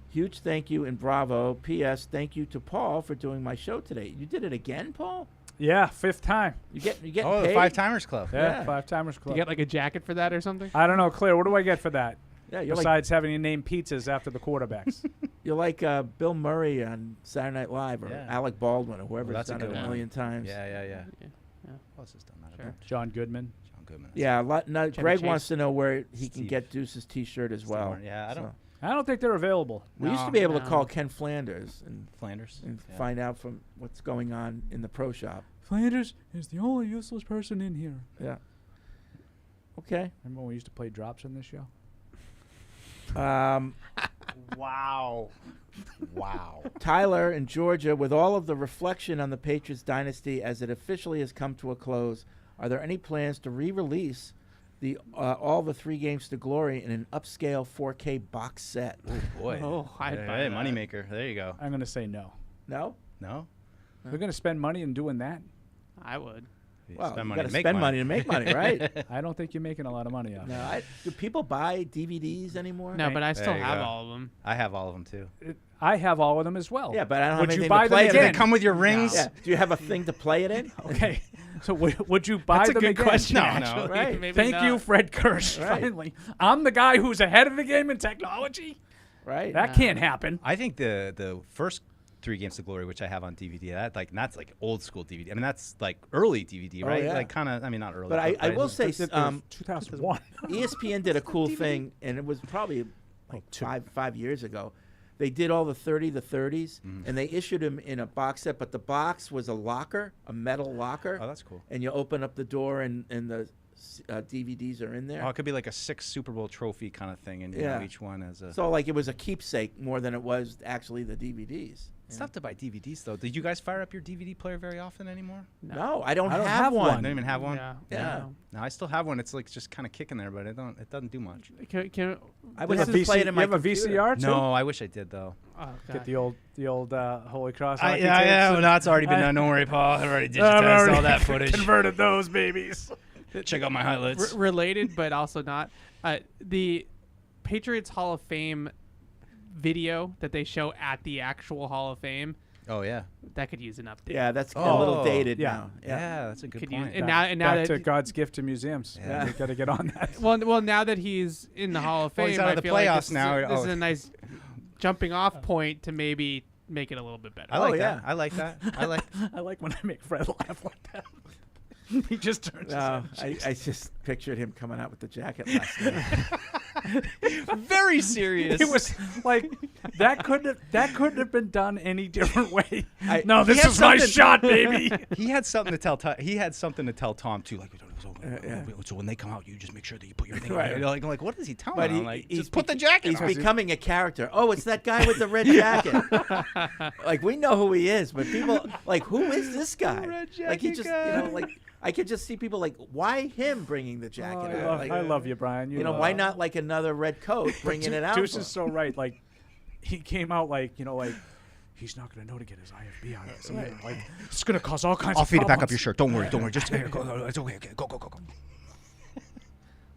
Huge thank you and bravo. P.S. Thank you to Paul for doing my show today. You did it again, Paul? Yeah, 5th time. You get Oh, paid? the Five Timers Club. Yeah, 5 Timers You Club. get like a jacket for that or something? I don't know, Claire. What do I get for that? Yeah, you're like Besides having to name pizzas after the quarterbacks. you're like Bill Murray on Saturday Night Live or Yeah. Alec Baldwin or whoever's that's a done it good a one. million times. Yeah. Yeah. Who else has done that? Sure. John Goodman. John Goodman. Yeah, Chevy Greg Chase. wants to know where he can Steve. get Deuce's T-shirt as well. Warren. Yeah, I don't. So, I don't think they're available. we used to No, be able to no. call Ken Flanders and Flanders. Yeah. find out from what's going on in the pro shop. Flanders is the only useless person in here. Yeah. Okay. Remember when we used to play drops on this show? Wow. Tyler in Georgia, with all of the reflection on the Patriots dynasty as it officially has come to a close, are there any plans to re-release all the 3 games to glory in an upscale 4K box set? Oh boy. Hey, moneymaker. There you go. I'm going to say no. No? No? We're going to spend money in doing that? I would. Well, you got to spend money to make money, right? I don't think you're making a lot of money off No, do people buy DVDs anymore? No, but I still have all of them. I have all of them too. I have all of them as well. Yeah, but I don't would have you anything buy to play them it again? in. They come with your rings? Yeah. Do you have a thing to play it in? Okay. So would you buy That's a them good again? question, No, actually. Right. Maybe Thank not. you, Fred Kirsch. Right. Finally, I'm the guy who's ahead of the game in technology. Right. That can't happen. I think the first 3 games to glory, which I have on DVD, that's like old school DVD. I mean, that's like early DVD, right? yeah. Like kind of. I mean, not early. But I will say, 2001. ESPN did a cool thing, and it was probably like 5 years ago. They did all the 30s, and they issued them in a box set, but the box was a locker, a metal locker. Oh, that's cool. And you open up the door, and the DVDs are in there. Oh, it could be like a 6 Super Bowl trophy kind of thing, and you know, each one as a. So like it was a keepsake more than it was actually the DVDs. It's tough to buy DVDs though. Did you guys fire up your DVD player very often anymore? No, I don't have one. You don't even have one. Yeah. No, I still have one. It's like just kind of kicking there, but it doesn't do much. I would have to play it in my You have a computer. VCR too? No, I wish I did though. Oh, Get the old Holy Cross. Yeah, hockey yeah. tapes. No, it's already been done. Don't worry, Paul. I've already digitized all that footage. Converted those babies. Check out my highlights. Related, but also not. The Patriots Hall of Fame video that they show at the actual Hall of Fame. Oh yeah, that could use an update. Yeah, that's a little dated now. Yeah, that's a good point. And now Back that to God's gift to museums. Yeah. We got to get on that. well, now that he's in the Hall of Fame, Well, he's out of I the feel like playoffs this now. This is a nice jumping off point to maybe make it a little bit better. I like that. I like that. I like when I make Fred laugh like that. He just turns. I just pictured him coming out with the jacket last night. Very serious. It was like that couldn't have been done any different way. He This had is my something- shot, baby. He had something to tell. He had something to tell Tom too. Like, so when they come out, you just make sure that you put your thing. Right. Right. Like, what is he telling But him? he- Like, he's just put the jacket. He's on. becoming a character. Oh, it's that guy with the red jacket. Like we know who he is, but people like, who is this guy? Red Like he jacket just, guy. like I could just see people like, why him bringing the jacket out? Like, I love you, Brian. you know, why not like another red coat bringing it out? Deuce for is him? so right. Like he came out like he's not going to know to get his IFB out. So, like it's going to cause all kinds I'll of feed it back up problems. your shirt. Don't worry. Don't worry. Just here, go. It's okay. Go.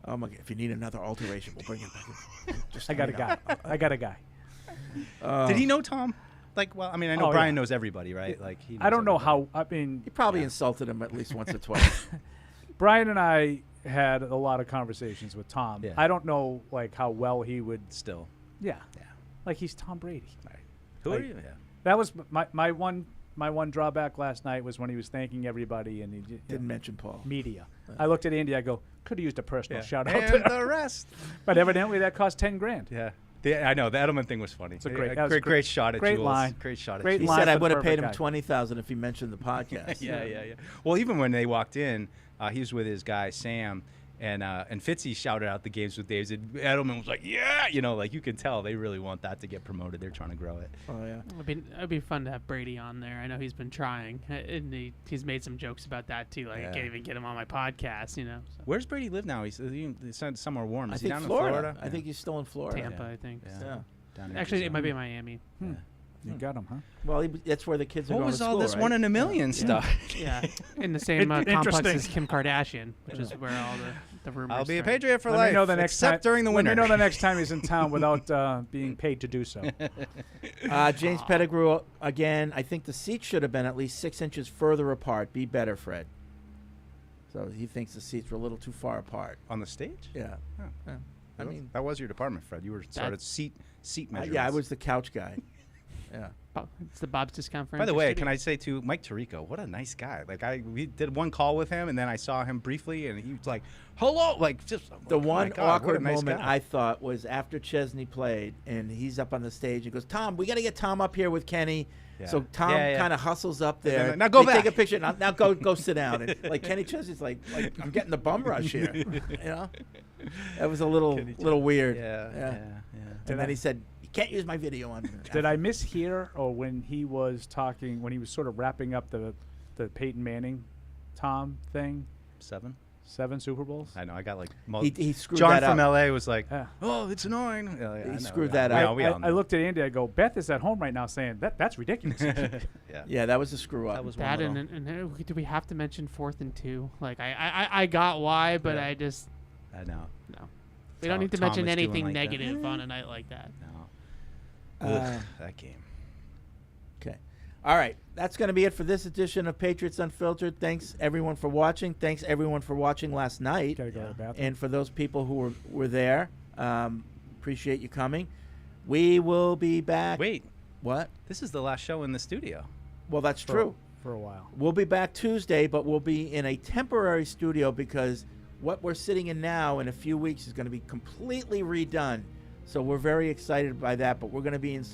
Oh my God! If you need another alteration, we'll bring it back. Just I got a hang guy. out. I got a guy. Did he know Tom? Like, well, I mean, I know Oh, Brian yeah. knows everybody, right? Like, he. I knows don't know everybody. how. I mean, He probably insulted him at least once or twice. Brian and I had a lot of conversations with Tom. Yeah. I don't know like how well he would Still. Yeah. Like he's Tom Brady. Right. Who Like, are you? Yeah. That was my one drawback last night was when he was thanking everybody and he Didn't mention Paul. media. I looked at Andy. I go, could have used a personal Yeah. shout out. And there. the rest. But evidently that cost $10,000. Yeah. I know the Edelman thing was funny. It's a great, that was great shot at great Jules. line. Great shot at Great He Jules. line said I for the would have paid perfect him guy. $20,000 if he mentioned the podcast. Yeah. Well, even when they walked in, he was with his guy Sam, and Fitzy shouted out the games with Dave's. And Edelman was like, "Yeah," like you can tell they really want that to get promoted. They're trying to grow it. Oh yeah. It'd be fun to have Brady on there. I know he's been trying, and he's made some jokes about that too. Like I can't even get him on my podcast. So. Where's Brady live now? He's somewhere warm. I Is he think down Florida. in Florida? I think he's still in Florida. Tampa, I think. Yeah. Down in Actually, it might be Arizona. Miami. You got him, huh? Well, that's where the kids are What going was to all school, this right? 1 in a million stuff? Yeah, in the same complex Interesting. as Kim Kardashian, which is where all the rumors. I'll be a start. Patriot for Let life. me know the next except time, during the Let winter. me know the next time he's in town without being paid to do so. James Pettigrew again. I think the seats should have been at least 6 inches further apart. Be better, Fred. So he thinks the seats were a little too far apart. On the stage? Yeah. Oh. Yeah. I mean, that was your department, Fred. You were started seat measurements. yeah, I was the couch guy. Yeah. It's the Bob's Discount By the way, Furniture can I say to Mike Tirico, what a nice guy. Like we did one call with him, and then I saw him briefly, and he was like, "Hello," like just The oh my one God, what a awkward nice moment guy. I thought was after Chesney played, and he's up on the stage and goes, "Tom, we got to get Tom up here with Kenny." Yeah. So Tom Yeah. kind of hustles up And then, there. now go They take back. a picture. Now go sit down. And like Kenny Chesney's like I'm getting the bum rush here. That was a little weird. Yeah. And then he said, "You can't use my video on." Did I mishear, or when he was talking, when he was sort of wrapping up the Peyton Manning, Tom thing? 7 Super Bowls. I know. I got like He screwed John that from up. LA was like, "Oh, it's annoying." He screwed that up. I looked at Andy. I go, Beth is at home right now saying that's ridiculous. Yeah, that was a screw up. That was That and do we have to mention 4th and 2? Like I got why, but I just I know. No, we don't need to mention anything negative on a night like that. No. That game. Okay. All right. That's going to be it for this edition of Patriots Unfiltered. Thanks, everyone, for watching. Thanks, everyone, for watching last night. Gotta go to the bathroom. And for those people who were there, appreciate you coming. We will be back. Wait. What? This is the last show in the studio. Well, that's true. For a while. We'll be back Tuesday, but we'll be in a temporary studio because what we're sitting in now in a few weeks is going to be completely redone. So we're very excited by that, but we're going to be in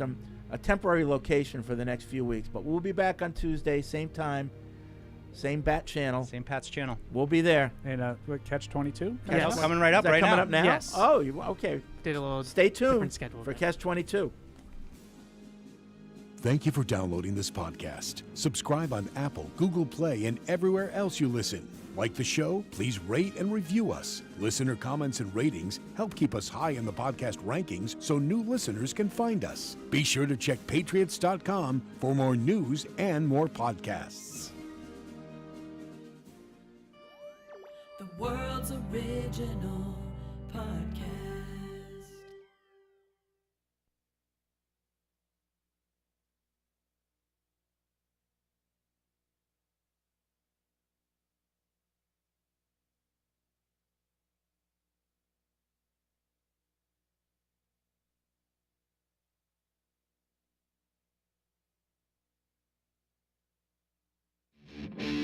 a temporary location for the next few weeks. But we'll be back on Tuesday, same time, same Bat channel. Same Pat's channel. We'll be there. And Catch 22? Yes. Coming right up Is that right coming now. up now? Yes. Oh, okay. Did a little Stay tuned different schedule for there. Catch 22. Thank you for downloading this podcast. Subscribe on Apple, Google Play, and everywhere else you listen. Like the show? Please rate and review us. Listener comments and ratings help keep us high in the podcast rankings so new listeners can find us. Be sure to check patriots.com for more news and more podcasts. The world's original podcast. Thank you.